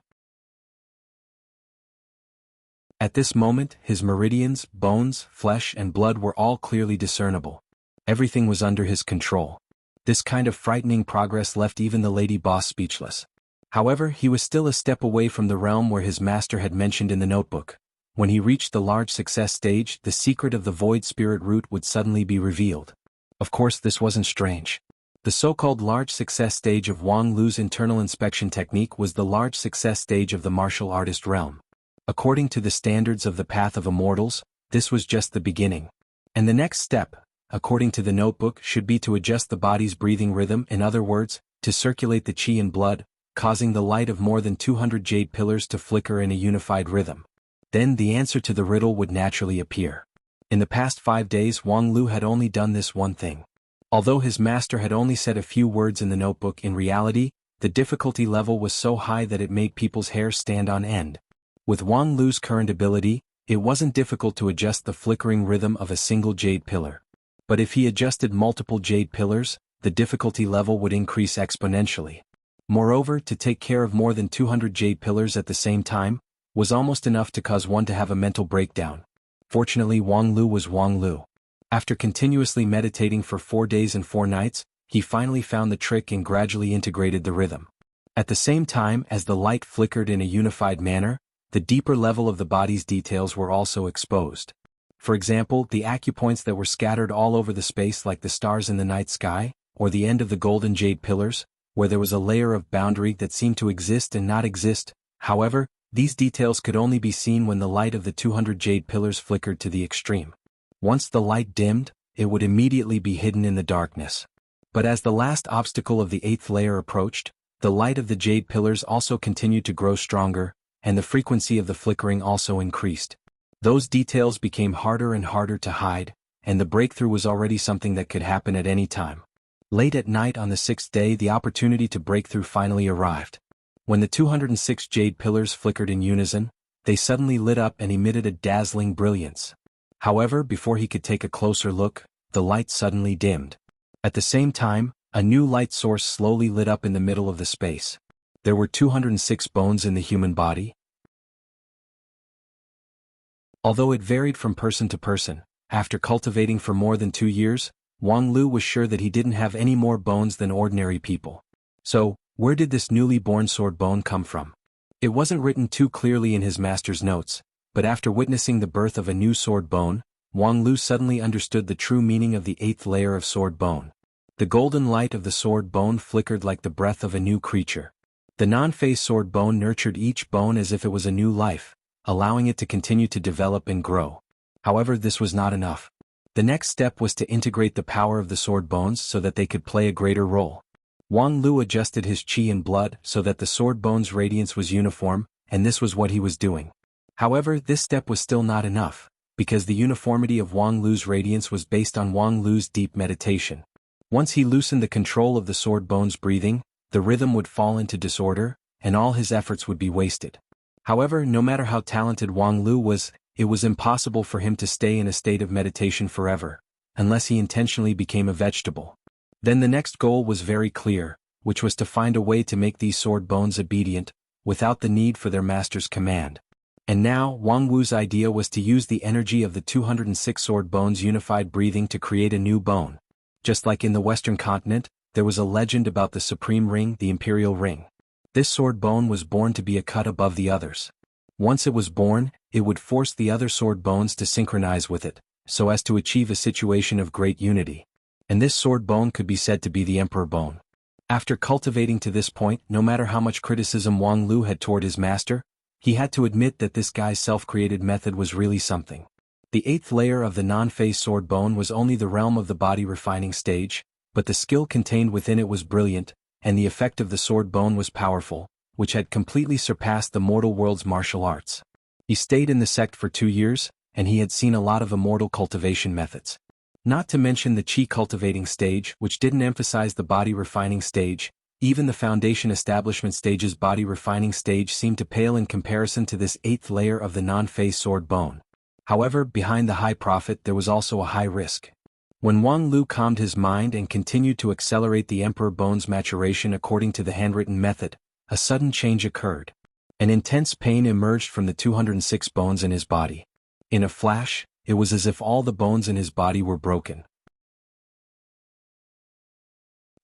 At this moment, his meridians, bones, flesh, and blood were all clearly discernible. Everything was under his control. This kind of frightening progress left even the lady boss speechless. However, he was still a step away from the realm where his master had mentioned in the notebook. When he reached the large success stage, the secret of the void spirit root would suddenly be revealed. Of course, this wasn't strange. The so-called large success stage of Wang Lu's internal inspection technique was the large success stage of the martial artist realm. According to the standards of the path of immortals, this was just the beginning. And the next step, according to the notebook, should be to adjust the body's breathing rhythm, in other words, to circulate the qi and blood, causing the light of more than 200 jade pillars to flicker in a unified rhythm. Then the answer to the riddle would naturally appear. In the past 5 days, Wang Lu had only done this one thing. Although his master had only said a few words in the notebook, in reality, the difficulty level was so high that it made people's hair stand on end. With Wang Lu's current ability, it wasn't difficult to adjust the flickering rhythm of a single jade pillar. But if he adjusted multiple jade pillars, the difficulty level would increase exponentially. Moreover, to take care of more than 200 jade pillars at the same time was almost enough to cause one to have a mental breakdown. Fortunately, Wang Lu was Wang Lu. After continuously meditating for 4 days and 4 nights, he finally found the trick and gradually integrated the rhythm. At the same time as the light flickered in a unified manner, the deeper level of the body's details were also exposed. For example, the acupoints that were scattered all over the space like the stars in the night sky, or the end of the golden jade pillars, where there was a layer of boundary that seemed to exist and not exist. However, these details could only be seen when the light of the 200 jade pillars flickered to the extreme. Once the light dimmed, it would immediately be hidden in the darkness. But as the last obstacle of the 8th layer approached, the light of the jade pillars also continued to grow stronger, and the frequency of the flickering also increased. Those details became harder and harder to hide, and the breakthrough was already something that could happen at any time. Late at night on the 6th day, the opportunity to break through finally arrived. When the 206 jade pillars flickered in unison, they suddenly lit up and emitted a dazzling brilliance. However, before he could take a closer look, the light suddenly dimmed. At the same time, a new light source slowly lit up in the middle of the space. There were 206 bones in the human body. Although it varied from person to person, after cultivating for more than 2 years, Wang Lu was sure that he didn't have any more bones than ordinary people. So, where did this newly born sword bone come from? It wasn't written too clearly in his master's notes, but after witnessing the birth of a new sword bone, Wang Lu suddenly understood the true meaning of the 8th layer of sword bone. The golden light of the sword bone flickered like the breath of a new creature. The non-phase sword bone nurtured each bone as if it was a new life, allowing it to continue to develop and grow. However, this was not enough. The next step was to integrate the power of the sword bones so that they could play a greater role. Wang Lu adjusted his qi and blood so that the sword bone's radiance was uniform, and this was what he was doing. However, this step was still not enough, because the uniformity of Wang Lu's radiance was based on Wang Lu's deep meditation. Once he loosened the control of the sword bone's breathing, the rhythm would fall into disorder, and all his efforts would be wasted. However, no matter how talented Wang Lu was, it was impossible for him to stay in a state of meditation forever, unless he intentionally became a vegetable. Then the next goal was very clear, which was to find a way to make these sword bones obedient, without the need for their master's command. And now, Wang Wu's idea was to use the energy of the 206 sword bones' unified breathing to create a new bone. Just like in the Western continent, there was a legend about the supreme ring, the imperial ring. This sword bone was born to be a cut above the others. Once it was born, it would force the other sword bones to synchronize with it, so as to achieve a situation of great unity. And this sword bone could be said to be the emperor bone. After cultivating to this point, no matter how much criticism Wang Lu had toward his master, he had to admit that this guy's self-created method was really something. The 8th layer of the non-phase sword bone was only the realm of the body refining stage, but the skill contained within it was brilliant, and the effect of the sword bone was powerful, which had completely surpassed the mortal world's martial arts. He stayed in the sect for 2 years, and he had seen a lot of immortal cultivation methods. Not to mention the chi cultivating stage, which didn't emphasize the body refining stage. Even the foundation establishment stage's body refining stage seemed to pale in comparison to this 8th layer of the non-phase sword bone. However, behind the high profit there was also a high risk. When Wang Lu calmed his mind and continued to accelerate the emperor bone's maturation according to the handwritten method, a sudden change occurred. An intense pain emerged from the 206 bones in his body. In a flash, it was as if all the bones in his body were broken.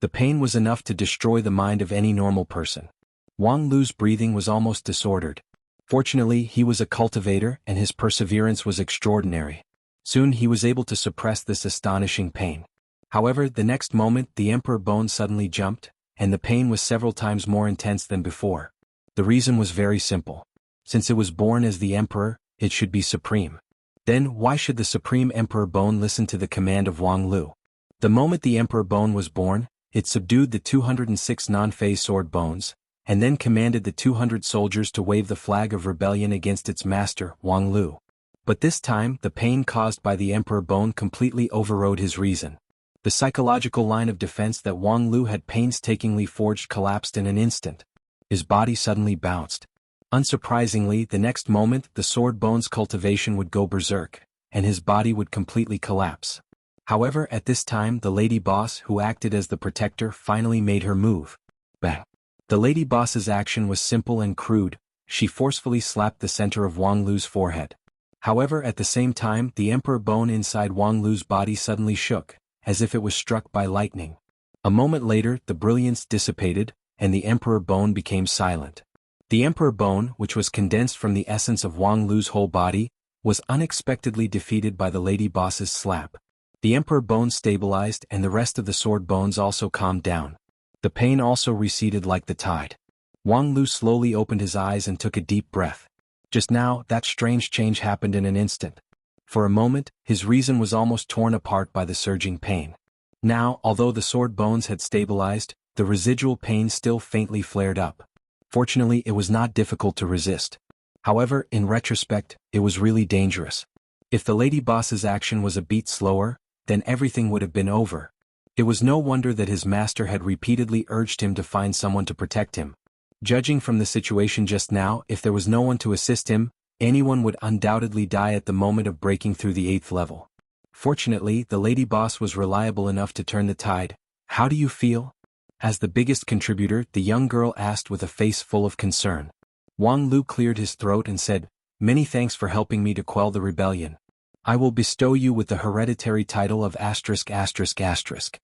The pain was enough to destroy the mind of any normal person. Wang Lu's breathing was almost disordered. Fortunately, he was a cultivator and his perseverance was extraordinary. Soon he was able to suppress this astonishing pain. However, the next moment the Emperor Bone suddenly jumped, and the pain was several times more intense than before. The reason was very simple. Since it was born as the Emperor, it should be supreme. Then why should the Supreme Emperor Bone listen to the command of Wang Lu? The moment the Emperor Bone was born, it subdued the 206 non-Fei sword bones, and then commanded the 200 soldiers to wave the flag of rebellion against its master, Wang Lu. But this time, the pain caused by the Emperor Bone completely overrode his reason. The psychological line of defense that Wang Lu had painstakingly forged collapsed in an instant. His body suddenly bounced. Unsurprisingly, the next moment the sword bone's cultivation would go berserk, and his body would completely collapse. However, at this time the lady boss who acted as the protector finally made her move. Bang! The lady boss's action was simple and crude. She forcefully slapped the center of Wang Lu's forehead. However, at the same time the Emperor Bone inside Wang Lu's body suddenly shook, as if it was struck by lightning. A moment later the brilliance dissipated, and the Emperor Bone became silent. The Emperor Bone, which was condensed from the essence of Wang Lu's whole body, was unexpectedly defeated by the lady boss's slap. The Emperor Bone stabilized and the rest of the sword bones also calmed down. The pain also receded like the tide. Wang Lu slowly opened his eyes and took a deep breath. Just now, that strange change happened in an instant. For a moment, his reason was almost torn apart by the surging pain. Now, although the sword bones had stabilized, the residual pain still faintly flared up. Fortunately, it was not difficult to resist. However, in retrospect, it was really dangerous. If the lady boss's action was a beat slower, then everything would have been over. It was no wonder that his master had repeatedly urged him to find someone to protect him. Judging from the situation just now, if there was no one to assist him, anyone would undoubtedly die at the moment of breaking through the 8th level. Fortunately, the lady boss was reliable enough to turn the tide. How do you feel? As the biggest contributor, the young girl asked with a face full of concern. Wang Lu cleared his throat and said, "Many thanks for helping me to quell the rebellion. I will bestow you with the hereditary title of *****.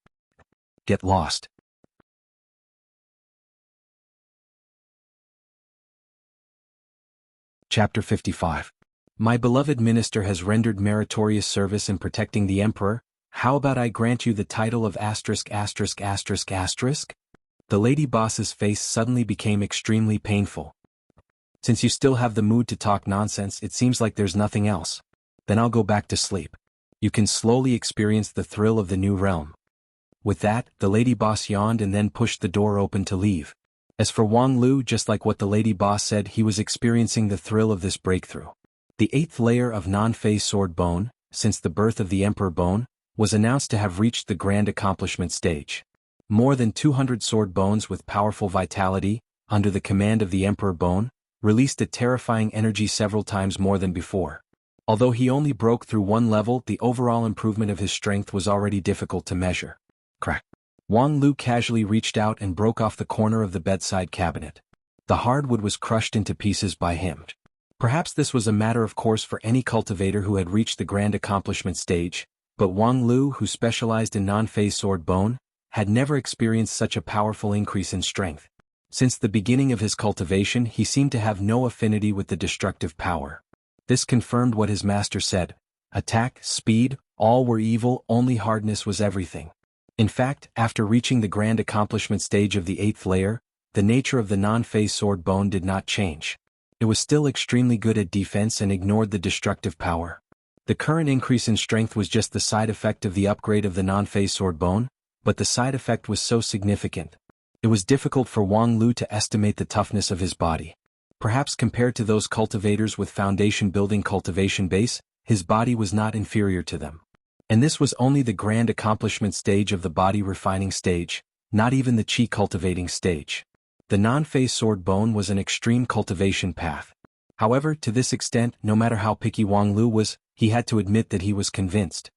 Get lost. Chapter 55. My beloved minister has rendered meritorious service in protecting the emperor. How about I grant you the title of *********? The lady boss's face suddenly became extremely painful. Since you still have the mood to talk nonsense, it seems like there's nothing else. Then I'll go back to sleep. You can slowly experience the thrill of the new realm. With that, the lady boss yawned and then pushed the door open to leave. As for Wang Lu, just like what the lady boss said, he was experiencing the thrill of this breakthrough. The 8th layer of non-Fei sword bone, since the birth of the Emperor Bone, was announced to have reached the grand accomplishment stage. More than 200 sword bones with powerful vitality, under the command of the Emperor Bone, released a terrifying energy several times more than before. Although he only broke through one level, the overall improvement of his strength was already difficult to measure. Crack. Wang Lu casually reached out and broke off the corner of the bedside cabinet. The hardwood was crushed into pieces by him. Perhaps this was a matter of course for any cultivator who had reached the grand accomplishment stage, but Wang Lu, who specialized in non-Fei sword bone, had never experienced such a powerful increase in strength. Since the beginning of his cultivation, he seemed to have no affinity with the destructive power. This confirmed what his master said. Attack, speed, all were evil, only hardness was everything. In fact, after reaching the grand accomplishment stage of the 8th layer, the nature of the non-Fei sword bone did not change. It was still extremely good at defense and ignored the destructive power. The current increase in strength was just the side effect of the upgrade of the non-Fei sword bone, but the side effect was so significant. It was difficult for Wang Lu to estimate the toughness of his body. Perhaps compared to those cultivators with foundation-building cultivation base, his body was not inferior to them. And this was only the grand accomplishment stage of the body refining stage, not even the qi cultivating stage. The non-Fei sword bone was an extreme cultivation path. However, to this extent, no matter how picky Wang Lu was, he had to admit that he was convinced.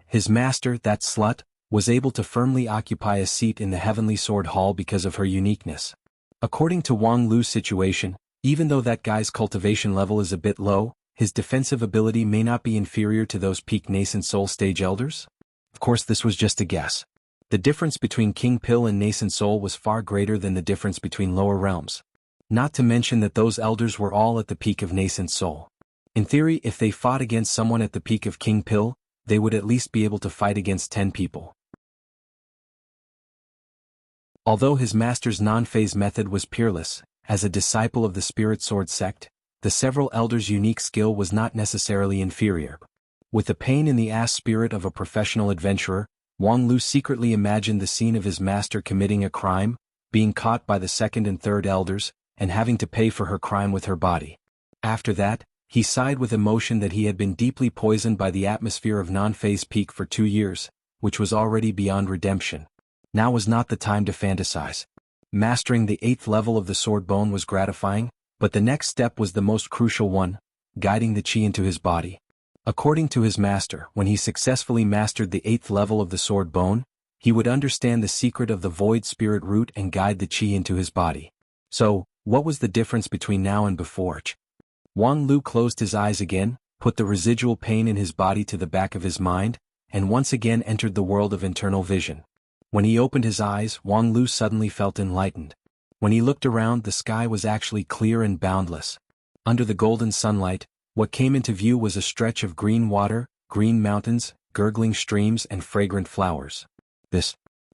His master, that slut, was able to firmly occupy a seat in the Heavenly Sword Hall because of her uniqueness. According to Wang Lu's situation, even though that guy's cultivation level is a bit low, his defensive ability may not be inferior to those peak nascent soul stage elders? Of course, this was just a guess. The difference between King Pill and nascent soul was far greater than the difference between lower realms. Not to mention that those elders were all at the peak of nascent soul. In theory, if they fought against someone at the peak of King Pill, they would at least be able to fight against 10 people. Although his master's non-phase method was peerless, as a disciple of the Spirit Sword sect, the several elders' unique skill was not necessarily inferior. With the pain in the ass spirit of a professional adventurer, Wang Lu secretly imagined the scene of his master committing a crime, being caught by the second and third elders, and having to pay for her crime with her body. After that, he sighed with emotion that he had been deeply poisoned by the atmosphere of non-phase peak for 2 years, which was already beyond redemption. Now was not the time to fantasize. Mastering the 8th level of the sword bone was gratifying, but the next step was the most crucial one, guiding the chi into his body. According to his master, when he successfully mastered the 8th level of the sword bone, he would understand the secret of the void spirit root and guide the chi into his body. So, what was the difference between now and before? Wang Lu closed his eyes again, put the residual pain in his body to the back of his mind, and once again entered the world of internal vision. When he opened his eyes, Wang Lu suddenly felt enlightened. When he looked around, the sky was actually clear and boundless. Under the golden sunlight, what came into view was a stretch of green water, green mountains, gurgling streams and fragrant flowers.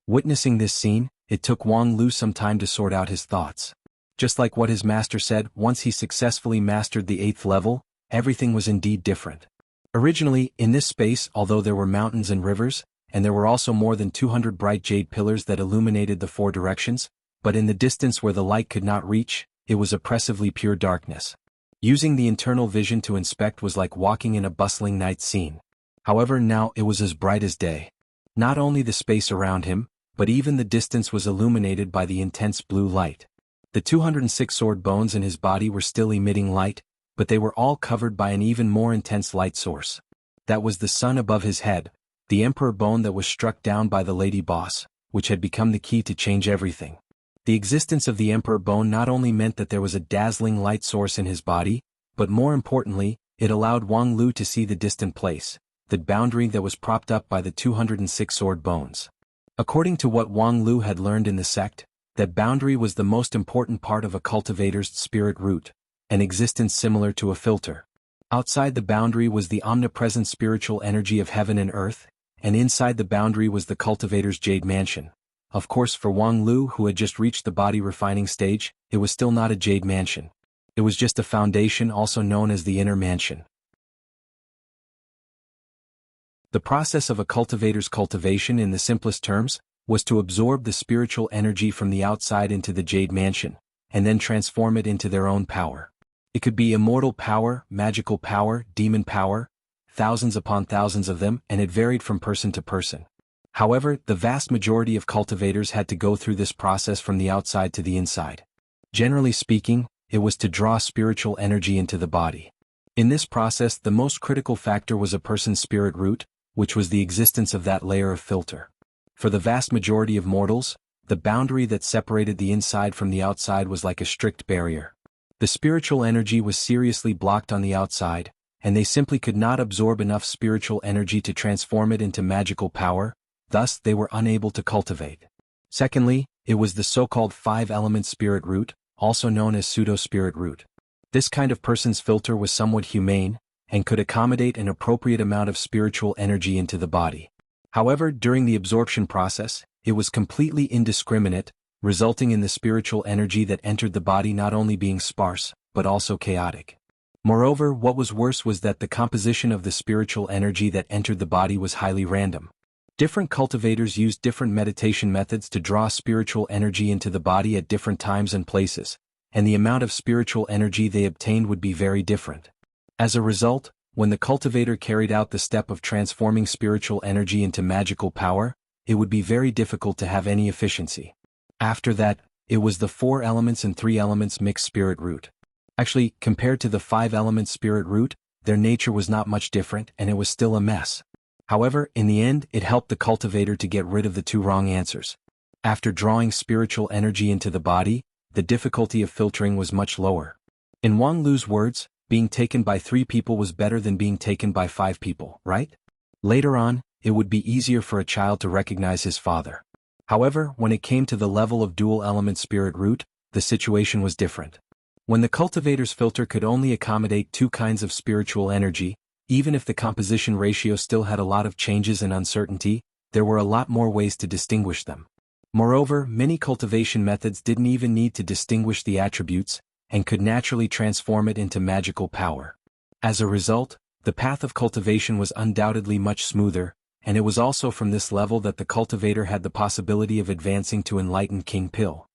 Witnessing this scene, it took Wang Lu some time to sort out his thoughts. Just like what his master said, once he successfully mastered the 8th level, everything was indeed different. Originally, in this space, although there were mountains and rivers, and there were also more than 200 bright jade pillars that illuminated the 4 directions, but in the distance where the light could not reach, it was oppressively pure darkness. Using the internal vision to inspect was like walking in a bustling night scene. However, now it was as bright as day. Not only the space around him, but even the distance was illuminated by the intense blue light. The 206 sword bones in his body were still emitting light, but they were all covered by an even more intense light source. That was the sun above his head, the emperor bone that was struck down by the lady boss, which had become the key to change everything. The existence of the emperor bone not only meant that there was a dazzling light source in his body, but more importantly, it allowed Wang Lu to see the distant place, the boundary that was propped up by the 206 sword bones. According to what Wang Lu had learned in the sect, that boundary was the most important part of a cultivator's spirit root, an existence similar to a filter. Outside the boundary was the omnipresent spiritual energy of heaven and earth, and inside the boundary was the cultivator's jade mansion. Of course, for Wang Lu, who had just reached the body refining stage, it was still not a jade mansion. It was just a foundation, also known as the inner mansion. The process of a cultivator's cultivation, in the simplest terms, was to absorb the spiritual energy from the outside into the jade mansion, and then transform it into their own power. It could be immortal power, magical power, demon power, thousands upon thousands of them, and it varied from person to person. However, the vast majority of cultivators had to go through this process from the outside to the inside. Generally speaking, it was to draw spiritual energy into the body. In this process, the most critical factor was a person's spirit root, which was the existence of that layer of filter. For the vast majority of mortals, the boundary that separated the inside from the outside was like a strict barrier. The spiritual energy was seriously blocked on the outside, and they simply could not absorb enough spiritual energy to transform it into magical power, thus they were unable to cultivate. Secondly, it was the so-called 5-element spirit root, also known as pseudo-spirit root. This kind of person's filter was somewhat humane, and could accommodate an appropriate amount of spiritual energy into the body. However, during the absorption process, it was completely indiscriminate, resulting in the spiritual energy that entered the body not only being sparse, but also chaotic. Moreover, what was worse was that the composition of the spiritual energy that entered the body was highly random. Different cultivators used different meditation methods to draw spiritual energy into the body at different times and places, and the amount of spiritual energy they obtained would be very different. As a result, when the cultivator carried out the step of transforming spiritual energy into magical power, it would be very difficult to have any efficiency. After that, it was the 4 elements and 3 elements mixed spirit root. Actually, compared to the 5 elements spirit root, their nature was not much different, and it was still a mess. However, in the end, it helped the cultivator to get rid of the 2 wrong answers. After drawing spiritual energy into the body, the difficulty of filtering was much lower. In Wang Lu's words, being taken by 3 people was better than being taken by 5 people, right? Later on, it would be easier for a child to recognize his father. However, when it came to the level of dual-element spirit root, the situation was different. When the cultivator's filter could only accommodate 2 kinds of spiritual energy, even if the composition ratio still had a lot of changes and uncertainty, there were a lot more ways to distinguish them. Moreover, many cultivation methods didn't even need to distinguish the attributes, and could naturally transform it into magical power. As a result, the path of cultivation was undoubtedly much smoother, and it was also from this level that the cultivator had the possibility of advancing to enlightened King Pill.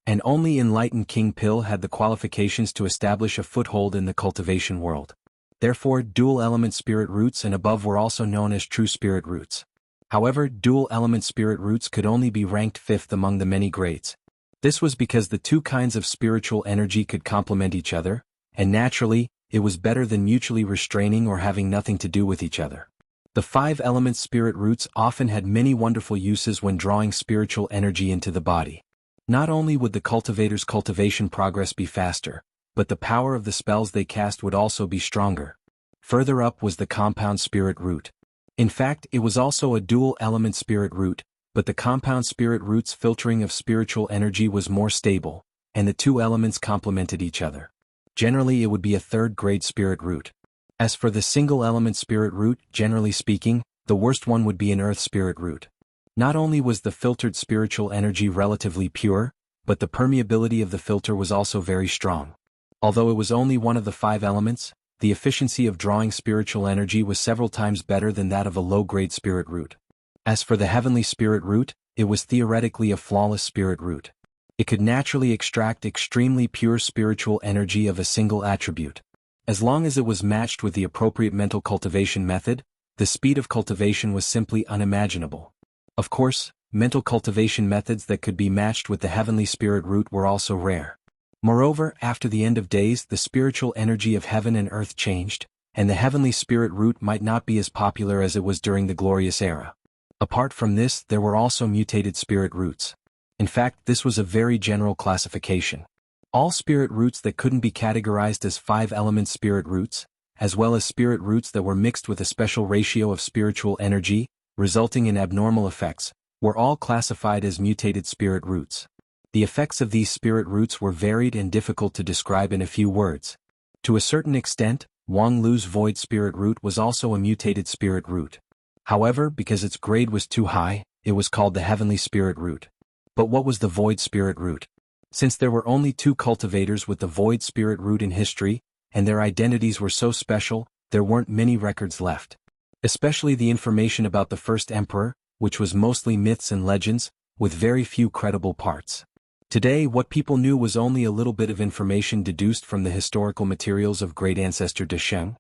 And only enlightened King Pill had the qualifications to establish a foothold in the cultivation world. Therefore, dual-element spirit roots and above were also known as true spirit roots. However, dual-element spirit roots could only be ranked fifth among the many grades. This was because the two kinds of spiritual energy could complement each other, and naturally, it was better than mutually restraining or having nothing to do with each other. The five-element spirit roots often had many wonderful uses when drawing spiritual energy into the body. Not only would the cultivator's cultivation progress be faster, but the power of the spells they cast would also be stronger. Further up was the compound spirit root. In fact, it was also a dual-element spirit root, but the compound spirit root's filtering of spiritual energy was more stable, and the two elements complemented each other. Generally, it would be a third-grade spirit root. As for the single-element spirit root, generally speaking, the worst one would be an earth spirit root. Not only was the filtered spiritual energy relatively pure, but the permeability of the filter was also very strong. Although it was only one of the five elements, the efficiency of drawing spiritual energy was several times better than that of a low-grade spirit root. As for the heavenly spirit root, it was theoretically a flawless spirit root. It could naturally extract extremely pure spiritual energy of a single attribute. As long as it was matched with the appropriate mental cultivation method, the speed of cultivation was simply unimaginable. Of course, mental cultivation methods that could be matched with the heavenly spirit root were also rare. Moreover, after the end of days, the spiritual energy of heaven and earth changed, and the heavenly spirit root might not be as popular as it was during the glorious era. Apart from this, there were also mutated spirit roots. In fact, this was a very general classification. All spirit roots that couldn't be categorized as five-element spirit roots, as well as spirit roots that were mixed with a special ratio of spiritual energy, resulting in abnormal effects, were all classified as mutated spirit roots. The effects of these spirit roots were varied and difficult to describe in a few words. To a certain extent, Wang Lu's void spirit root was also a mutated spirit root. However, because its grade was too high, it was called the heavenly spirit root. But what was the void spirit root? Since there were only two cultivators with the void spirit root in history, and their identities were so special, there weren't many records left. Especially the information about the first emperor, which was mostly myths and legends, with very few credible parts. Today, what people knew was only a little bit of information deduced from the historical materials of great ancestor De Sheng.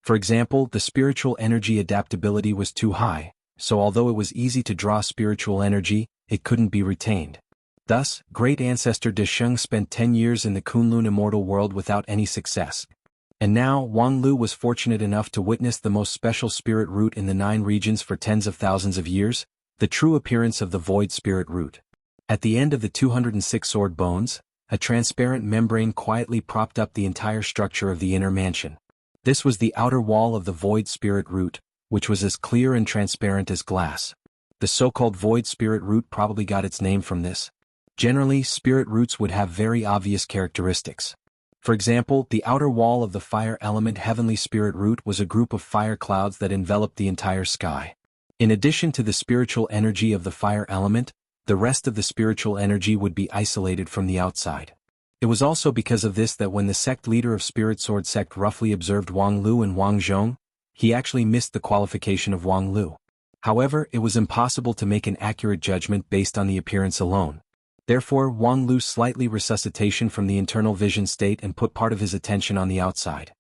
For example, the spiritual energy adaptability was too high, so although it was easy to draw spiritual energy, it couldn't be retained. Thus, great ancestor De Sheng spent 10 years in the Kunlun immortal world without any success. And now, Wang Lu was fortunate enough to witness the most special spirit root in the 9 regions for tens of thousands of years, the true appearance of the void spirit root. At the end of the 206 sword bones, a transparent membrane quietly propped up the entire structure of the inner mansion. This was the outer wall of the void spirit root, which was as clear and transparent as glass. The so-called void spirit root probably got its name from this. Generally, spirit roots would have very obvious characteristics. For example, the outer wall of the fire element heavenly spirit root was a group of fire clouds that enveloped the entire sky. In addition to the spiritual energy of the fire element, the rest of the spiritual energy would be isolated from the outside. It was also because of this that when the sect leader of Spirit Sword sect roughly observed Wang Lu and Wang Zhong, he actually missed the qualification of Wang Lu. However, it was impossible to make an accurate judgment based on the appearance alone. Therefore, Wang Lu's slightly resuscitation from the internal vision state and put part of his attention on the outside.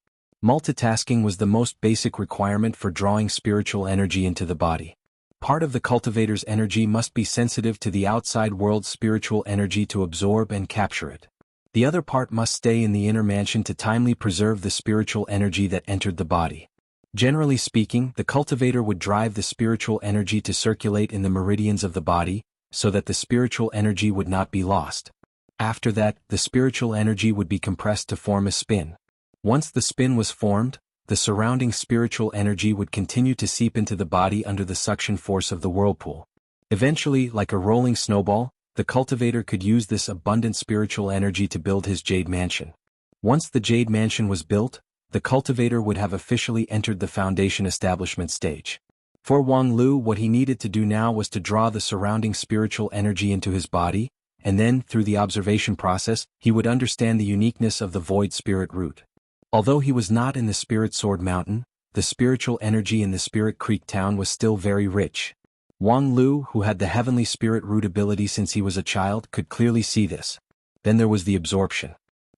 Multitasking was the most basic requirement for drawing spiritual energy into the body. Part of the cultivator's energy must be sensitive to the outside world's spiritual energy to absorb and capture it. The other part must stay in the inner mansion to timely preserve the spiritual energy that entered the body. Generally speaking, the cultivator would drive the spiritual energy to circulate in the meridians of the body, so that the spiritual energy would not be lost. After that, the spiritual energy would be compressed to form a spin. Once the spin was formed, the surrounding spiritual energy would continue to seep into the body under the suction force of the whirlpool. Eventually, like a rolling snowball, the cultivator could use this abundant spiritual energy to build his jade mansion. Once the jade mansion was built, the cultivator would have officially entered the foundation establishment stage. For Wang Lu, what he needed to do now was to draw the surrounding spiritual energy into his body, and then, through the observation process, he would understand the uniqueness of the void spirit root. Although he was not in the Spirit Sword Mountain, the spiritual energy in the Spirit Creek town was still very rich. Wang Lu, who had the heavenly spirit root ability since he was a child, could clearly see this. Then there was the absorption.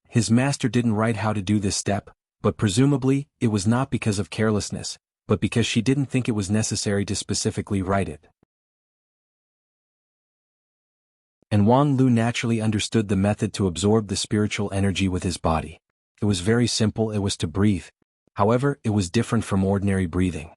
His master didn't write how to do this step, but presumably, it was not because of carelessness, but because she didn't think it was necessary to specifically write it. And Wang Lu naturally understood the method to absorb the spiritual energy with his body. It was very simple, it was to breathe. However, it was different from ordinary breathing.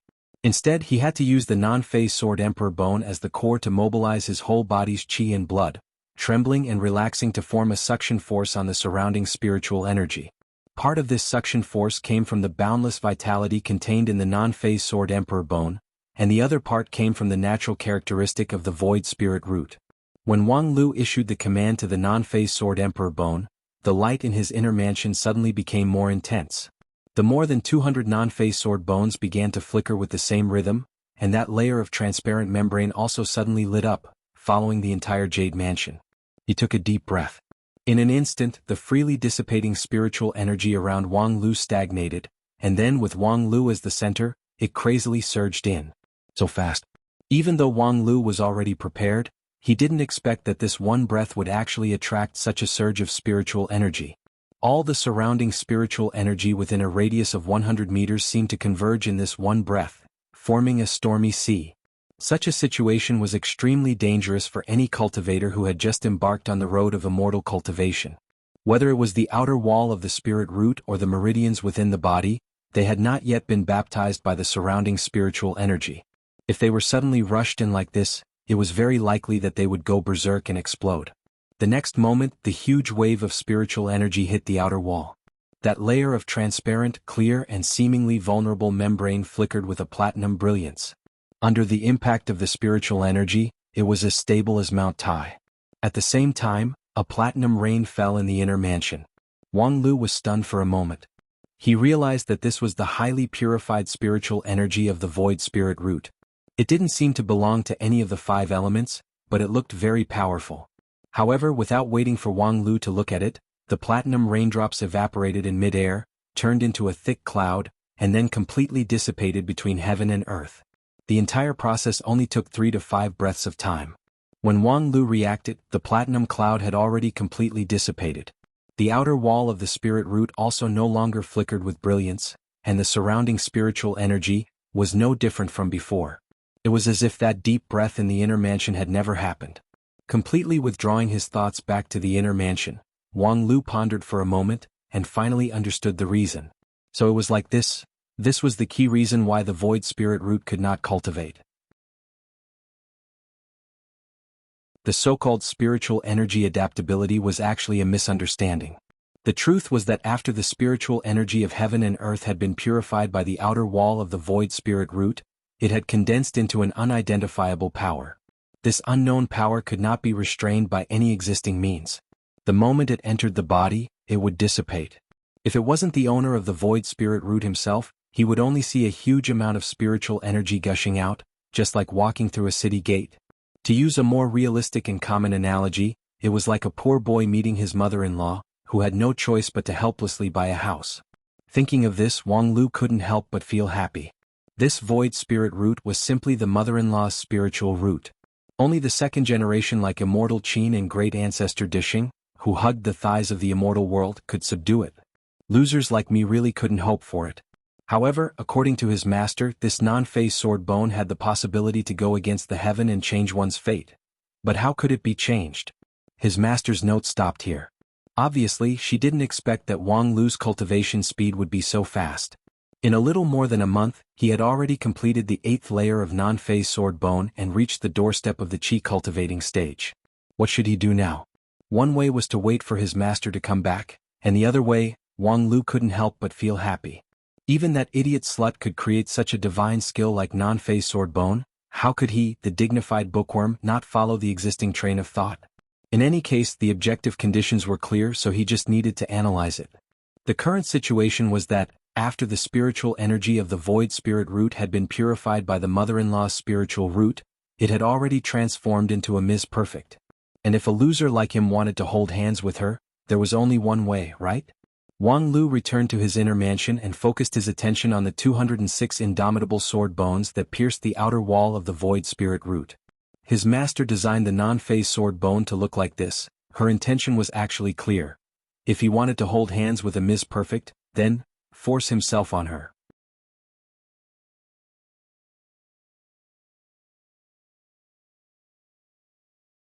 Instead, he had to use the non-phase sword emperor bone as the core to mobilize his whole body's qi and blood, trembling and relaxing to form a suction force on the surrounding spiritual energy. Part of this suction force came from the boundless vitality contained in the non-phase sword emperor bone, and the other part came from the natural characteristic of the void spirit root. When Wang Lu issued the command to the non-phase sword emperor bone, the light in his inner mansion suddenly became more intense. The more than 200 non-phase sword bones began to flicker with the same rhythm, and that layer of transparent membrane also suddenly lit up, following the entire jade mansion. He took a deep breath. In an instant, the freely dissipating spiritual energy around Wang Lu stagnated, and then with Wang Lu as the center, it crazily surged in. So fast. Even though Wang Lu was already prepared, he didn't expect that this one breath would actually attract such a surge of spiritual energy. All the surrounding spiritual energy within a radius of 100 meters seemed to converge in this one breath, forming a stormy sea. Such a situation was extremely dangerous for any cultivator who had just embarked on the road of immortal cultivation. Whether it was the outer wall of the spirit root or the meridians within the body, they had not yet been baptized by the surrounding spiritual energy. If they were suddenly rushed in like this, it was very likely that they would go berserk and explode. The next moment, the huge wave of spiritual energy hit the outer wall. That layer of transparent, clear, and seemingly vulnerable membrane flickered with a platinum brilliance. Under the impact of the spiritual energy, it was as stable as Mount Tai. At the same time, a platinum rain fell in the inner mansion. Wang Lu was stunned for a moment. He realized that this was the highly purified spiritual energy of the void spirit root. It didn't seem to belong to any of the 5 elements, but it looked very powerful. However, without waiting for Wang Lu to look at it, the platinum raindrops evaporated in mid-air, turned into a thick cloud, and then completely dissipated between heaven and earth. The entire process only took 3 to 5 breaths of time. When Wang Lu reacted, the platinum cloud had already completely dissipated. The outer wall of the spirit root also no longer flickered with brilliance, and the surrounding spiritual energy was no different from before. It was as if that deep breath in the inner mansion had never happened. Completely withdrawing his thoughts back to the inner mansion, Wang Lu pondered for a moment, and finally understood the reason. So it was like this. This was the key reason why the void spirit root could not cultivate. The so-called spiritual energy adaptability was actually a misunderstanding. The truth was that after the spiritual energy of heaven and earth had been purified by the outer wall of the void spirit root, it had condensed into an unidentifiable power. This unknown power could not be restrained by any existing means. The moment it entered the body, it would dissipate. If it wasn't the owner of the void spirit root himself, he would only see a huge amount of spiritual energy gushing out, just like walking through a city gate. To use a more realistic and common analogy, it was like a poor boy meeting his mother-in-law, who had no choice but to helplessly buy a house. Thinking of this, Wang Lu couldn't help but feel happy. This void spirit root was simply the mother-in-law's spiritual root. Only the second generation like immortal Qin and great ancestor Dishing, who hugged the thighs of the immortal world, could subdue it. Losers like me really couldn't hope for it. However, according to his master, this non-phase sword bone had the possibility to go against the heaven and change one's fate. But how could it be changed? His master's note stopped here. Obviously, she didn't expect that Wang Lu's cultivation speed would be so fast. In a little more than a month, he had already completed the 8th layer of non-phase sword bone and reached the doorstep of the qi cultivating stage. What should he do now? One way was to wait for his master to come back, and the other way, Wang Lu couldn't help but feel happy. Even that idiot slut could create such a divine skill like non-phase sword bone. How could he, the dignified bookworm, not follow the existing train of thought? In any case, the objective conditions were clear, so he just needed to analyze it. The current situation was that, After the spiritual energy of the void spirit root had been purified by the mother-in-law's spiritual root, it had already transformed into a Ms. Perfect. And if a loser like him wanted to hold hands with her, there was only one way, right? Wang Lu returned to his inner mansion and focused his attention on the 206 indomitable sword bones that pierced the outer wall of the void spirit root. His master designed the non-phase sword bone to look like this. Her intention was actually clear. If he wanted to hold hands with a Ms. Perfect, then force himself on her.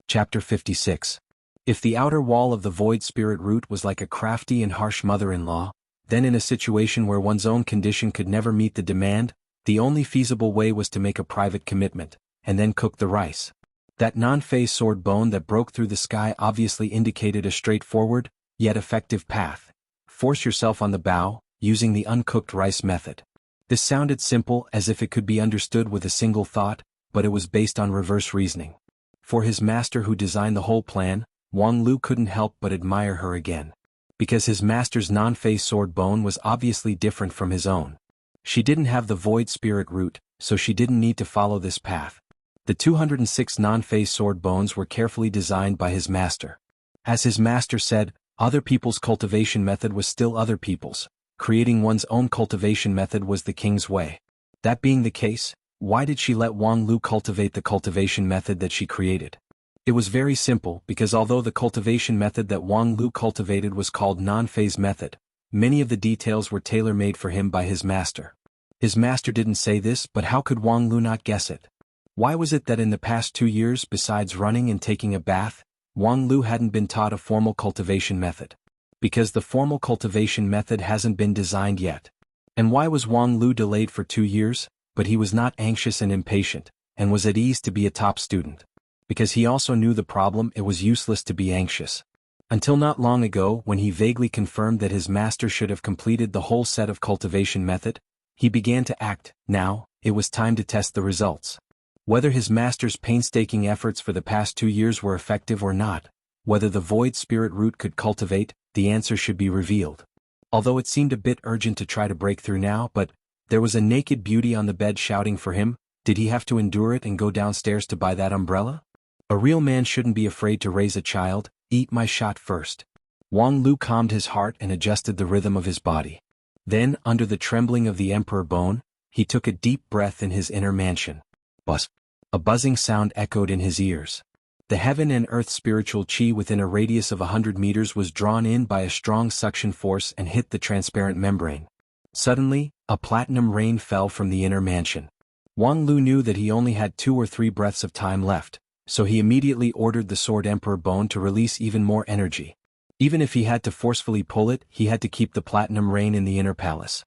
Chapter 56. If the outer wall of the void spirit root was like a crafty and harsh mother-in-law, then in a situation where one's own condition could never meet the demand, the only feasible way was to make a private commitment, and then cook the rice. That non-phase sword bone that broke through the sky obviously indicated a straightforward, yet effective path. Force yourself on the bow, using the uncooked rice method. This sounded simple, as if it could be understood with a single thought, but it was based on reverse reasoning. For his master who designed the whole plan, Wang Lu couldn't help but admire her again. Because his master's non-phase sword bone was obviously different from his own. She didn't have the void spirit root, so she didn't need to follow this path. The 206 non-phase sword bones were carefully designed by his master. As his master said, other people's cultivation method was still other people's. Creating one's own cultivation method was the king's way. That being the case, why did she let Wang Lu cultivate the cultivation method that she created? It was very simple, because although the cultivation method that Wang Lu cultivated was called non-phase method, many of the details were tailor-made for him by his master. His master didn't say this, but how could Wang Lu not guess it? Why was it that in the past 2 years, besides running and taking a bath, Wang Lu hadn't been taught a formal cultivation method? Because the formal cultivation method hasn't been designed yet. And why was Wang Lu delayed for 2 years? But he was not anxious and impatient, and was at ease to be a top student. Because he also knew the problem, it was useless to be anxious. Until not long ago, when he vaguely confirmed that his master should have completed the whole set of cultivation method, he began to act. Now, it was time to test the results. Whether his master's painstaking efforts for the past 2 years were effective or not, whether the void spirit root could cultivate, the answer should be revealed. Although it seemed a bit urgent to try to break through now, but there was a naked beauty on the bed shouting for him. Did he have to endure it and go downstairs to buy that umbrella? A real man shouldn't be afraid to raise a child. Eat my shot first. Wang Lu calmed his heart and adjusted the rhythm of his body. Then, under the trembling of the emperor bone, he took a deep breath in his inner mansion. Buzz. A buzzing sound echoed in his ears. The heaven and earth spiritual chi within a radius of 100 meters was drawn in by a strong suction force and hit the transparent membrane. Suddenly, a platinum rain fell from the inner mansion. Wang Lu knew that he only had 2 or 3 breaths of time left, so he immediately ordered the sword emperor bone to release even more energy. Even if he had to forcefully pull it, he had to keep the platinum rain in the inner palace.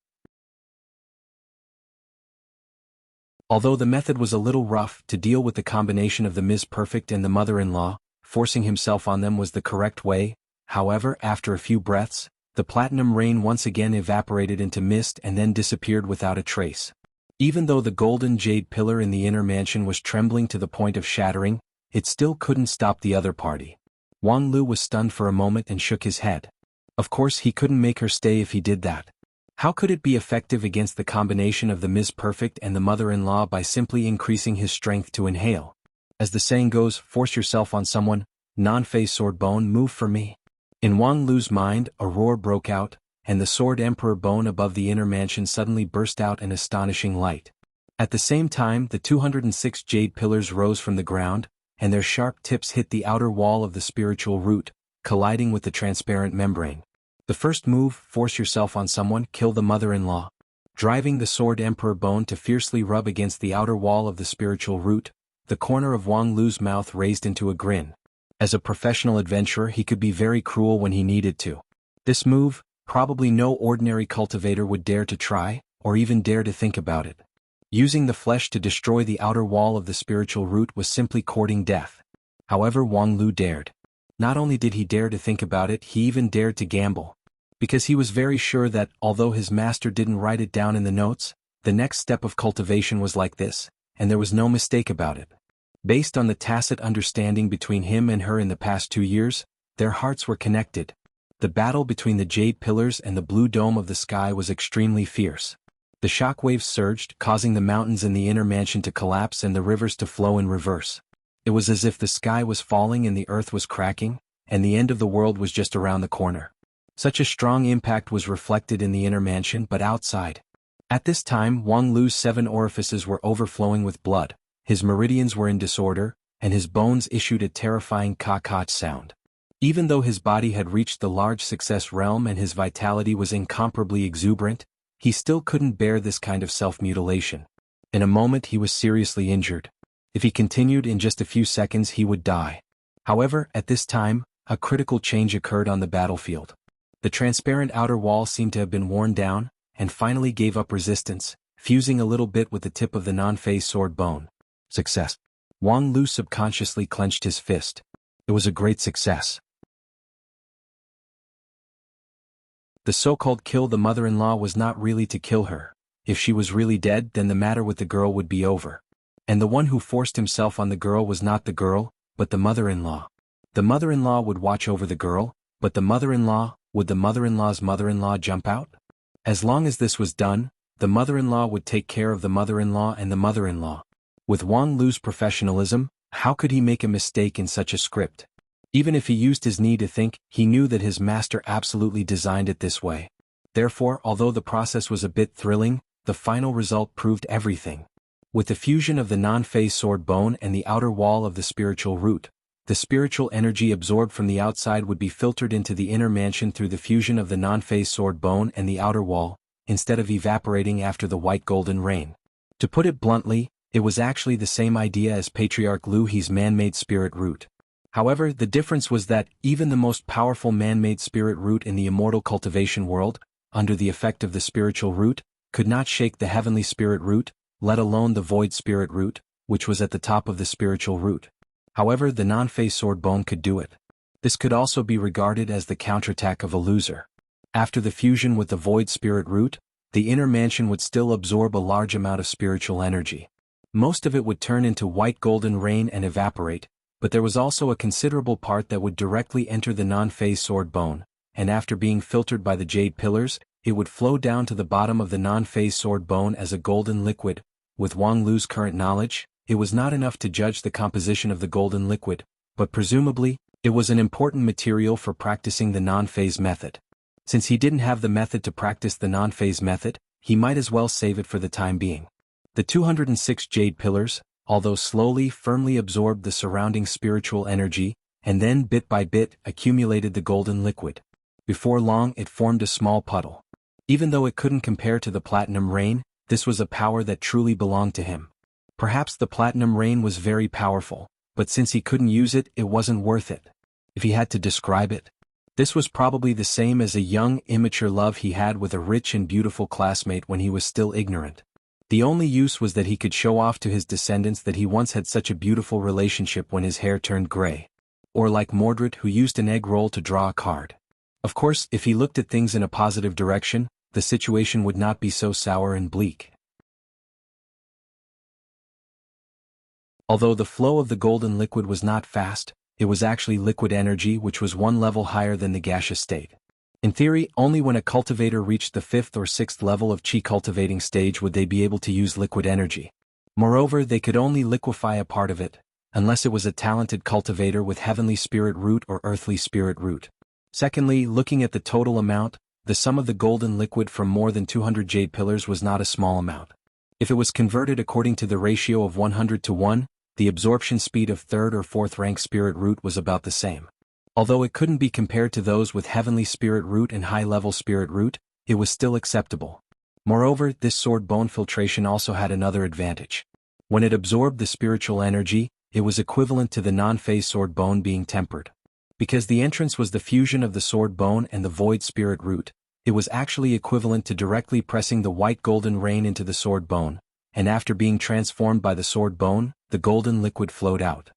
Although the method was a little rough to deal with the combination of the Ms. Perfect and the mother-in-law, forcing himself on them was the correct way. However, after a few breaths, the platinum rain once again evaporated into mist and then disappeared without a trace. Even though the golden jade pillar in the inner mansion was trembling to the point of shattering, it still couldn't stop the other party. Wang Lu was stunned for a moment and shook his head. Of course he couldn't make her stay if he did that. How could it be effective against the combination of the Ms. Perfect and the mother-in-law by simply increasing his strength to inhale? As the saying goes, force yourself on someone. Non-phase sword bone, move for me. In Wang Lu's mind, a roar broke out, and the sword emperor bone above the inner mansion suddenly burst out in astonishing light. At the same time, the 206 jade pillars rose from the ground, and their sharp tips hit the outer wall of the spiritual root, colliding with the transparent membrane. The first move, force yourself on someone, kill the mother-in-law. Driving the sword emperor bone to fiercely rub against the outer wall of the spiritual root, the corner of Wang Lu's mouth raised into a grin. As a professional adventurer, he could be very cruel when he needed to. This move, probably no ordinary cultivator would dare to try, or even dare to think about it. Using the flesh to destroy the outer wall of the spiritual root was simply courting death. However, Wang Lu dared. Not only did he dare to think about it, he even dared to gamble. Because he was very sure that, although his master didn't write it down in the notes, the next step of cultivation was like this, and there was no mistake about it. Based on the tacit understanding between him and her in the past 2 years, their hearts were connected. The battle between the jade pillars and the blue dome of the sky was extremely fierce. The shock waves surged, causing the mountains in the inner mansion to collapse and the rivers to flow in reverse. It was as if the sky was falling and the earth was cracking, and the end of the world was just around the corner. Such a strong impact was reflected in the inner mansion but outside. At this time Wang Lu's 7 orifices were overflowing with blood, his meridians were in disorder, and his bones issued a terrifying ka-ka sound. Even though his body had reached the large success realm and his vitality was incomparably exuberant, he still couldn't bear this kind of self-mutilation. In a moment he was seriously injured. If he continued, in just a few seconds he would die. However, at this time, a critical change occurred on the battlefield. The transparent outer wall seemed to have been worn down, and finally gave up resistance, fusing a little bit with the tip of the non-phase sword bone. Success. Wang Lu subconsciously clenched his fist. It was a great success. The so-called kill the mother-in-law was not really to kill her. If she was really dead, then the matter with the girl would be over. And the one who forced himself on the girl was not the girl, but the mother-in-law. The mother-in-law would watch over the girl, but the mother-in-law, would the mother-in-law's mother-in-law jump out? As long as this was done, the mother-in-law would take care of the mother-in-law and the mother-in-law. With Wang Lu's professionalism, how could he make a mistake in such a script? Even if he used his knee to think, he knew that his master absolutely designed it this way. Therefore, although the process was a bit thrilling, the final result proved everything. With the fusion of the non-phase sword bone and the outer wall of the spiritual root, the spiritual energy absorbed from the outside would be filtered into the inner mansion through the fusion of the non-phase sword bone and the outer wall, instead of evaporating after the white golden rain. To put it bluntly, it was actually the same idea as Patriarch Lu He's man-made spirit root. However, the difference was that even the most powerful man-made spirit root in the immortal cultivation world, under the effect of the spiritual root, could not shake the heavenly spirit root, let alone the void spirit root, which was at the top of the spiritual root. However, the non-phase sword bone could do it. This could also be regarded as the counterattack of a loser. After the fusion with the void spirit root, the inner mansion would still absorb a large amount of spiritual energy. Most of it would turn into white golden rain and evaporate, but there was also a considerable part that would directly enter the non-phase sword bone, and after being filtered by the jade pillars, it would flow down to the bottom of the non-phase sword bone as a golden liquid. With Wang Lu's current knowledge, it was not enough to judge the composition of the golden liquid, but presumably, it was an important material for practicing the non-phase method. Since he didn't have the method to practice the non-phase method, he might as well save it for the time being. The 206 jade pillars, although slowly, firmly absorbed the surrounding spiritual energy, and then bit by bit accumulated the golden liquid. Before long it formed a small puddle. Even though it couldn't compare to the platinum rain, this was a power that truly belonged to him. Perhaps the platinum rain was very powerful, but since he couldn't use it, it wasn't worth it. If he had to describe it, this was probably the same as a young, immature love he had with a rich and beautiful classmate when he was still ignorant. The only use was that he could show off to his descendants that he once had such a beautiful relationship when his hair turned gray. Or like Mordred, who used an egg roll to draw a card. Of course, if he looked at things in a positive direction, the situation would not be so sour and bleak. Although the flow of the golden liquid was not fast, it was actually liquid energy, which was one level higher than the gaseous state. In theory, only when a cultivator reached the 5th or 6th level of Qi cultivating stage would they be able to use liquid energy. Moreover, they could only liquefy a part of it, unless it was a talented cultivator with heavenly spirit root or earthly spirit root. Secondly, looking at the total amount, the sum of the golden liquid from more than 200 jade pillars was not a small amount. If it was converted according to the ratio of 100 to 1, the absorption speed of 3rd or 4th rank spirit root was about the same. Although it couldn't be compared to those with heavenly spirit root and high-level spirit root, it was still acceptable. Moreover, this sword bone filtration also had another advantage. When it absorbed the spiritual energy, it was equivalent to the non-phase sword bone being tempered. Because the entrance was the fusion of the sword bone and the void spirit root, it was actually equivalent to directly pressing the white golden rain into the sword bone, and after being transformed by the sword bone, the golden liquid flowed out.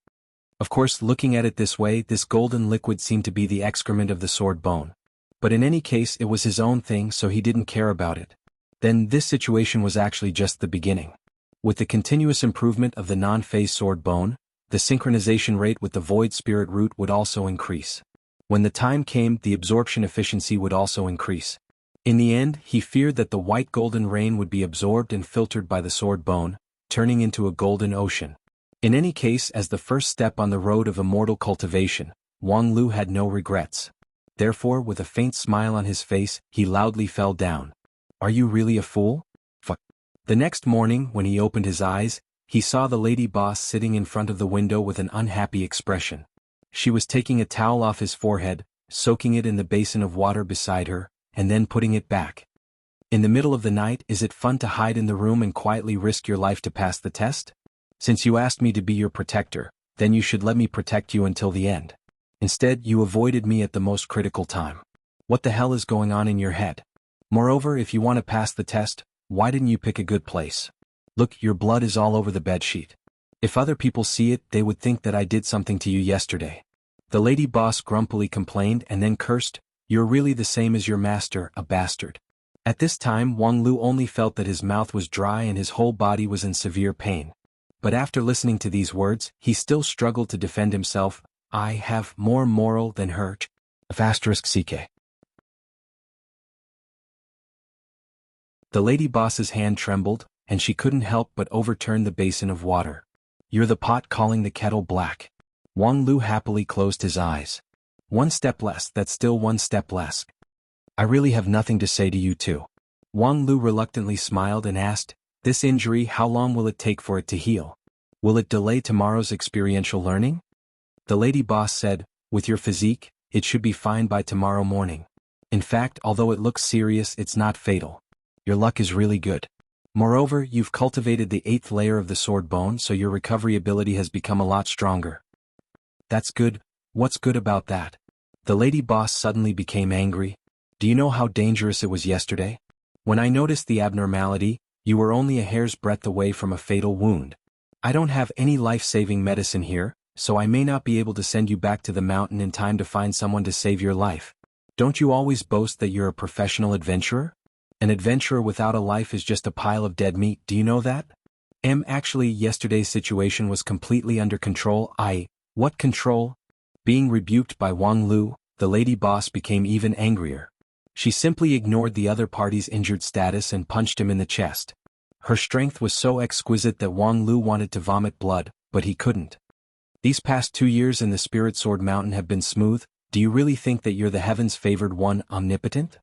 Of course, looking at it this way, this golden liquid seemed to be the excrement of the sword bone. But in any case, it was his own thing, so he didn't care about it. Then this situation was actually just the beginning. With the continuous improvement of the non-phase sword bone, the synchronization rate with the void spirit root would also increase. When the time came, the absorption efficiency would also increase. In the end, he feared that the white golden rain would be absorbed and filtered by the sword bone, turning into a golden ocean. In any case, as the first step on the road of immortal cultivation, Wang Lu had no regrets. Therefore, with a faint smile on his face, he loudly fell down. Are you really a fool? Fuck. The next morning, when he opened his eyes, he saw the lady boss sitting in front of the window with an unhappy expression. She was taking a towel off his forehead, soaking it in the basin of water beside her, and then putting it back. In the middle of the night, is it fun to hide in the room and quietly risk your life to pass the test? Since you asked me to be your protector, then you should let me protect you until the end. Instead, you avoided me at the most critical time. What the hell is going on in your head? Moreover, if you want to pass the test, why didn't you pick a good place? Look, your blood is all over the bedsheet. If other people see it, they would think that I did something to you yesterday. The lady boss grumpily complained and then cursed, "You're really the same as your master, a bastard." At this time, Wang Lu only felt that his mouth was dry and his whole body was in severe pain. But after listening to these words, he still struggled to defend himself. "I have more moral than her." *CK. The lady boss's hand trembled, and she couldn't help but overturn the basin of water. "You're the pot calling the kettle black." Wang Lu happily closed his eyes. "One step less, that's still one step less. I really have nothing to say to you too." Wang Lu reluctantly smiled and asked, "This injury, how long will it take for it to heal? Will it delay tomorrow's experiential learning?" The lady boss said, "With your physique, it should be fine by tomorrow morning. In fact, although it looks serious, it's not fatal. Your luck is really good. Moreover, you've cultivated the 8th layer of the sword bone, so your recovery ability has become a lot stronger." "That's good. What's good about that?" The lady boss suddenly became angry. "Do you know how dangerous it was yesterday? When I noticed the abnormality, you were only a hair's breadth away from a fatal wound. I don't have any life-saving medicine here, so I may not be able to send you back to the mountain in time to find someone to save your life. Don't you always boast that you're a professional adventurer? An adventurer without a life is just a pile of dead meat, do you know that? Actually, yesterday's situation was completely under control. What control?" Being rebuked by Wang Lu, the lady boss became even angrier. She simply ignored the other party's injured status and punched him in the chest. Her strength was so exquisite that Wang Lu wanted to vomit blood, but he couldn't. "These past 2 years in the Spirit Sword Mountain have been smooth. Do you really think that you're the heavens' favored one, omnipotent?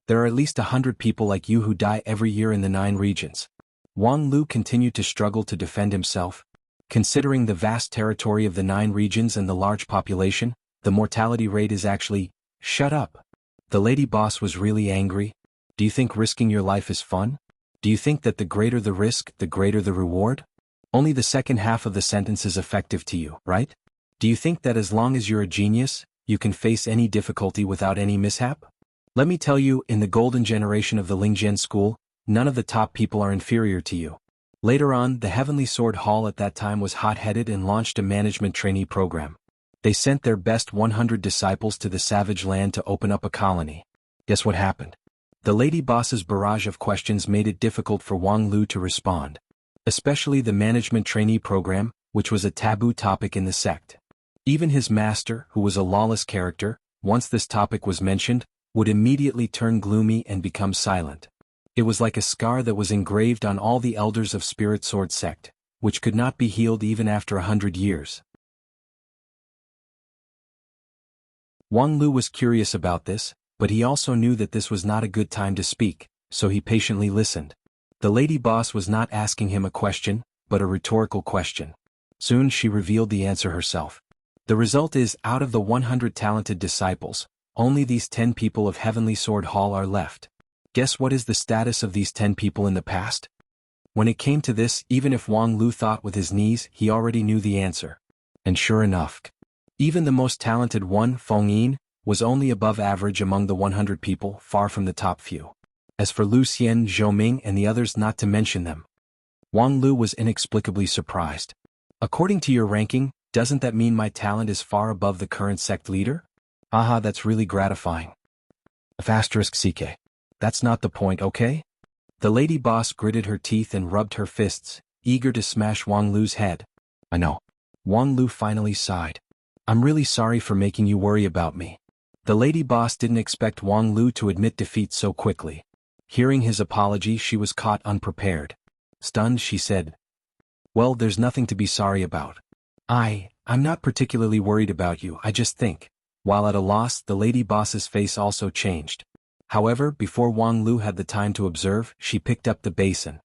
There are at least 100 people like you who die every year in the 9 regions." Wang Lu continued to struggle to defend himself. Considering the vast territory of the 9 regions and the large population, the mortality rate is actually... Shut up. The lady boss was really angry. "Do you think risking your life is fun? Do you think that the greater the risk, the greater the reward? Only the second half of the sentence is effective to you, right? Do you think that as long as you're a genius, you can face any difficulty without any mishap? Let me tell you, in the golden generation of the Lingzhen school, none of the top people are inferior to you." Later on, the Heavenly Sword Hall at that time was hot-headed and launched a management trainee program. They sent their best 100 disciples to the savage land to open up a colony. Guess what happened? The lady boss's barrage of questions made it difficult for Wang Lu to respond. Especially the management trainee program, which was a taboo topic in the sect. Even his master, who was a lawless character, once this topic was mentioned, would immediately turn gloomy and become silent. It was like a scar that was engraved on all the elders of Spirit Sword sect, which could not be healed even after 100 years. Wang Lu was curious about this, but he also knew that this was not a good time to speak, so he patiently listened. The lady boss was not asking him a question, but a rhetorical question. Soon she revealed the answer herself. The result is, out of the 100 talented disciples, only these 10 people of Heavenly Sword Hall are left. Guess what is the status of these 10 people in the past? When it came to this, even if Wang Lu thought with his knees, he already knew the answer. And sure enough, even the most talented one, Feng Yin, was only above average among the 100 people, far from the top few. As for Lu Xian, Zhou Ming and the others, not to mention them. Wang Lu was inexplicably surprised. "According to your ranking, doesn't that mean my talent is far above the current sect leader? Aha, that's really gratifying." *CK. That's not the point, okay? The lady boss gritted her teeth and rubbed her fists, eager to smash Wang Lu's head. "I know." Wang Lu finally sighed. "I'm really sorry for making you worry about me. The lady boss didn't expect Wang Lu to admit defeat so quickly. Hearing his apology, she was caught unprepared. Stunned, she said, "Well, there's nothing to be sorry about. I'm not particularly worried about you, I just think." While at a loss, the lady boss's face also changed. However, before Wang Lu had the time to observe, she picked up the basin.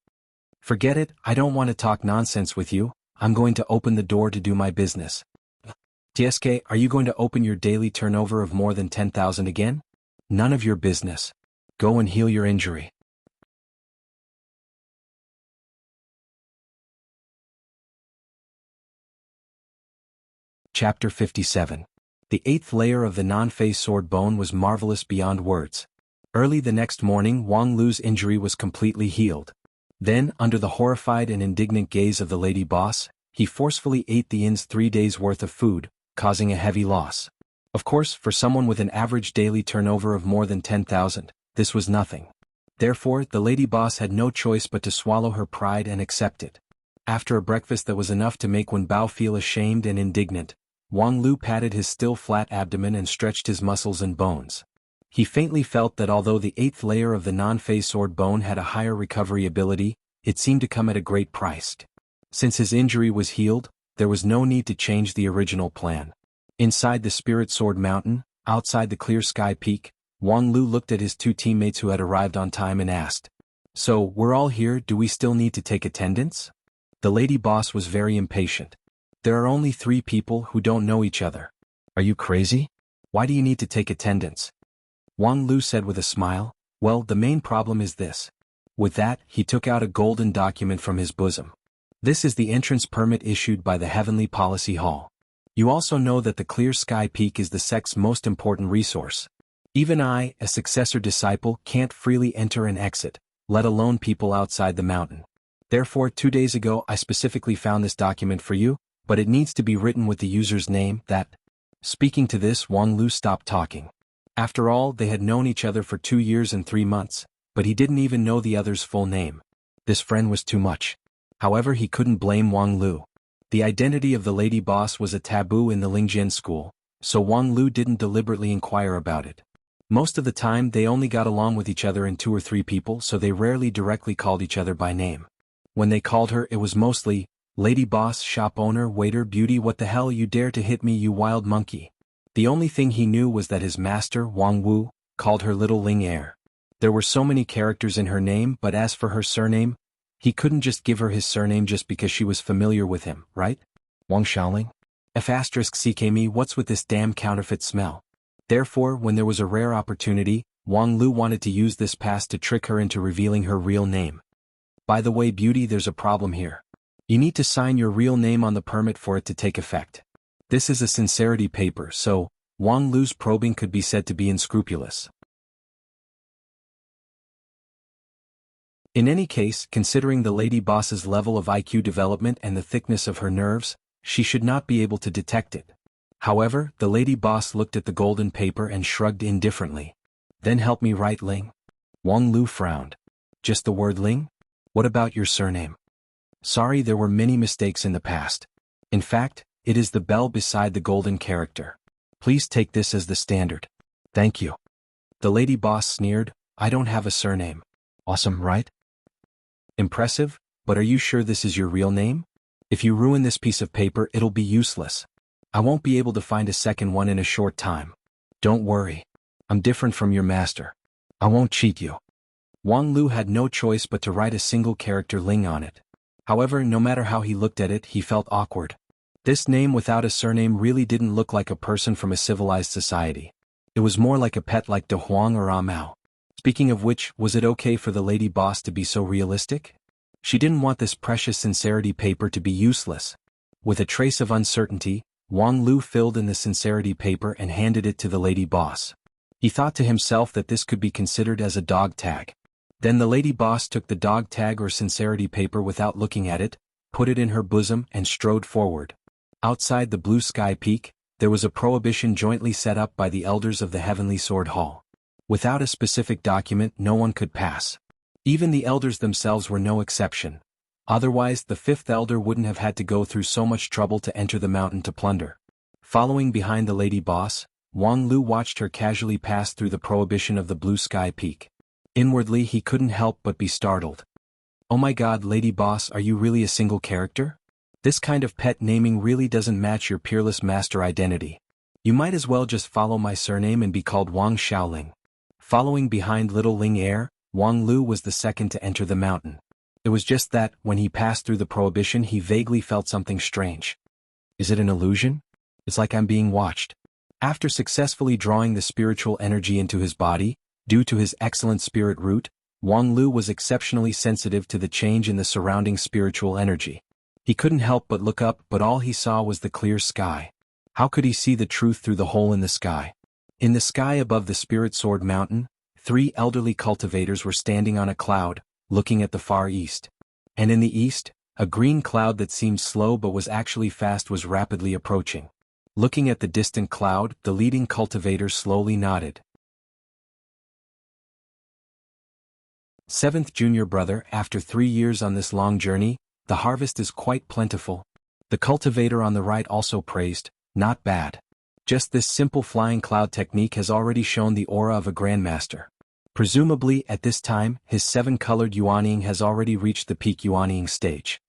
"Forget it, I don't want to talk nonsense with you, I'm going to open the door to do my business." "TSK, are you going to open your daily turnover of more than 10,000 again?" "None of your business. Go and heal your injury." Chapter 57. The 8th layer of the non-phase sword bone was marvelous beyond words. Early the next morning, Wang Lu's injury was completely healed. Then, under the horrified and indignant gaze of the lady boss, he forcefully ate the inn's 3 days' worth of food, causing a heavy loss. Of course, for someone with an average daily turnover of more than 10,000, this was nothing. Therefore, the lady boss had no choice but to swallow her pride and accept it. After a breakfast that was enough to make Wen Bao feel ashamed and indignant, Wang Lu patted his still flat abdomen and stretched his muscles and bones. He faintly felt that although the 8th layer of the non-phase sword bone had a higher recovery ability, it seemed to come at a great price. Since his injury was healed, there was no need to change the original plan. Inside the Spirit Sword Mountain, outside the Clear Sky Peak, Wang Lu looked at his 2 teammates who had arrived on time and asked, "So, we're all here, do we still need to take attendance?" The lady boss was very impatient. "There are only 3 people who don't know each other. Are you crazy? Why do you need to take attendance?" Wang Lu said with a smile, "Well, the main problem is this." With that, he took out a golden document from his bosom. "This is the entrance permit issued by the Heavenly Policy Hall. You also know that the Clear Sky Peak is the sect's most important resource. Even I, a successor disciple, can't freely enter and exit, let alone people outside the mountain. Therefore, 2 days ago I specifically found this document for you, but it needs to be written with the user's name, that." Speaking to this, Wang Lu stopped talking. After all, they had known each other for 2 years and 3 months, but he didn't even know the other's full name. This friend was too much. However, he couldn't blame Wang Lu. The identity of the lady boss was a taboo in the Lingjian school, so Wang Lu didn't deliberately inquire about it. Most of the time they only got along with each other in 2 or 3 people, so they rarely directly called each other by name. When they called her, it was mostly, "Lady boss, shop owner, waiter, beauty, what the hell you dare to hit me, you wild monkey." The only thing he knew was that his master, Wang Wu, called her Little Ling Er. There were so many characters in her name, but as for her surname, he couldn't just give her his surname just because she was familiar with him, right? Wang Xiaoling? F***CKme, what's with this damn counterfeit smell? Therefore, when there was a rare opportunity, Wang Lu wanted to use this pass to trick her into revealing her real name. "By the way, beauty, there's a problem here. You need to sign your real name on the permit for it to take effect. This is a sincerity paper, so Wang Lu's probing could be said to be unscrupulous. In any case, considering the lady boss's level of IQ development and the thickness of her nerves, she should not be able to detect it. However, the lady boss looked at the golden paper and shrugged indifferently. "Then help me write Ling." Wang Lu frowned. "Just the word Ling? What about your surname?" "Sorry, there were many mistakes in the past. In fact, it is the bell beside the golden character. Please take this as the standard." "Thank you." The lady boss sneered, "I don't have a surname." "Awesome, right? Impressive, but are you sure this is your real name? If you ruin this piece of paper, it'll be useless. I won't be able to find a second one in a short time. Don't worry. I'm different from your master. I won't cheat you." Wang Lu had no choice but to write a single character Ling on it. However, no matter how he looked at it, he felt awkward. This name without a surname really didn't look like a person from a civilized society. It was more like a pet like De Huang or Ah Mao. Speaking of which, was it okay for the lady boss to be so realistic? She didn't want this precious sincerity paper to be useless. With a trace of uncertainty, Wang Lu filled in the sincerity paper and handed it to the lady boss. He thought to himself that this could be considered as a dog tag. Then the lady boss took the dog tag or sincerity paper without looking at it, put it in her bosom and strode forward. Outside the Blue Sky Peak, there was a prohibition jointly set up by the elders of the Heavenly Sword Hall. Without a specific document, no one could pass. Even the elders themselves were no exception. Otherwise, the 5th elder wouldn't have had to go through so much trouble to enter the mountain to plunder. Following behind the lady boss, Wang Lu watched her casually pass through the prohibition of the blue sky peak. Inwardly he couldn't help but be startled. Oh my god, lady boss, are you really a single character? This kind of pet naming really doesn't match your peerless master identity. You might as well just follow my surname and be called Wang Xiaoling. Following behind little Ling Er, Wang Lu was the second to enter the mountain. It was just that, when he passed through the prohibition he vaguely felt something strange. Is it an illusion? It's like I'm being watched. After successfully drawing the spiritual energy into his body, due to his excellent spirit root, Wang Lu was exceptionally sensitive to the change in the surrounding spiritual energy. He couldn't help but look up, but all he saw was the clear sky. How could he see the truth through the hole in the sky? In the sky above the Spirit Sword Mountain, 3 elderly cultivators were standing on a cloud, looking at the far east. And in the east, a green cloud that seemed slow but was actually fast was rapidly approaching. Looking at the distant cloud, the leading cultivator slowly nodded. 7th Junior Brother, after 3 years on this long journey, the harvest is quite plentiful. The cultivator on the right also praised, not bad. Just this simple flying cloud technique has already shown the aura of a grandmaster. Presumably, at this time, his 7-colored yuanying has already reached the peak yuanying stage.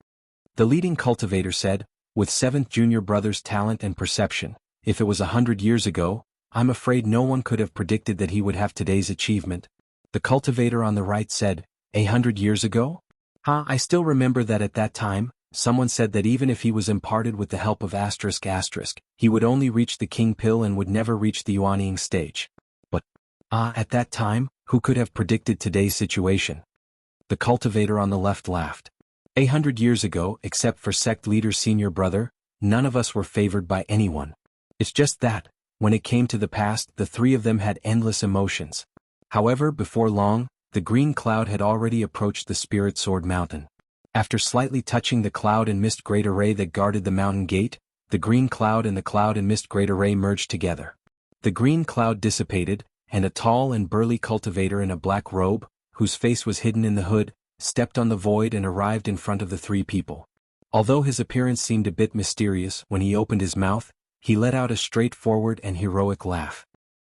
The leading cultivator said, with 7th Junior Brother's talent and perception, if it was 100 years ago, I'm afraid no one could have predicted that he would have today's achievement. The cultivator on the right said, 100 years ago? I still remember that at that time, someone said that even if he was imparted with the help of ***, he would only reach the king pill and would never reach the yuanying stage. But, at that time, who could have predicted today's situation? The cultivator on the left laughed. 100 years ago, except for sect leader Senior Brother, none of us were favored by anyone. It's just that, when it came to the past, the 3 of them had endless emotions. However, before long, the green cloud had already approached the Spirit Sword Mountain. After slightly touching the cloud and mist great array that guarded the mountain gate, the green cloud and the cloud and mist great array merged together. The green cloud dissipated, and a tall and burly cultivator in a black robe, whose face was hidden in the hood, stepped on the void and arrived in front of the 3 people. Although his appearance seemed a bit mysterious, when he opened his mouth, he let out a straightforward and heroic laugh.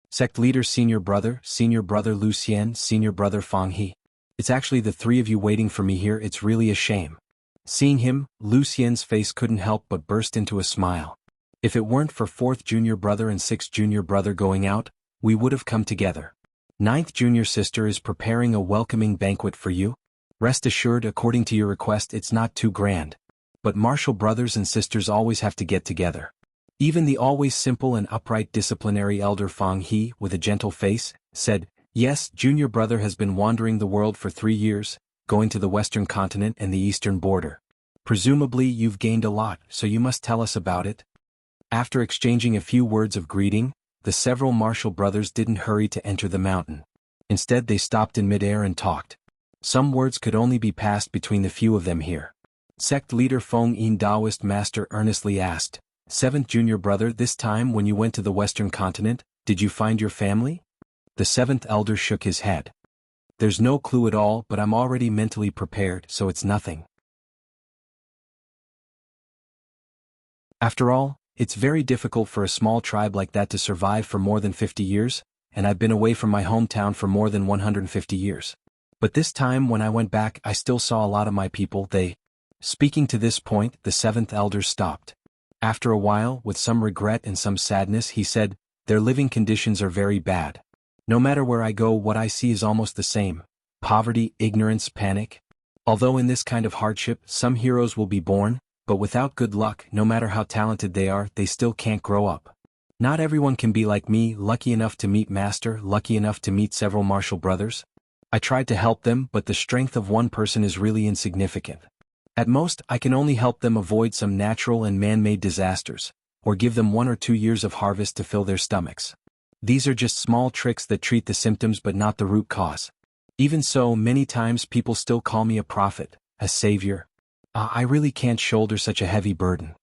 Sect leader Senior Brother Lucien, Senior Brother Fang He. It's actually the 3 of you waiting for me here, it's really a shame. Seeing him, Lucien's face couldn't help but burst into a smile. If it weren't for 4th Junior Brother and 6th Junior Brother going out, we would have come together. 9th Junior Sister is preparing a welcoming banquet for you. Rest assured, according to your request, it's not too grand. But martial brothers and sisters always have to get together. Even the always simple and upright disciplinary elder Fang He, with a gentle face, said, yes, Junior Brother has been wandering the world for 3 years, going to the western continent and the eastern border. Presumably you've gained a lot, so you must tell us about it. After exchanging a few words of greeting, the several martial brothers didn't hurry to enter the mountain. Instead they stopped in midair and talked. Some words could only be passed between the few of them here. Sect leader Feng Yin Taoist master earnestly asked, 7th Junior Brother, this time when you went to the western continent, did you find your family? The 7th elder shook his head. There's no clue at all, but I'm already mentally prepared, so it's nothing. After all, it's very difficult for a small tribe like that to survive for more than 50 years, and I've been away from my hometown for more than 150 years. But this time when I went back I still saw a lot of my people, Speaking to this point, the 7th elder stopped. After a while, with some regret and some sadness, he said, their living conditions are very bad. No matter where I go, what I see is almost the same. Poverty, ignorance, panic. Although in this kind of hardship, some heroes will be born, but without good luck, no matter how talented they are, they still can't grow up. Not everyone can be like me, lucky enough to meet Master, lucky enough to meet several martial brothers. I tried to help them, but the strength of one person is really insignificant. At most, I can only help them avoid some natural and man-made disasters, or give them 1 or 2 years of harvest to fill their stomachs. These are just small tricks that treat the symptoms but not the root cause. Even so, many times people still call me a prophet, a savior. I really can't shoulder such a heavy burden.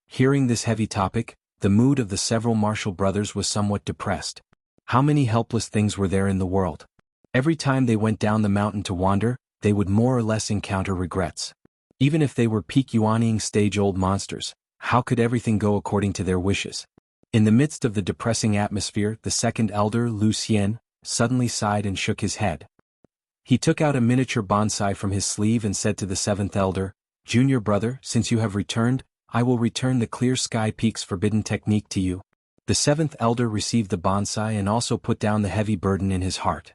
Hearing this heavy topic, the mood of the several martial brothers was somewhat depressed. How many helpless things were there in the world? Every time they went down the mountain to wander, they would more or less encounter regrets. Even if they were peak yuanying stage old monsters, how could everything go according to their wishes? In the midst of the depressing atmosphere, the second elder, Lucien, suddenly sighed and shook his head. He took out a miniature bonsai from his sleeve and said to the seventh elder, "Junior brother, since you have returned, I will return the Clear Sky Peak's forbidden technique to you." The seventh elder received the bonsai and also put down the heavy burden in his heart.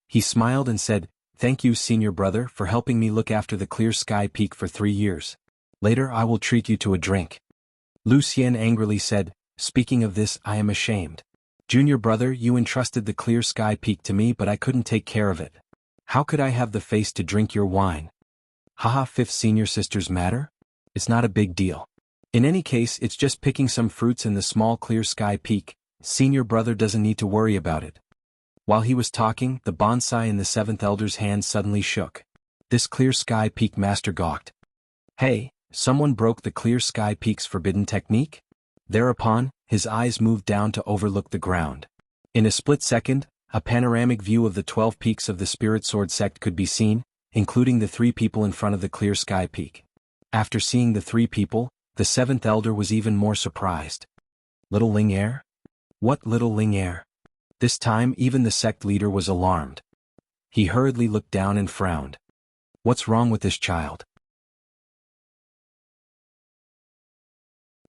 He smiled and said, "Thank you, senior brother, for helping me look after the Clear Sky Peak for 3 years. Later I will treat you to a drink." Lucien angrily said, "Speaking of this, I am ashamed. Junior brother, you entrusted the Clear Sky Peak to me, but I couldn't take care of it. How could I have the face to drink your wine?" Haha, fifth senior sister's matter? It's not a big deal. In any case, it's just picking some fruits in the small Clear Sky Peak. Senior brother doesn't need to worry about it. While he was talking, the bonsai in the seventh elder's hand suddenly shook. This Clear Sky Peak master gawked. "Hey, someone broke the Clear Sky Peak's forbidden technique?" Thereupon, his eyes moved down to overlook the ground. In a split second, a panoramic view of the 12 peaks of the Spirit Sword sect could be seen, including the 3 people in front of the Clear Sky Peak. After seeing the 3 people, the seventh elder was even more surprised. Little Ling Heir? What little Ling Heir? This time even the sect leader was alarmed. He hurriedly looked down and frowned. What's wrong with this child?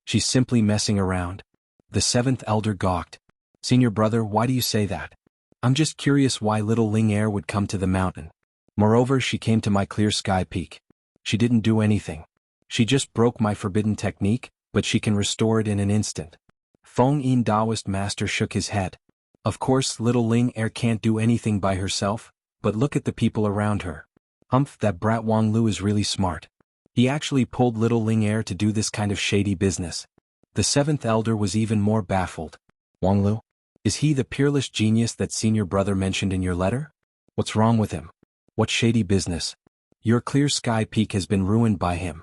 She's simply messing around. The seventh elder gawked. Senior brother, why do you say that? I'm just curious why little Ling Heir would come to the mountain. Moreover, she came to my Clear Sky Peak. She didn't do anything. She just broke my forbidden technique, but she can restore it in an instant. Feng Yin Taoist master shook his head. Of course, little Ling Heir can't do anything by herself, but look at the people around her. Humph, that brat Wang Lu is really smart. He actually pulled little Ling Heir to do this kind of shady business. The seventh elder was even more baffled. Wang Lu? Is he the peerless genius that senior brother mentioned in your letter? What's wrong with him? What shady business? Your Clear Sky Peak has been ruined by him.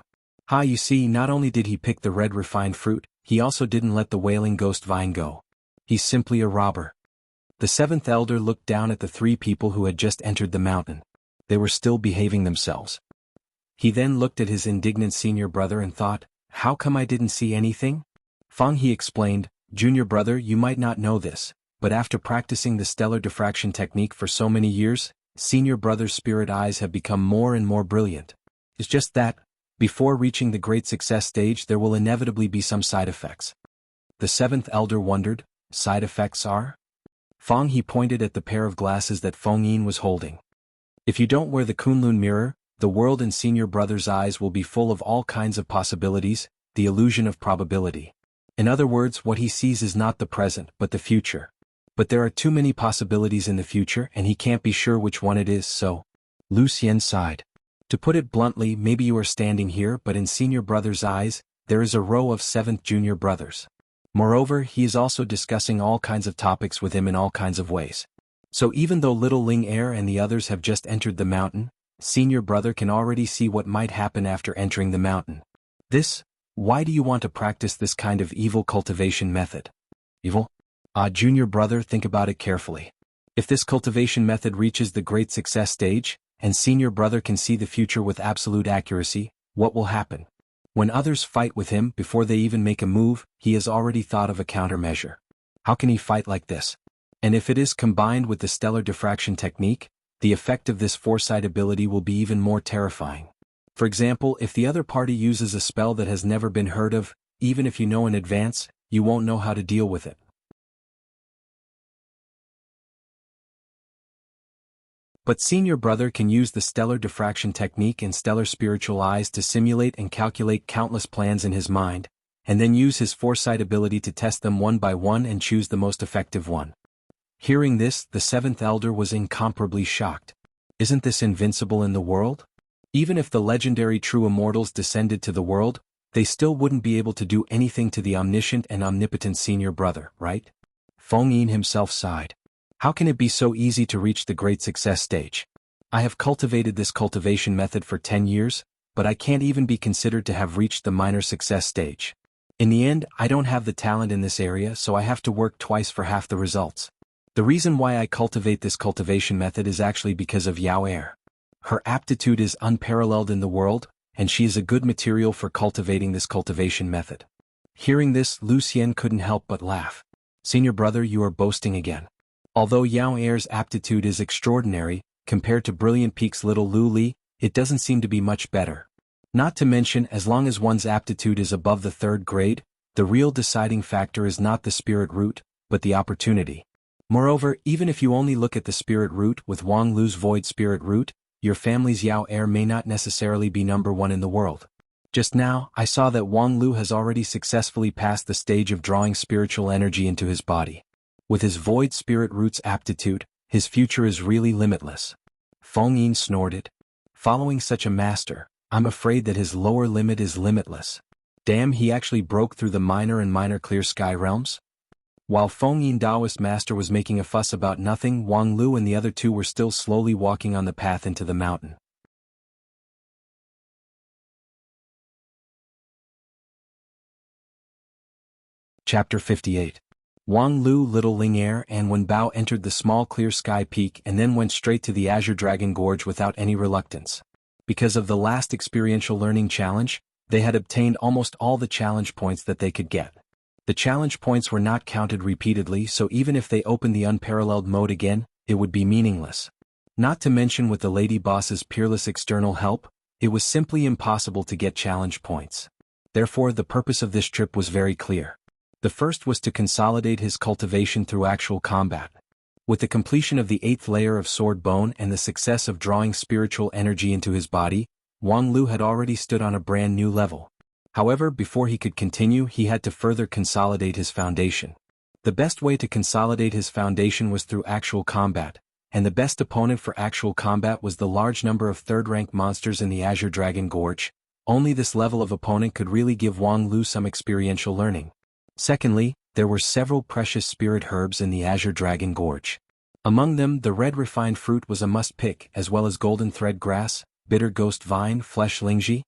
You see, not only did he pick the red refined fruit, he also didn't let the wailing ghost vine go. He's simply a robber. The seventh elder looked down at the 3 people who had just entered the mountain. They were still behaving themselves. He then looked at his indignant senior brother and thought, how come I didn't see anything? Feng, he explained, Junior brother, you might not know this, but after practicing the stellar diffraction technique for so many years, senior brother's spirit eyes have become more and more brilliant. It's just that, before reaching the great success stage, there will inevitably be some side effects. The seventh elder wondered, side effects are? Feng, he pointed at the pair of glasses that Feng Yin was holding. If you don't wear the Kunlun mirror, the world in senior brother's eyes will be full of all kinds of possibilities, the illusion of probability. In other words, what he sees is not the present but the future. But there are too many possibilities in the future and he can't be sure which one it is, so. Lucien sighed. To put it bluntly, maybe you are standing here, but in senior brother's eyes, there is a row of 7th junior brothers. Moreover, he is also discussing all kinds of topics with him in all kinds of ways. So even though little Ling Heir and the others have just entered the mountain, senior brother can already see what might happen after entering the mountain. Why do you want to practice this kind of evil cultivation method? Evil? Junior brother, think about it carefully. If this cultivation method reaches the great success stage, and senior brother can see the future with absolute accuracy, what will happen? When others fight with him before they even make a move, he has already thought of a countermeasure. How can he fight like this? And if it is combined with the stellar diffraction technique, the effect of this foresight ability will be even more terrifying. For example, if the other party uses a spell that has never been heard of, even if you know in advance, you won't know how to deal with it. But senior brother can use the stellar diffraction technique and stellar spiritual eyes to simulate and calculate countless plans in his mind, and then use his foresight ability to test them one by one and choose the most effective one. Hearing this, the 7th elder was incomparably shocked. Isn't this invincible in the world? Even if the legendary true immortals descended to the world, they still wouldn't be able to do anything to the omniscient and omnipotent senior brother, right? Feng Yin himself sighed. How can it be so easy to reach the great success stage? I have cultivated this cultivation method for 10 years, but I can't even be considered to have reached the minor success stage. In the end, I don't have the talent in this area, so I have to work twice for half the results. The reason why I cultivate this cultivation method is actually because of Yao Air. Her aptitude is unparalleled in the world, and she is a good material for cultivating this cultivation method. Hearing this, Lucien couldn't help but laugh. Senior brother, you are boasting again. Although Yao Er's aptitude is extraordinary, compared to Brilliant Peak's little Lu Li, it doesn't seem to be much better. Not to mention, as long as one's aptitude is above the 3rd grade, the real deciding factor is not the spirit root, but the opportunity. Moreover, even if you only look at the spirit root with Wang Lu's void spirit root, your family's Yao Er may not necessarily be number 1 in the world. Just now, I saw that Wang Lu has already successfully passed the stage of drawing spiritual energy into his body. With his void spirit root's aptitude, his future is really limitless. Feng Yin snorted. Following such a master, I'm afraid that his lower limit is limitless. Damn, he actually broke through the minor and minor clear sky realms? While Feng Yin Taoist master was making a fuss about nothing, Wang Lu and the other two were still slowly walking on the path into the mountain. Chapter 58. Wang Lu, Little Ling Er and Wen Bao entered the small clear sky peak and then went straight to the Azure Dragon Gorge without any reluctance. Because of the last experiential learning challenge, they had obtained almost all the challenge points that they could get. The challenge points were not counted repeatedly, so even if they opened the unparalleled mode again, it would be meaningless. Not to mention, with the Lady Boss's peerless external help, it was simply impossible to get challenge points. Therefore, the purpose of this trip was very clear. The first was to consolidate his cultivation through actual combat. With the completion of the 8th layer of sword bone and the success of drawing spiritual energy into his body, Wang Lu had already stood on a brand new level. However, before he could continue, he had to further consolidate his foundation. The best way to consolidate his foundation was through actual combat, and the best opponent for actual combat was the large number of 3rd-rank monsters in the Azure Dragon Gorge. Only this level of opponent could really give Wang Lu some experiential learning. Secondly, there were several precious spirit herbs in the Azure Dragon Gorge. Among them, the red refined fruit was a must-pick, as well as golden thread grass, bitter ghost vine, flesh lingji.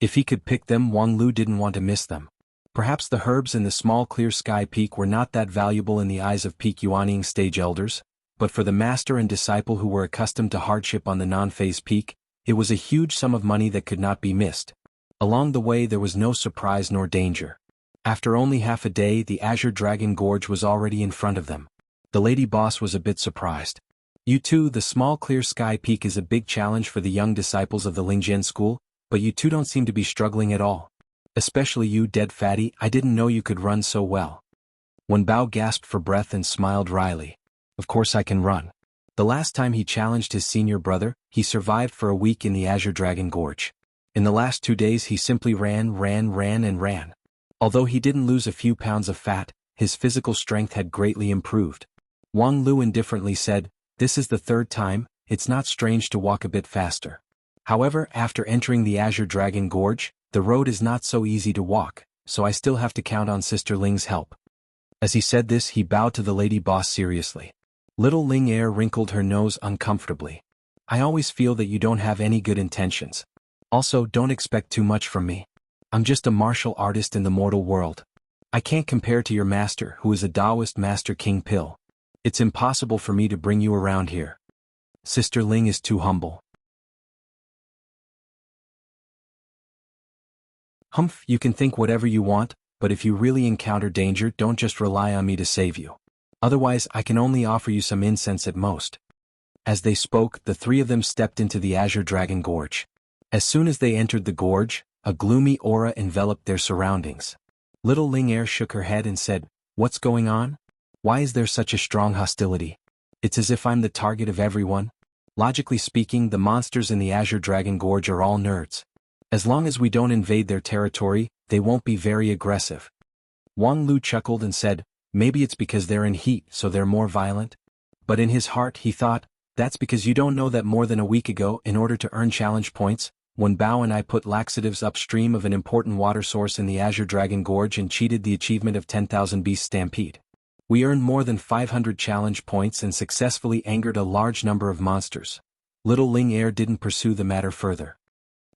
If he could pick them, Wang Lu didn't want to miss them. Perhaps the herbs in the small clear sky peak were not that valuable in the eyes of peak Yuaning stage elders, but for the master and disciple who were accustomed to hardship on the non-phase peak, it was a huge sum of money that could not be missed. Along the way there was no surprise nor danger. After only half a day, the Azure Dragon Gorge was already in front of them. The lady boss was a bit surprised. You two, the small clear sky peak is a big challenge for the young disciples of the Lingjian school, but you two don't seem to be struggling at all. Especially you, dead fatty, I didn't know you could run so well. Wen Bao gasped for breath and smiled wryly. Of course I can run. The last time he challenged his senior brother, he survived for a week in the Azure Dragon Gorge. In the last 2 days he simply ran. Although he didn't lose a few pounds of fat, his physical strength had greatly improved. Wang Lu indifferently said, "This is the 3rd time, it's not strange to walk a bit faster." However, after entering the Azure Dragon Gorge, the road is not so easy to walk, so I still have to count on Sister Ling's help. As he said this, he bowed to the lady boss seriously. Little Ling Er wrinkled her nose uncomfortably. I always feel that you don't have any good intentions. Also, don't expect too much from me. I'm just a martial artist in the mortal world. I can't compare to your master, who is a Taoist master, King Pill. It's impossible for me to bring you around here. Sister Ling is too humble. Humph, you can think whatever you want, but if you really encounter danger, don't just rely on me to save you. Otherwise, I can only offer you some incense at most. As they spoke, the 3 of them stepped into the Azure Dragon Gorge. As soon as they entered the gorge, a gloomy aura enveloped their surroundings. Little Ling Er shook her head and said, "What's going on? Why is there such a strong hostility? It's as if I'm the target of everyone." Logically speaking, the monsters in the Azure Dragon Gorge are all nerds. As long as we don't invade their territory, they won't be very aggressive. Wang Lu chuckled and said, "Maybe it's because they're in heat, so they're more violent." But in his heart he thought, "That's because you don't know that more than a week ago, in order to earn challenge points, Wen Bao and I put laxatives upstream of an important water source in the Azure Dragon Gorge and cheated the achievement of 10,000 Beast Stampede. We earned more than 500 challenge points and successfully angered a large number of monsters." Little Ling Er didn't pursue the matter further.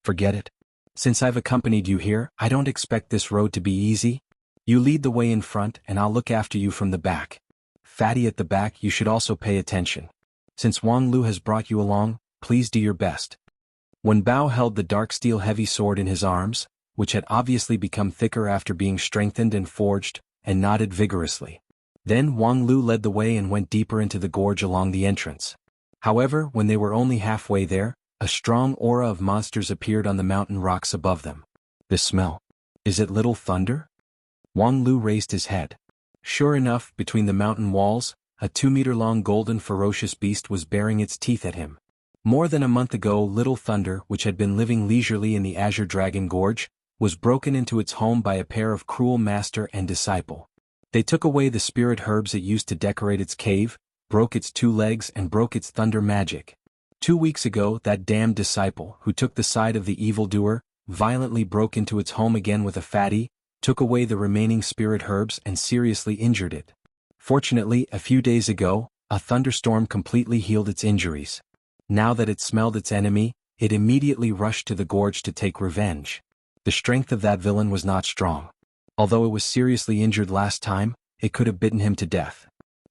"Forget it. Since I've accompanied you here, I don't expect this road to be easy. You lead the way in front and I'll look after you from the back. Fatty at the back, you should also pay attention. Since Wang Lu has brought you along, please do your best." Wen Bao held the dark steel heavy sword in his arms, which had obviously become thicker after being strengthened and forged, and nodded vigorously. Then Wang Lu led the way and went deeper into the gorge along the entrance. However, when they were only halfway there, a strong aura of monsters appeared on the mountain rocks above them. The smell. Is it Little Thunder? Wang Lu raised his head. Sure enough, between the mountain walls, a 2-meter-long golden ferocious beast was baring its teeth at him. More than a month ago, Little Thunder, which had been living leisurely in the Azure Dragon Gorge, was broken into its home by a pair of cruel master and disciple. They took away the spirit herbs it used to decorate its cave, broke its 2 legs and broke its thunder magic. 2 weeks ago, that damned disciple, who took the side of the evildoer, violently broke into its home again with a fatty, took away the remaining spirit herbs and seriously injured it. Fortunately, a few days ago, a thunderstorm completely healed its injuries. Now that it smelled its enemy, it immediately rushed to the gorge to take revenge. The strength of that villain was not strong. Although it was seriously injured last time, it could have bitten him to death.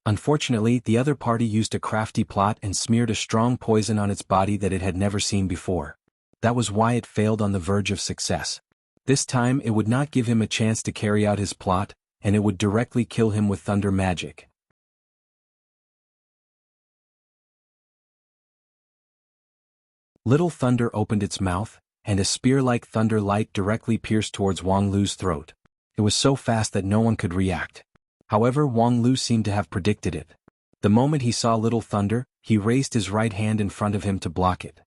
Unfortunately, the other party used a crafty plot and smeared a strong poison on its body that it had never seen before. That was why it failed on the verge of success. This time it would not give him a chance to carry out his plot, and it would directly kill him with thunder magic. Little Thunder opened its mouth, and a spear-like thunder light directly pierced towards Wang Lu's throat. It was so fast that no one could react. However, Wang Lu seemed to have predicted it. The moment he saw Little Thunder, he raised his right hand in front of him to block it.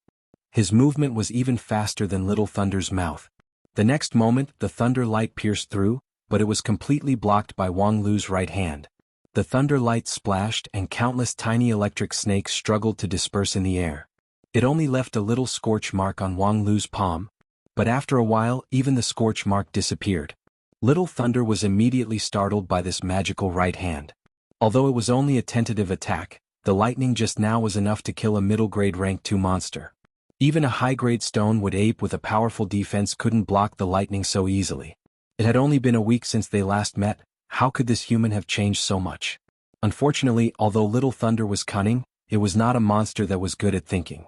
His movement was even faster than Little Thunder's mouth. The next moment, the thunder light pierced through, but it was completely blocked by Wang Lu's right hand. The thunder light splashed and countless tiny electric snakes struggled to disperse in the air. It only left a little scorch mark on Wang Lu's palm, but after a while, even the scorch mark disappeared. Little Thunder was immediately startled by this magical right hand. Although it was only a tentative attack, the lightning just now was enough to kill a middle-grade rank 2 monster. Even a high-grade stone wood ape with a powerful defense couldn't block the lightning so easily. It had only been a week since they last met. How could this human have changed so much? Unfortunately, although Little Thunder was cunning, it was not a monster that was good at thinking.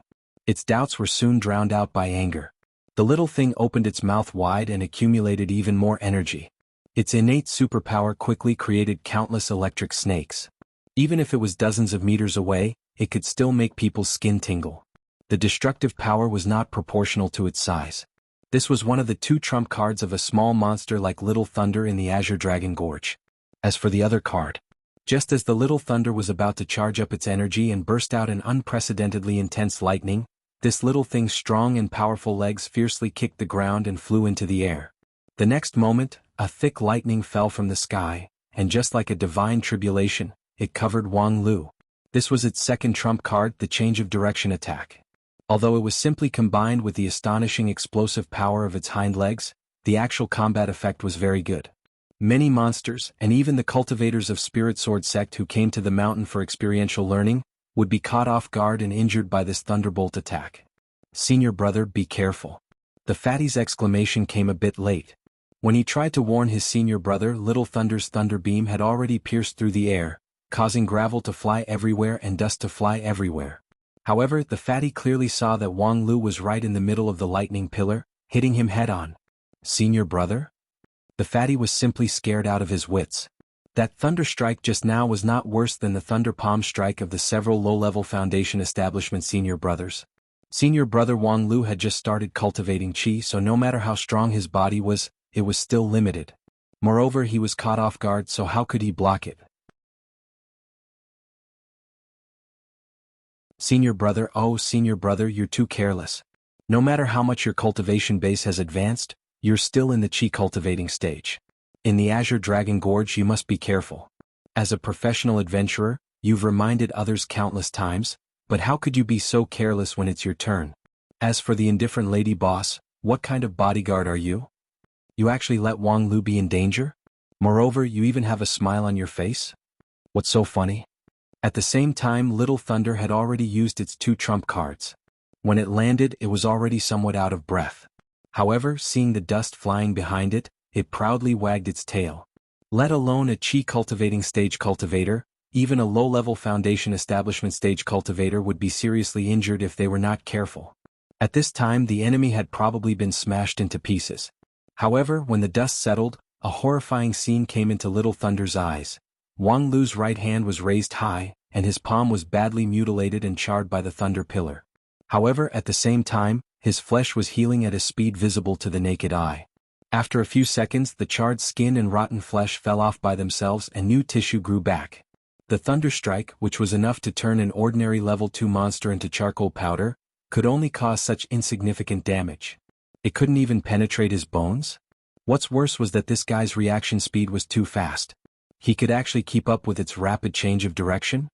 Its doubts were soon drowned out by anger. The little thing opened its mouth wide and accumulated even more energy. Its innate superpower quickly created countless electric snakes. Even if it was dozens of meters away, it could still make people's skin tingle. The destructive power was not proportional to its size. This was one of the 2 trump cards of a small monster like Little Thunder in the Azure Dragon Gorge. As for the other card, just as the Little Thunder was about to charge up its energy and burst out an unprecedentedly intense lightning, this little thing's strong and powerful legs fiercely kicked the ground and flew into the air. The next moment, a thick lightning fell from the sky, and just like a divine tribulation, it covered Wang Lu. This was its second trump card, the change of direction attack. Although it was simply combined with the astonishing explosive power of its hind legs, the actual combat effect was very good. Many monsters, and even the cultivators of Spirit Sword sect who came to the mountain for experiential learning, would be caught off guard and injured by this thunderbolt attack. Senior brother, be careful. The fatty's exclamation came a bit late. When he tried to warn his senior brother, Little Thunder's thunder beam had already pierced through the air, causing gravel to fly everywhere and dust to fly everywhere. However, the fatty clearly saw that Wang Lu was right in the middle of the lightning pillar, hitting him head-on. Senior brother? The fatty was simply scared out of his wits. That thunder strike just now was not worse than the thunder palm strike of the several low-level Foundation establishment senior brothers. Senior brother Wang Lu had just started cultivating qi, so no matter how strong his body was, it was still limited. Moreover, he was caught off guard, so how could he block it? Senior brother, oh senior brother, you're too careless. No matter how much your cultivation base has advanced, you're still in the qi cultivating stage. In the Azure Dragon Gorge you must be careful. As a professional adventurer, you've reminded others countless times, but how could you be so careless when it's your turn? As for the indifferent lady boss, what kind of bodyguard are you? You actually let Wang Lu be in danger? Moreover, you even have a smile on your face? What's so funny? At the same time, Little Thunder had already used its 2 trump cards. When it landed, it was already somewhat out of breath. However, seeing the dust flying behind it, it proudly wagged its tail. Let alone a qi cultivating stage cultivator, even a low-level Foundation establishment stage cultivator would be seriously injured if they were not careful. At this time the enemy had probably been smashed into pieces. However, when the dust settled, a horrifying scene came into Little Thunder's eyes. Wang Lu's right hand was raised high, and his palm was badly mutilated and charred by the thunder pillar. However, at the same time, his flesh was healing at a speed visible to the naked eye. After a few seconds, the charred skin and rotten flesh fell off by themselves and new tissue grew back. The thunder strike, which was enough to turn an ordinary level 2 monster into charcoal powder, could only cause such insignificant damage. It couldn't even penetrate his bones? What's worse was that this guy's reaction speed was too fast. He could actually keep up with its rapid change of direction?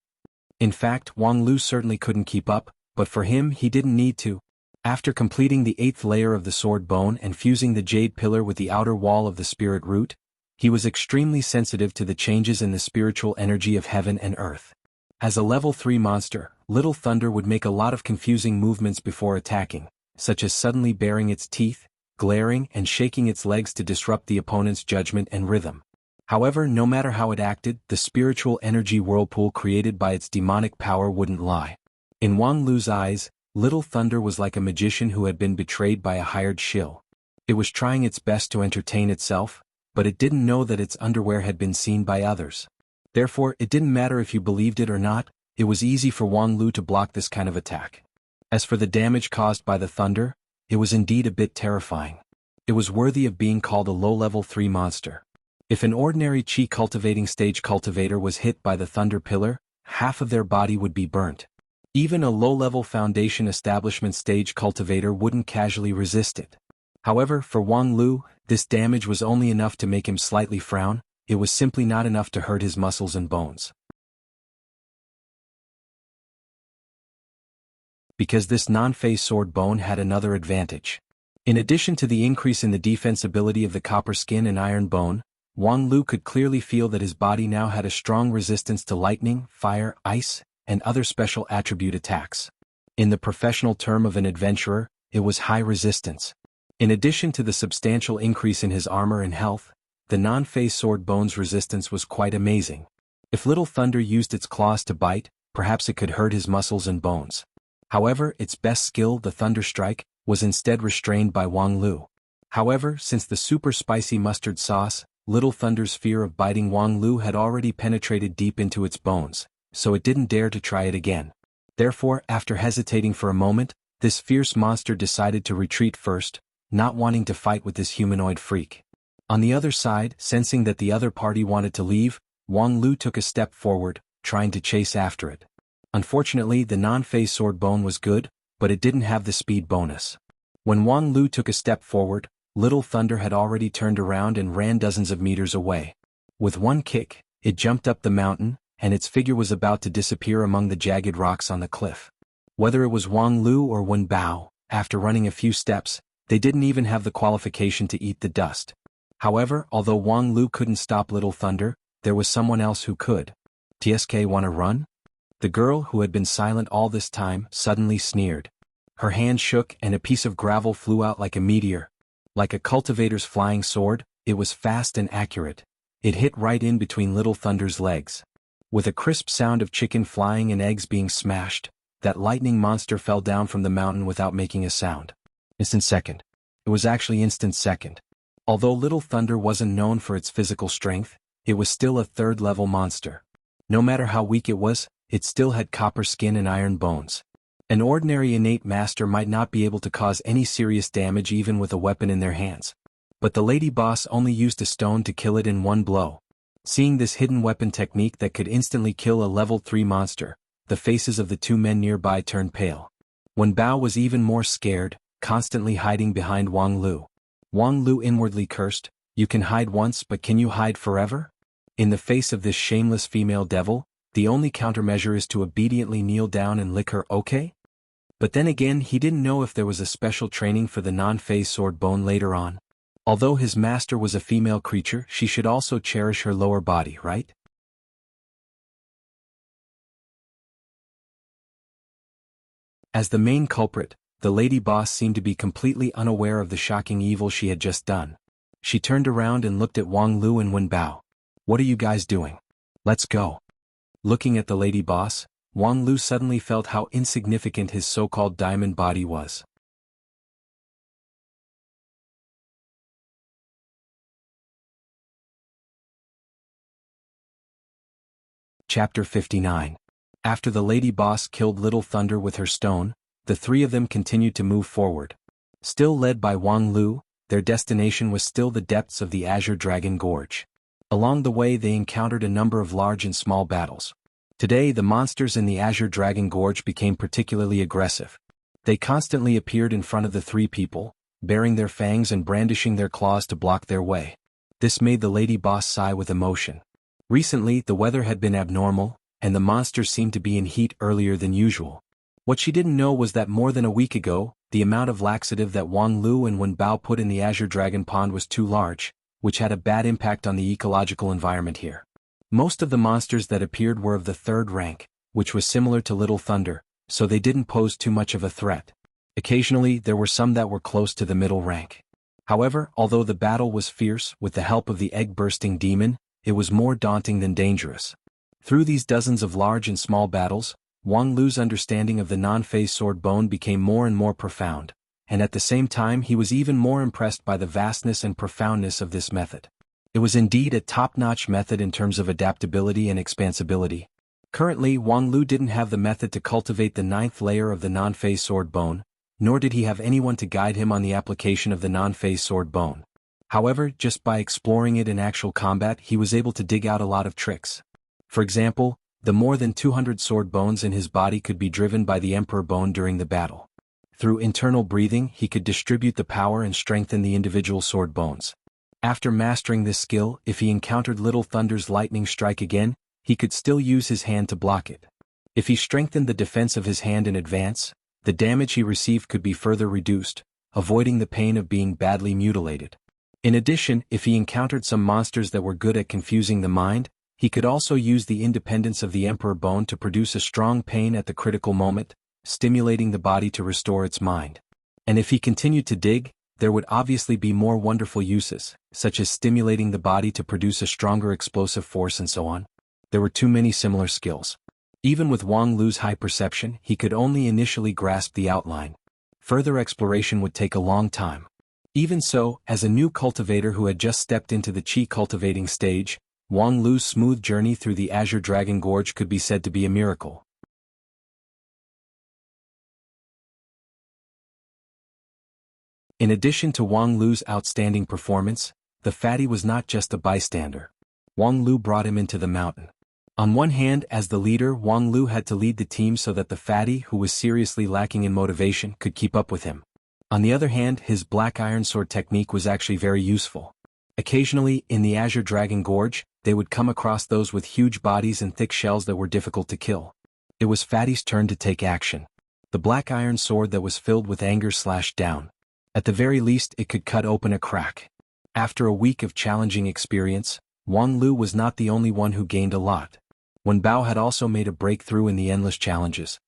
In fact, Wang Lu certainly couldn't keep up, but for him he didn't need to. After completing the 8th layer of the sword bone and fusing the jade pillar with the outer wall of the spirit root, he was extremely sensitive to the changes in the spiritual energy of heaven and earth. As a level 3 monster, Little Thunder would make a lot of confusing movements before attacking, such as suddenly baring its teeth, glaring and shaking its legs to disrupt the opponent's judgment and rhythm. However, no matter how it acted, the spiritual energy whirlpool created by its demonic power wouldn't lie. In Wang Lu's eyes, Little Thunder was like a magician who had been betrayed by a hired shill. It was trying its best to entertain itself, but it didn't know that its underwear had been seen by others. Therefore, it didn't matter if you believed it or not, it was easy for Wang Lu to block this kind of attack. As for the damage caused by the thunder, it was indeed a bit terrifying. It was worthy of being called a low-level 3 monster. If an ordinary chi cultivating stage cultivator was hit by the thunder pillar, half of their body would be burnt. Even a low-level foundation establishment stage cultivator wouldn't casually resist it. However, for Wang Lu, this damage was only enough to make him slightly frown, it was simply not enough to hurt his muscles and bones. Because this non-phase sword bone had another advantage. In addition to the increase in the defensibility of the copper skin and iron bone, Wang Lu could clearly feel that his body now had a strong resistance to lightning, fire, ice, and other special attribute attacks. In the professional term of an adventurer, it was high resistance. In addition to the substantial increase in his armor and health, the non-phase sword bone's resistance was quite amazing. If Little Thunder used its claws to bite, perhaps it could hurt his muscles and bones. However, its best skill, the thunder strike, was instead restrained by Wang Lu. However, since the super spicy mustard sauce, Little Thunder's fear of biting Wang Lu had already penetrated deep into its bones, so it didn't dare to try it again. Therefore, after hesitating for a moment, this fierce monster decided to retreat first, not wanting to fight with this humanoid freak. On the other side, sensing that the other party wanted to leave, Wang Lu took a step forward, trying to chase after it. Unfortunately, the non-phase sword bone was good, but it didn't have the speed bonus. When Wang Lu took a step forward, Little Thunder had already turned around and ran dozens of meters away. With one kick, it jumped up the mountain, and its figure was about to disappear among the jagged rocks on the cliff. Whether it was Wang Lu or Wen Bao, after running a few steps, they didn't even have the qualification to eat the dust. However, although Wang Lu couldn't stop Little Thunder, there was someone else who could. "TSK wanna run?" The girl, who had been silent all this time, suddenly sneered. Her hand shook and a piece of gravel flew out like a meteor. Like a cultivator's flying sword, it was fast and accurate. It hit right in between Little Thunder's legs. With a crisp sound of chicken flying and eggs being smashed, that lightning monster fell down from the mountain without making a sound. Instant second. It was actually instant second. Although Little Thunder wasn't known for its physical strength, it was still a 3rd-level monster. No matter how weak it was, it still had copper skin and iron bones. An ordinary innate master might not be able to cause any serious damage even with a weapon in their hands. But the lady boss only used a stone to kill it in one blow. Seeing this hidden weapon technique that could instantly kill a level 3 monster, the faces of the 2 men nearby turned pale. Wen Bao was even more scared, constantly hiding behind Wang Lu. Wang Lu inwardly cursed, "You can hide once, but can you hide forever?" In the face of this shameless female devil, the only countermeasure is to obediently kneel down and lick her, okay? But then again, he didn't know if there was a special training for the non-phase sword bone later on. Although his master was a female creature, she should also cherish her lower body, right? As the main culprit, the lady boss seemed to be completely unaware of the shocking evil she had just done. She turned around and looked at Wang Lu and Wen Bao. "What are you guys doing? Let's go." Looking at the lady boss, Wang Lu suddenly felt how insignificant his so-called diamond body was. Chapter 59. After the lady boss killed Little Thunder with her stone, the three of them continued to move forward. Still led by Wang Lu, their destination was still the depths of the Azure Dragon Gorge. Along the way they encountered a number of large and small battles. Today the monsters in the Azure Dragon Gorge became particularly aggressive. They constantly appeared in front of the three people, baring their fangs and brandishing their claws to block their way. This made the lady boss sigh with emotion. Recently the weather had been abnormal, and the monsters seemed to be in heat earlier than usual. What she didn't know was that more than a week ago, the amount of laxative that Wang Lu and Wen Bao put in the Azure Dragon Pond was too large, which had a bad impact on the ecological environment here. Most of the monsters that appeared were of the third rank, which was similar to Little Thunder, so they didn't pose too much of a threat. Occasionally there were some that were close to the middle rank. However, although the battle was fierce with the help of the egg-bursting demon, it was more daunting than dangerous. Through these dozens of large and small battles, Wang Lu's understanding of the non-phase sword bone became more and more profound, and at the same time he was even more impressed by the vastness and profoundness of this method. It was indeed a top-notch method in terms of adaptability and expansibility. Currently Wang Lu didn't have the method to cultivate the 9th layer of the non-phase sword bone, nor did he have anyone to guide him on the application of the non-phase sword bone. However, just by exploring it in actual combat he was able to dig out a lot of tricks. For example, the more than 200 sword bones in his body could be driven by the Emperor Bone during the battle. Through internal breathing he could distribute the power and strengthen the individual sword bones. After mastering this skill, if he encountered Little Thunder's lightning strike again, he could still use his hand to block it. If he strengthened the defense of his hand in advance, the damage he received could be further reduced, avoiding the pain of being badly mutilated. In addition, if he encountered some monsters that were good at confusing the mind, he could also use the independence of the Emperor Bone to produce a strong pain at the critical moment, stimulating the body to restore its mind. And if he continued to dig, there would obviously be more wonderful uses, such as stimulating the body to produce a stronger explosive force and so on. There were too many similar skills. Even with Wang Lu's high perception, he could only initially grasp the outline. Further exploration would take a long time. Even so, as a new cultivator who had just stepped into the Qi cultivating stage, Wang Lu's smooth journey through the Azure Dragon Gorge could be said to be a miracle. In addition to Wang Lu's outstanding performance, the fatty was not just a bystander. Wang Lu brought him into the mountain. On one hand, as the leader, Wang Lu had to lead the team so that the fatty, who was seriously lacking in motivation, could keep up with him. On the other hand, his black iron sword technique was actually very useful. Occasionally, in the Azure Dragon Gorge, they would come across those with huge bodies and thick shells that were difficult to kill. It was Fatty's turn to take action. The black iron sword that was filled with anger slashed down. At the very least, it could cut open a crack. After a week of challenging experience, Wang Lu was not the only one who gained a lot. Wen Bao had also made a breakthrough in the endless challenges.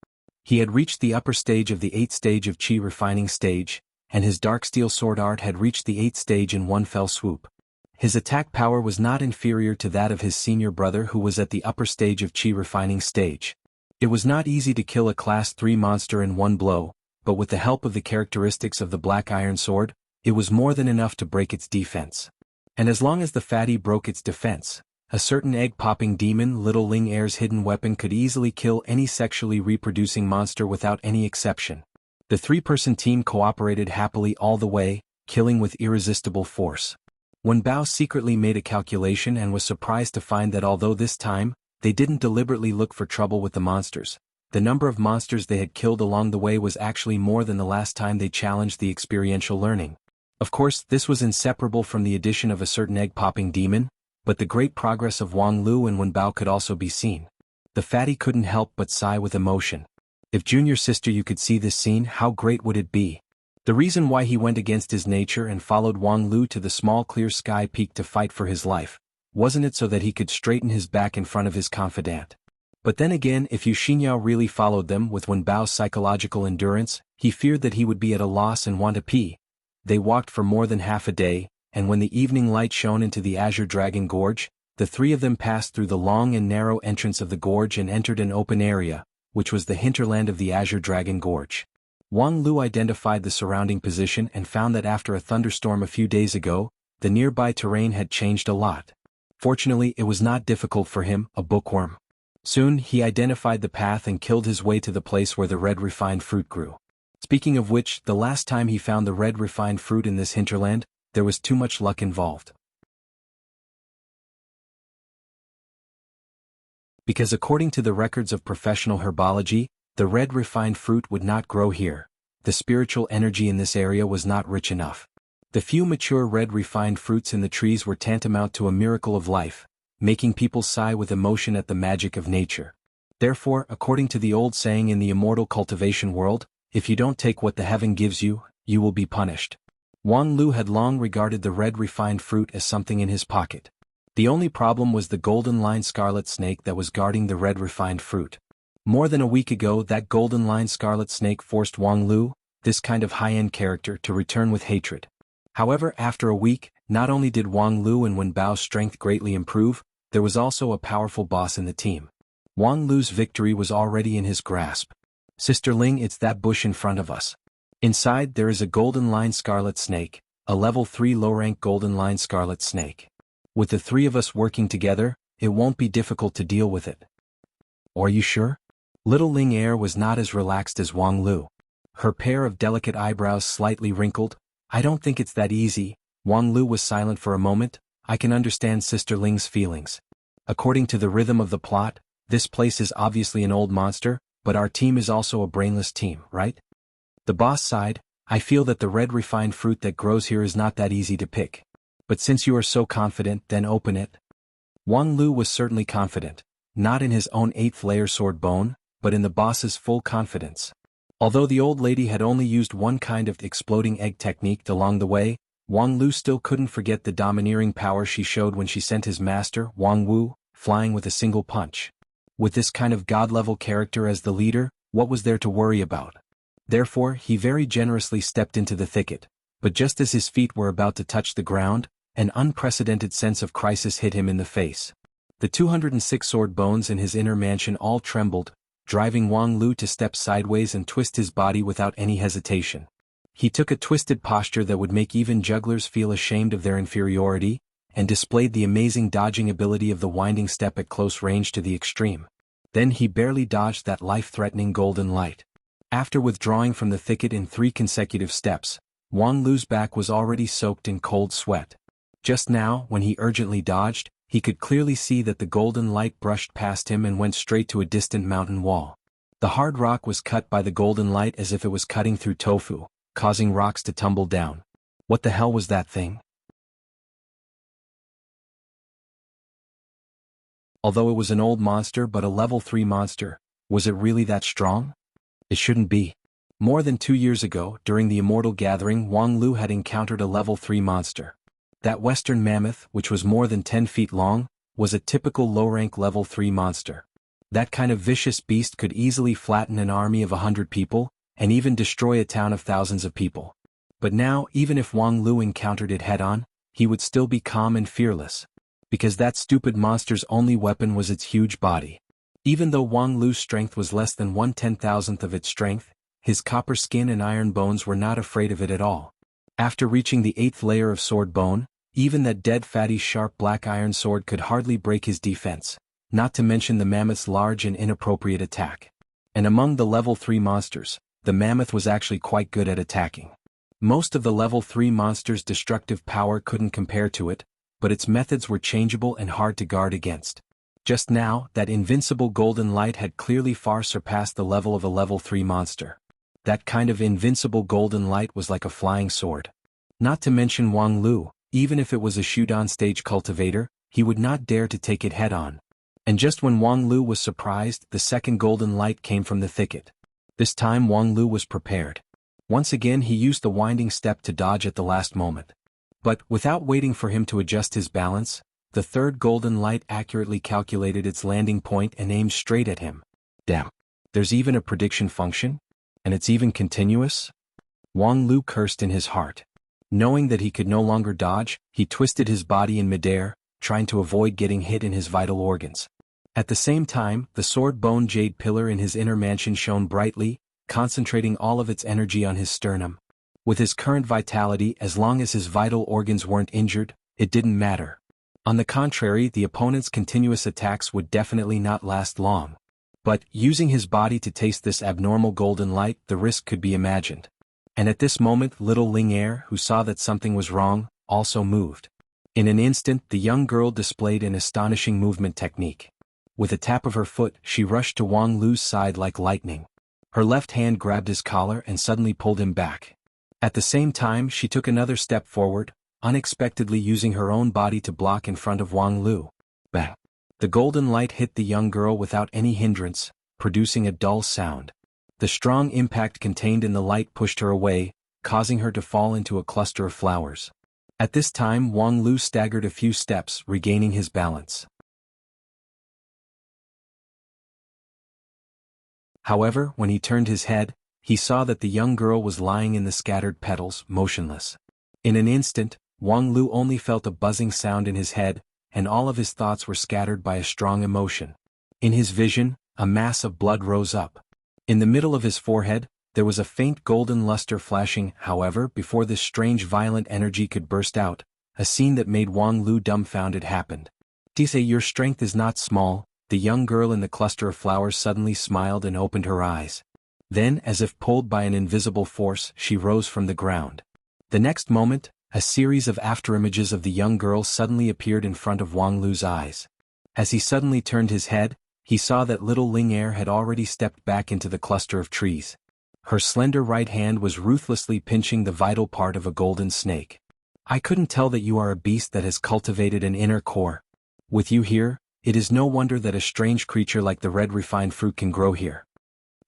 He had reached the upper stage of the 8th stage of Qi refining stage, and his dark steel sword art had reached the 8th stage in one fell swoop. His attack power was not inferior to that of his senior brother who was at the upper stage of Qi refining stage. It was not easy to kill a class 3 monster in one blow, but with the help of the characteristics of the black iron sword, it was more than enough to break its defense. And as long as the fatty broke its defense, a certain egg-popping demon Little Ling Air's hidden weapon could easily kill any sexually reproducing monster without any exception. The 3-person team cooperated happily all the way, killing with irresistible force. Wen Bao secretly made a calculation and was surprised to find that although this time, they didn't deliberately look for trouble with the monsters, the number of monsters they had killed along the way was actually more than the last time they challenged the experiential learning. Of course, this was inseparable from the addition of a certain egg-popping demon, but the great progress of Wang Lu and Wen Bao could also be seen. The fatty couldn't help but sigh with emotion. If junior sister you could see this scene, how great would it be? The reason why he went against his nature and followed Wang Lu to the small clear sky peak to fight for his life, wasn't it so that he could straighten his back in front of his confidant? But then again, if Yu Xinyao really followed them with Wen Bao's psychological endurance, he feared that he would be at a loss and want to pee. They walked for more than half a day, and when the evening light shone into the Azure Dragon Gorge, the 3 of them passed through the long and narrow entrance of the gorge and entered an open area, which was the hinterland of the Azure Dragon Gorge. Wang Lu identified the surrounding position and found that after a thunderstorm a few days ago, the nearby terrain had changed a lot. Fortunately, it was not difficult for him, a bookworm. Soon he identified the path and killed his way to the place where the red refined fruit grew. Speaking of which, the last time he found the red refined fruit in this hinterland, there was too much luck involved. Because according to the records of professional herbology, the red refined fruit would not grow here. The spiritual energy in this area was not rich enough. The few mature red refined fruits in the trees were tantamount to a miracle of life, making people sigh with emotion at the magic of nature. Therefore, according to the old saying in the immortal cultivation world, if you don't take what the heaven gives you, you will be punished. Wang Lu had long regarded the red refined fruit as something in his pocket. The only problem was the golden-lined scarlet snake that was guarding the red refined fruit. More than a week ago, that golden-lined scarlet snake forced Wang Lu, this kind of high-end character, to return with hatred. However, after a week, not only did Wang Lu and Wen Bao's strength greatly improve, there was also a powerful boss in the team. Wang Lu's victory was already in his grasp. Sister Ling, it's that bush in front of us. Inside there is a golden-lined scarlet snake, a level 3 low-rank golden-lined scarlet snake. With the three of us working together, it won't be difficult to deal with it. Are you sure? Little Ling Air was not as relaxed as Wang Lu. Her pair of delicate eyebrows slightly wrinkled. I don't think it's that easy. Wang Lu was silent for a moment. I can understand Sister Ling's feelings. According to the rhythm of the plot, this place is obviously an old monster, but our team is also a brainless team, right? The boss sighed. I feel that the red refined fruit that grows here is not that easy to pick. But since you are so confident, then open it. Wang Lu was certainly confident, not in his own 8th layer sword bone, but in the boss's full confidence. Although the old lady had only used one kind of exploding egg technique along the way, Wang Lu still couldn't forget the domineering power she showed when she sent his master, Wang Wu, flying with a single punch. With this kind of god-level character as the leader, what was there to worry about? Therefore, he very generously stepped into the thicket, but just as his feet were about to touch the ground, an unprecedented sense of crisis hit him in the face. The 206 sword bones in his inner mansion all trembled, driving Wang Lu to step sideways and twist his body without any hesitation. He took a twisted posture that would make even jugglers feel ashamed of their inferiority, and displayed the amazing dodging ability of the winding step at close range to the extreme. Then he barely dodged that life-threatening golden light. After withdrawing from the thicket in 3 consecutive steps, Wang Lu's back was already soaked in cold sweat. Just now, when he urgently dodged, he could clearly see that the golden light brushed past him and went straight to a distant mountain wall. The hard rock was cut by the golden light as if it was cutting through tofu, causing rocks to tumble down. What the hell was that thing? Although it was an old monster but a level 3 monster, was it really that strong? It shouldn't be. More than 2 years ago, during the Immortal Gathering, Wang Lu had encountered a level 3 monster. That western mammoth, which was more than 10 feet long, was a typical low-rank level 3 monster. That kind of vicious beast could easily flatten an army of 100 people, and even destroy a town of thousands of people. But now, even if Wang Lu encountered it head-on, he would still be calm and fearless. Because that stupid monster's only weapon was its huge body. Even though Wang Lu's strength was less than 1/10,000th of its strength, his copper skin and iron bones were not afraid of it at all. After reaching the 8th layer of sword bone, even that dead fatty sharp black iron sword could hardly break his defense, not to mention the mammoth's large and inappropriate attack. And among the level 3 monsters, the mammoth was actually quite good at attacking. Most of the level 3 monsters' destructive power couldn't compare to it, but its methods were changeable and hard to guard against. Just now, that invincible golden light had clearly far surpassed the level of a level 3 monster. That kind of invincible golden light was like a flying sword. Not to mention Wang Lu, even if it was a Shudan stage cultivator, he would not dare to take it head-on. And just when Wang Lu was surprised, the second golden light came from the thicket. This time Wang Lu was prepared. Once again he used the winding step to dodge at the last moment. But, without waiting for him to adjust his balance, the third golden light accurately calculated its landing point and aimed straight at him. Damn. There's even a prediction function? And it's even continuous? Wang Lu cursed in his heart. Knowing that he could no longer dodge, he twisted his body in midair, trying to avoid getting hit in his vital organs. At the same time, the sword bone jade pillar in his inner mansion shone brightly, concentrating all of its energy on his sternum. With his current vitality, as long as his vital organs weren't injured, it didn't matter. On the contrary, the opponent's continuous attacks would definitely not last long. But, using his body to taste this abnormal golden light, the risk could be imagined. And at this moment little Ling Er, who saw that something was wrong, also moved. In an instant the young girl displayed an astonishing movement technique. With a tap of her foot she rushed to Wang Lu's side like lightning. Her left hand grabbed his collar and suddenly pulled him back. At the same time she took another step forward, unexpectedly using her own body to block in front of Wang Lu. Bang! The golden light hit the young girl without any hindrance, producing a dull sound. The strong impact contained in the light pushed her away, causing her to fall into a cluster of flowers. At this time Wang Lu staggered a few steps, regaining his balance. However, when he turned his head, he saw that the young girl was lying in the scattered petals, motionless. In an instant, Wang Lu only felt a buzzing sound in his head, and all of his thoughts were scattered by a strong emotion. In his vision, a mass of blood rose up. In the middle of his forehead, there was a faint golden luster flashing. However, before this strange violent energy could burst out, a scene that made Wang Lu dumbfounded happened. "Dise, your strength is not small." The young girl in the cluster of flowers suddenly smiled and opened her eyes. Then, as if pulled by an invisible force, she rose from the ground. The next moment, a series of afterimages of the young girl suddenly appeared in front of Wang Lu's eyes. As he suddenly turned his head, he saw that little Ling Er had already stepped back into the cluster of trees. Her slender right hand was ruthlessly pinching the vital part of a golden snake. "I couldn't tell that you are a beast that has cultivated an inner core. With you here, it is no wonder that a strange creature like the red refined fruit can grow here.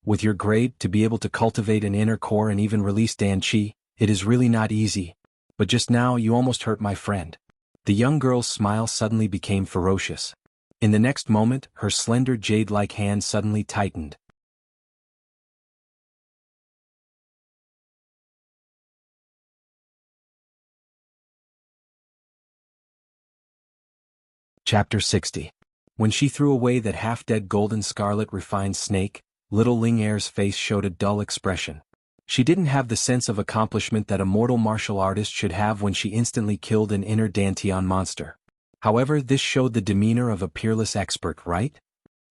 With your grade, to be able to cultivate an inner core and even release Dan Qi, it is really not easy. But just now you almost hurt my friend." The young girl's smile suddenly became ferocious. In the next moment, her slender jade-like hand suddenly tightened. Chapter 60. When she threw away that half-dead golden scarlet refined snake, little Ling Er's face showed a dull expression. She didn't have the sense of accomplishment that a mortal martial artist should have when she instantly killed an inner Dantian monster. However, this showed the demeanor of a peerless expert, right?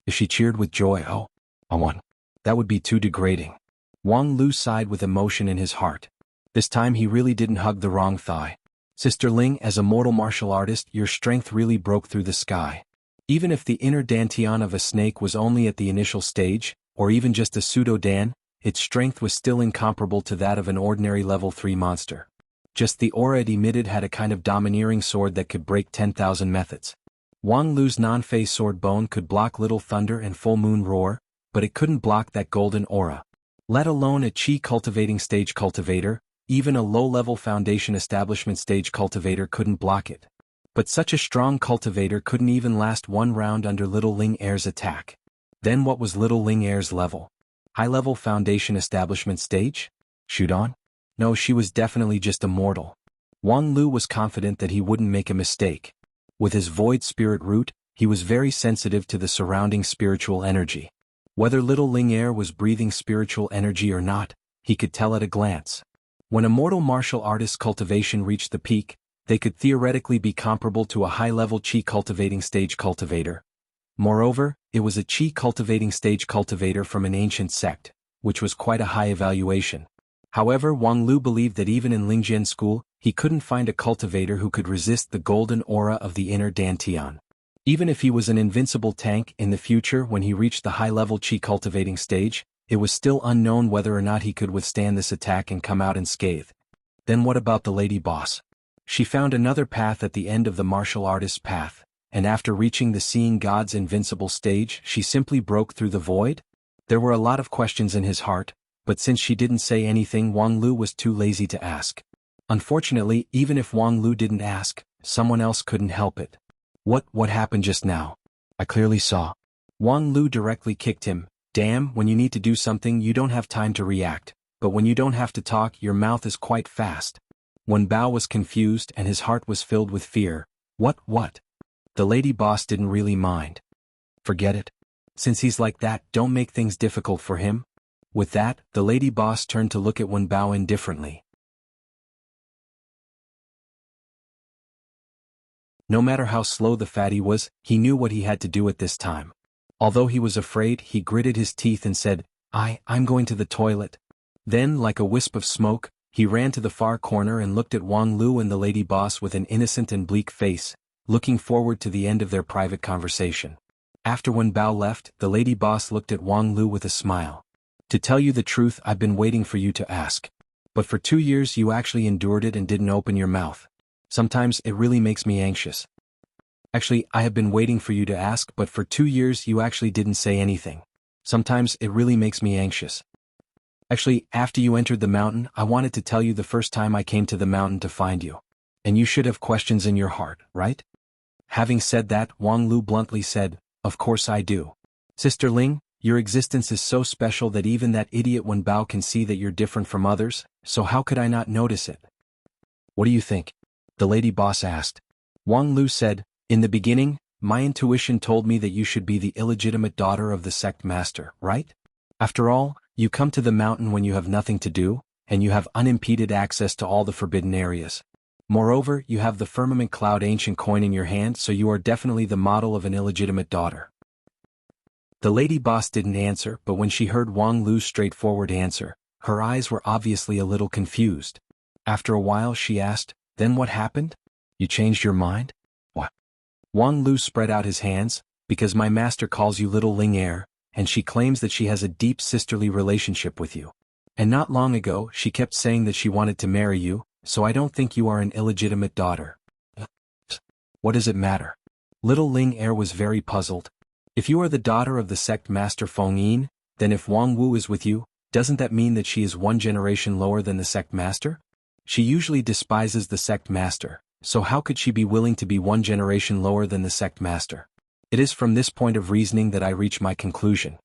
If she cheered with joy, "Oh, I won." That would be too degrading. Wang Lu sighed with emotion in his heart. This time he really didn't hug the wrong thigh. "Sister Ling, as a mortal martial artist, your strength really broke through the sky. Even if the inner Dantian of a snake was only at the initial stage, or even just a pseudo-Dan, its strength was still incomparable to that of an ordinary level 3 monster. Just the aura it emitted had a kind of domineering sword that could break 10,000 methods. Wang Lu's non-phase sword bone could block little thunder and full moon roar, but it couldn't block that golden aura. Let alone a chi cultivating stage cultivator, even a low-level foundation establishment stage cultivator couldn't block it. But such a strong cultivator couldn't even last one round under little Ling Er's attack. Then what was little Ling Er's level? High-level foundation establishment stage? Shoot on? No, she was definitely just a mortal. Wang Lu was confident that he wouldn't make a mistake. With his void spirit root, he was very sensitive to the surrounding spiritual energy. Whether little Ling Er was breathing spiritual energy or not, he could tell at a glance. When a mortal martial artist's cultivation reached the peak, they could theoretically be comparable to a high-level chi cultivating stage cultivator. Moreover, it was a chi cultivating stage cultivator from an ancient sect, which was quite a high evaluation. However, Wang Lu believed that even in Lingjian school, he couldn't find a cultivator who could resist the golden aura of the inner Dantian. Even if he was an invincible tank in the future when he reached the high-level chi cultivating stage, it was still unknown whether or not he could withstand this attack and come out unscathed. Then what about the lady boss? She found another path at the end of the martial artist's path, and after reaching the Seeing God's invincible stage, she simply broke through the void? There were a lot of questions in his heart, but since she didn't say anything, Wang Lu was too lazy to ask. Unfortunately, even if Wang Lu didn't ask, someone else couldn't help it. What happened just now? I clearly saw." Wang Lu directly kicked him. "Damn, when you need to do something you don't have time to react, but when you don't have to talk your mouth is quite fast." Wen Bao was confused and his heart was filled with fear. What? The lady boss didn't really mind. Forget it. Since he's like that, don't make things difficult for him. With that, the lady boss turned to look at Wen Bao indifferently. No matter how slow the fatty was, he knew what he had to do at this time. Although he was afraid, he gritted his teeth and said, I'm going to the toilet. Then, like a wisp of smoke, he ran to the far corner and looked at Wang Lu and the lady boss with an innocent and bleak face, looking forward to the end of their private conversation. After Wen Bao left, the lady boss looked at Wang Lu with a smile. To tell you the truth, I've been waiting for you to ask. But for 2 years you actually endured it and didn't open your mouth. Sometimes it really makes me anxious. Actually, I have been waiting for you to ask, but for 2 years you actually didn't say anything. Sometimes it really makes me anxious. Actually, after you entered the mountain, I wanted to tell you the first time I came to the mountain to find you. And you should have questions in your heart, right? Having said that, Wang Lu bluntly said, of course I do. Sister Ling, your existence is so special that even that idiot Wen Bao can see that you're different from others, so how could I not notice it? What do you think? The lady boss asked. Wang Lu said, in the beginning, my intuition told me that you should be the illegitimate daughter of the sect master, right? After all, you come to the mountain when you have nothing to do, and you have unimpeded access to all the forbidden areas. Moreover, you have the firmament cloud ancient coin in your hand, so you are definitely the model of an illegitimate daughter. The lady boss didn't answer, but when she heard Wang Lu's straightforward answer, her eyes were obviously a little confused. After a while she asked, then what happened? You changed your mind? What? Wang Lu spread out his hands, because my master calls you little Ling Heir, and she claims that she has a deep sisterly relationship with you. And not long ago she kept saying that she wanted to marry you, so I don't think you are an illegitimate daughter. What does it matter? Little Ling Heir was very puzzled. If you are the daughter of the sect master Feng Yin, then if Wang Wu is with you, doesn't that mean that she is 1 generation lower than the sect master? She usually despises the sect master, so how could she be willing to be 1 generation lower than the sect master? It is from this point of reasoning that I reach my conclusion.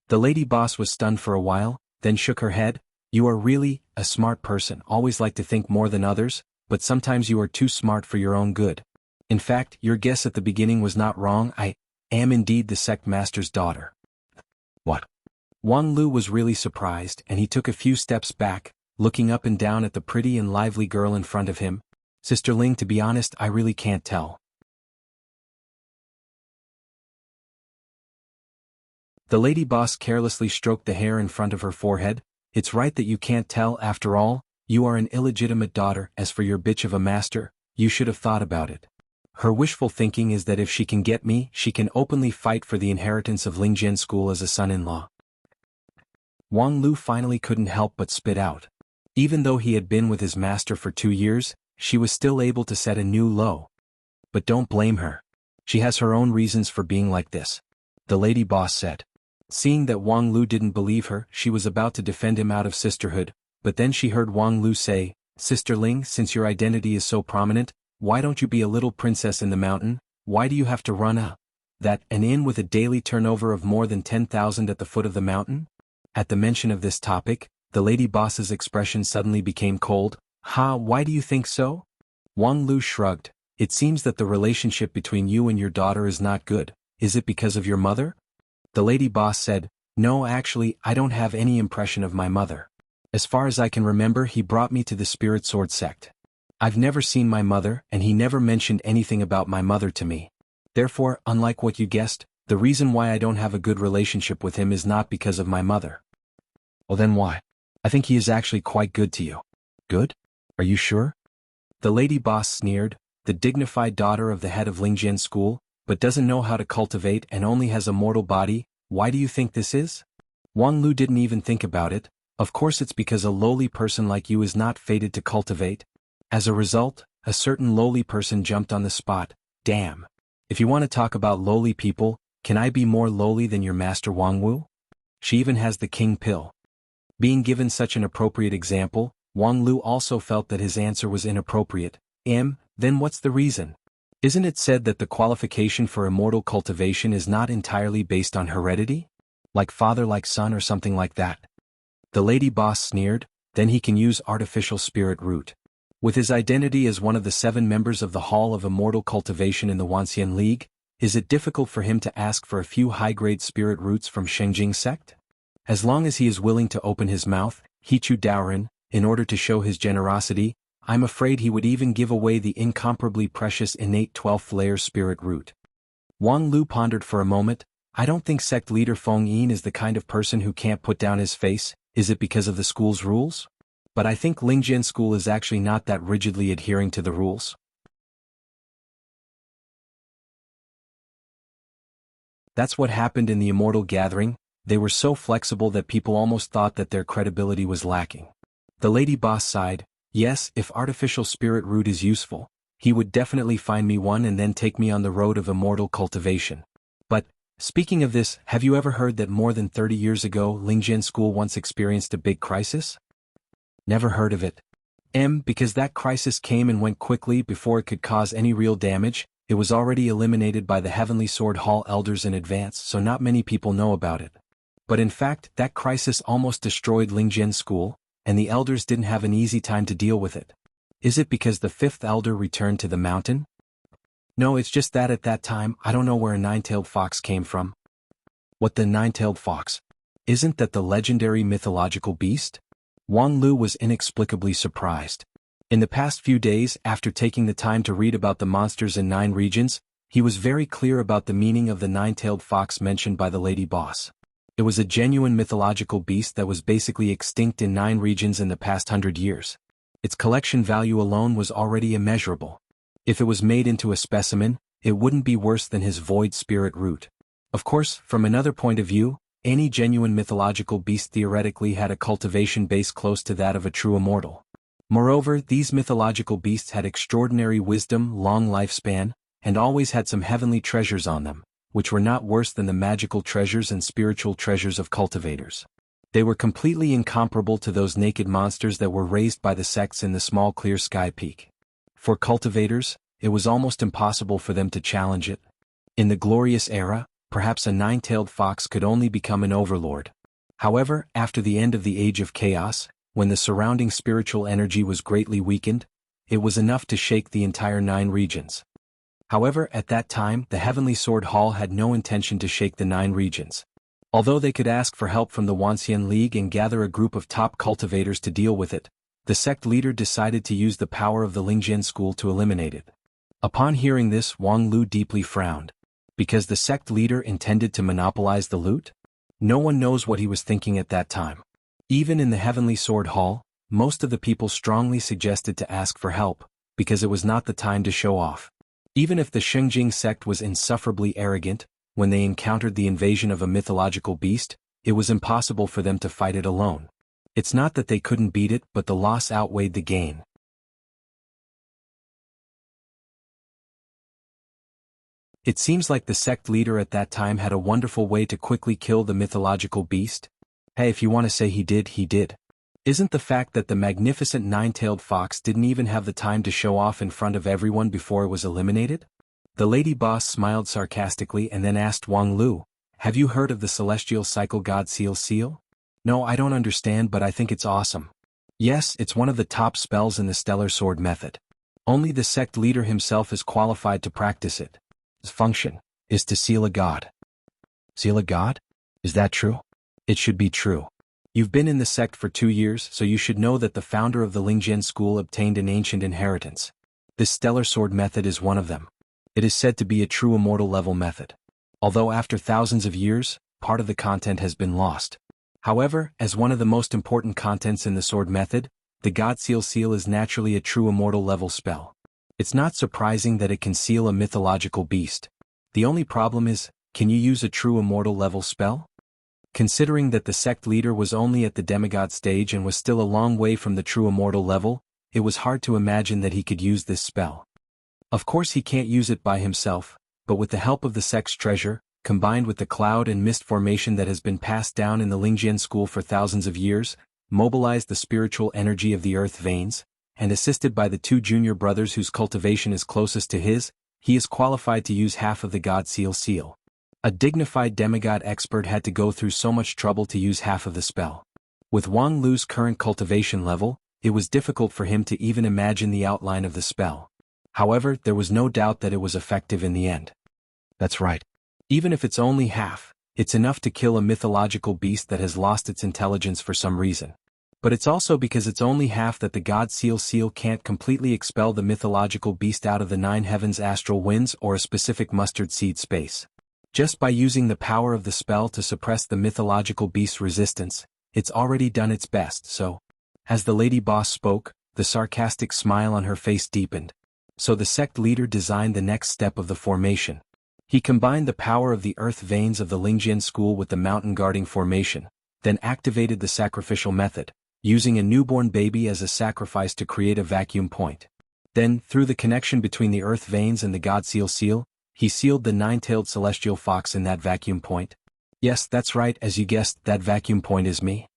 The lady boss was stunned for a while, then shook her head. You are really a smart person, always like to think more than others, but sometimes you are too smart for your own good. In fact, your guess at the beginning was not wrong. I am indeed the sect master's daughter. What? Wang Lu was really surprised, and he took a few steps back, looking up and down at the pretty and lively girl in front of him. Sister Ling, to be honest, I really can't tell. The lady boss carelessly stroked the hair in front of her forehead. It's right that you can't tell. After all, you are an illegitimate daughter. As for your bitch of a master, you should have thought about it. Her wishful thinking is that if she can get me, she can openly fight for the inheritance of Lingjian School as a son-in-law. Wang Lu finally couldn't help but spit out. Even though he had been with his master for 2 years, she was still able to set a new low. But don't blame her. She has her own reasons for being like this. The lady boss said. Seeing that Wang Lu didn't believe her, she was about to defend him out of sisterhood, but then she heard Wang Lu say, Sister Ling, since your identity is so prominent, why don't you be a little princess in the mountain? Why do you have to run an inn with a daily turnover of more than 10,000 at the foot of the mountain? At the mention of this topic, the lady boss's expression suddenly became cold. Why do you think so? Wang Lu shrugged. It seems that the relationship between you and your daughter is not good. Is it because of your mother? The lady boss said, no, actually, I don't have any impression of my mother. As far as I can remember, he brought me to the Spirit Sword sect. I've never seen my mother, and he never mentioned anything about my mother to me. Therefore, unlike what you guessed, the reason why I don't have a good relationship with him is not because of my mother. Well, then why? I think he is actually quite good to you. Good? Are you sure? The lady boss sneered, the dignified daughter of the head of Lingjian School, but doesn't know how to cultivate and only has a mortal body. Why do you think this is? Wang Lu didn't even think about it. Of course it's because a lowly person like you is not fated to cultivate. As a result, a certain lowly person jumped on the spot. Damn. If you want to talk about lowly people, can I be more lowly than your master Wang Wu? She even has the king pill. Being given such an appropriate example, Wang Lu also felt that his answer was inappropriate. Then what's the reason? Isn't it said that the qualification for immortal cultivation is not entirely based on heredity? Like father like son or something like that? The lady boss sneered, then he can use artificial spirit root. With his identity as one of the 7 members of the Hall of Immortal Cultivation in the Wanxian League, is it difficult for him to ask for a few high-grade spirit roots from Shengjing sect? As long as he is willing to open his mouth, Hichu Daoren, in order to show his generosity, I'm afraid he would even give away the incomparably precious innate 12th layer spirit root. Wang Lu pondered for a moment. I don't think sect leader Feng Yin is the kind of person who can't put down his face. Is it because of the school's rules? But I think Lingjian school is actually not that rigidly adhering to the rules. That's what happened in the Immortal Gathering. They were so flexible that people almost thought that their credibility was lacking. The lady boss sighed. Yes, if artificial spirit root is useful, he would definitely find me one and then take me on the road of immortal cultivation. But, speaking of this, have you ever heard that more than 30 years ago Lingjian school once experienced a big crisis? Never heard of it. Because that crisis came and went quickly before it could cause any real damage. It was already eliminated by the Heavenly Sword Hall elders in advance, so not many people know about it. But in fact, that crisis almost destroyed Lingjian school, and the elders didn't have an easy time to deal with it. Is it because the fifth elder returned to the mountain? No, it's just that at that time, I don't know where a nine-tailed fox came from. What, the nine-tailed fox? Isn't that the legendary mythological beast? Wang Lu was inexplicably surprised. In the past few days, after taking the time to read about the monsters in 9 regions, he was very clear about the meaning of the nine-tailed fox mentioned by the lady boss. It was a genuine mythological beast that was basically extinct in 9 regions in the past 100 years. Its collection value alone was already immeasurable. If it was made into a specimen, it wouldn't be worse than his void spirit root. Of course, from another point of view, any genuine mythological beast theoretically had a cultivation base close to that of a true immortal. Moreover, these mythological beasts had extraordinary wisdom, long lifespan, and always had some heavenly treasures on them, which were not worse than the magical treasures and spiritual treasures of cultivators. They were completely incomparable to those naked monsters that were raised by the sects in the small clear sky peak. For cultivators, it was almost impossible for them to challenge it. In the glorious era, perhaps a nine-tailed fox could only become an overlord. However, after the end of the Age of Chaos, when the surrounding spiritual energy was greatly weakened, it was enough to shake the entire 9 regions. However, at that time, the Heavenly Sword Hall had no intention to shake the 9 regions. Although they could ask for help from the Wanxian League and gather a group of top cultivators to deal with it, the sect leader decided to use the power of the Lingjian school to eliminate it. Upon hearing this, Wang Lu deeply frowned. Because the sect leader intended to monopolize the loot? No one knows what he was thinking at that time. Even in the Heavenly Sword Hall, most of the people strongly suggested to ask for help, because it was not the time to show off. Even if the Shengjing sect was insufferably arrogant, when they encountered the invasion of a mythological beast, it was impossible for them to fight it alone. It's not that they couldn't beat it, but the loss outweighed the gain. It seems like the sect leader at that time had a wonderful way to quickly kill the mythological beast. Hey, if you want to say he did, he did. Isn't the fact that the magnificent nine-tailed fox didn't even have the time to show off in front of everyone before it was eliminated? The lady boss smiled sarcastically and then asked Wang Lu, have you heard of the celestial cycle god seal? No, I don't understand, but I think it's awesome. Yes, it's one of the top spells in the stellar sword method. Only the sect leader himself is qualified to practice it. Its function is to seal a god. Seal a god? Is that true? It should be true. You've been in the sect for 2 years, so you should know that the founder of the Lingjian school obtained an ancient inheritance. This stellar sword method is one of them. It is said to be a true immortal level method. Although after thousands of years, part of the content has been lost. However, as one of the most important contents in the sword method, the God Seal is naturally a true immortal level spell. It's not surprising that it can seal a mythological beast. The only problem is, can you use a true immortal level spell? Considering that the sect leader was only at the demigod stage and was still a long way from the true immortal level, it was hard to imagine that he could use this spell. Of course he can't use it by himself, but with the help of the sect's treasure, combined with the cloud and mist formation that has been passed down in the Lingjian school for thousands of years, mobilized the spiritual energy of the earth veins, and assisted by the 2 junior brothers whose cultivation is closest to his, he is qualified to use half of the God Seal. A dignified demigod expert had to go through so much trouble to use half of the spell. With Wang Lu's current cultivation level, it was difficult for him to even imagine the outline of the spell. However, there was no doubt that it was effective in the end. That's right. Even if it's only half, it's enough to kill a mythological beast that has lost its intelligence for some reason. But it's also because it's only half that the god seal can't completely expel the mythological beast out of the 9 heavens astral winds or a specific mustard seed space. Just by using the power of the spell to suppress the mythological beast's resistance, it's already done its best, so. As the lady boss spoke, the sarcastic smile on her face deepened. So the sect leader designed the next step of the formation. He combined the power of the earth veins of the Lingjian school with the mountain guarding formation, then activated the sacrificial method, using a newborn baby as a sacrifice to create a vacuum point. Then, through the connection between the earth veins and the god seal, he sealed the 9-tailed celestial fox in that vacuum point. Yes, that's right, as you guessed, that vacuum point is me.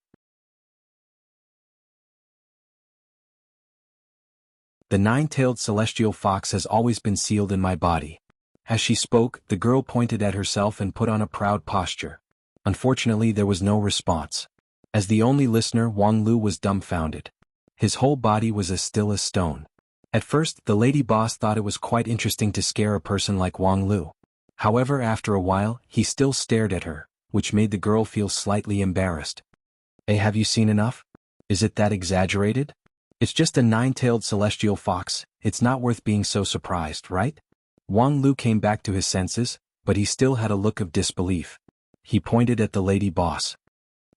The 9-tailed celestial fox has always been sealed in my body. As she spoke, the girl pointed at herself and put on a proud posture. Unfortunately, there was no response. As the only listener, Wang Lu was dumbfounded. His whole body was as still as stone. At first, the lady boss thought it was quite interesting to scare a person like Wang Lu. However, after a while, he still stared at her, which made the girl feel slightly embarrassed. Hey, have you seen enough? Is it that exaggerated? It's just a 9-tailed celestial fox, it's not worth being so surprised, right? Wang Lu came back to his senses, but he still had a look of disbelief. He pointed at the lady boss.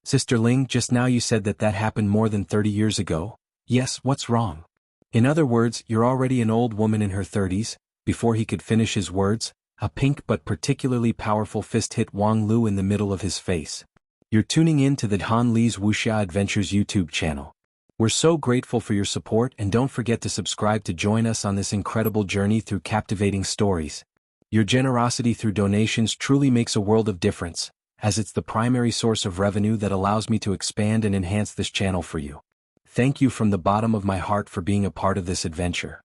Sister Ling, just now you said that happened more than 30 years ago. Yes, what's wrong? In other words, you're already an old woman in her 30s. Before he could finish his words, a pink but particularly powerful fist hit Wang Lu in the middle of his face. You're tuning in to the Han Li's Wuxia Adventures YouTube channel. We're so grateful for your support, and don't forget to subscribe to join us on this incredible journey through captivating stories. Your generosity through donations truly makes a world of difference, as it's the primary source of revenue that allows me to expand and enhance this channel for you. Thank you from the bottom of my heart for being a part of this adventure.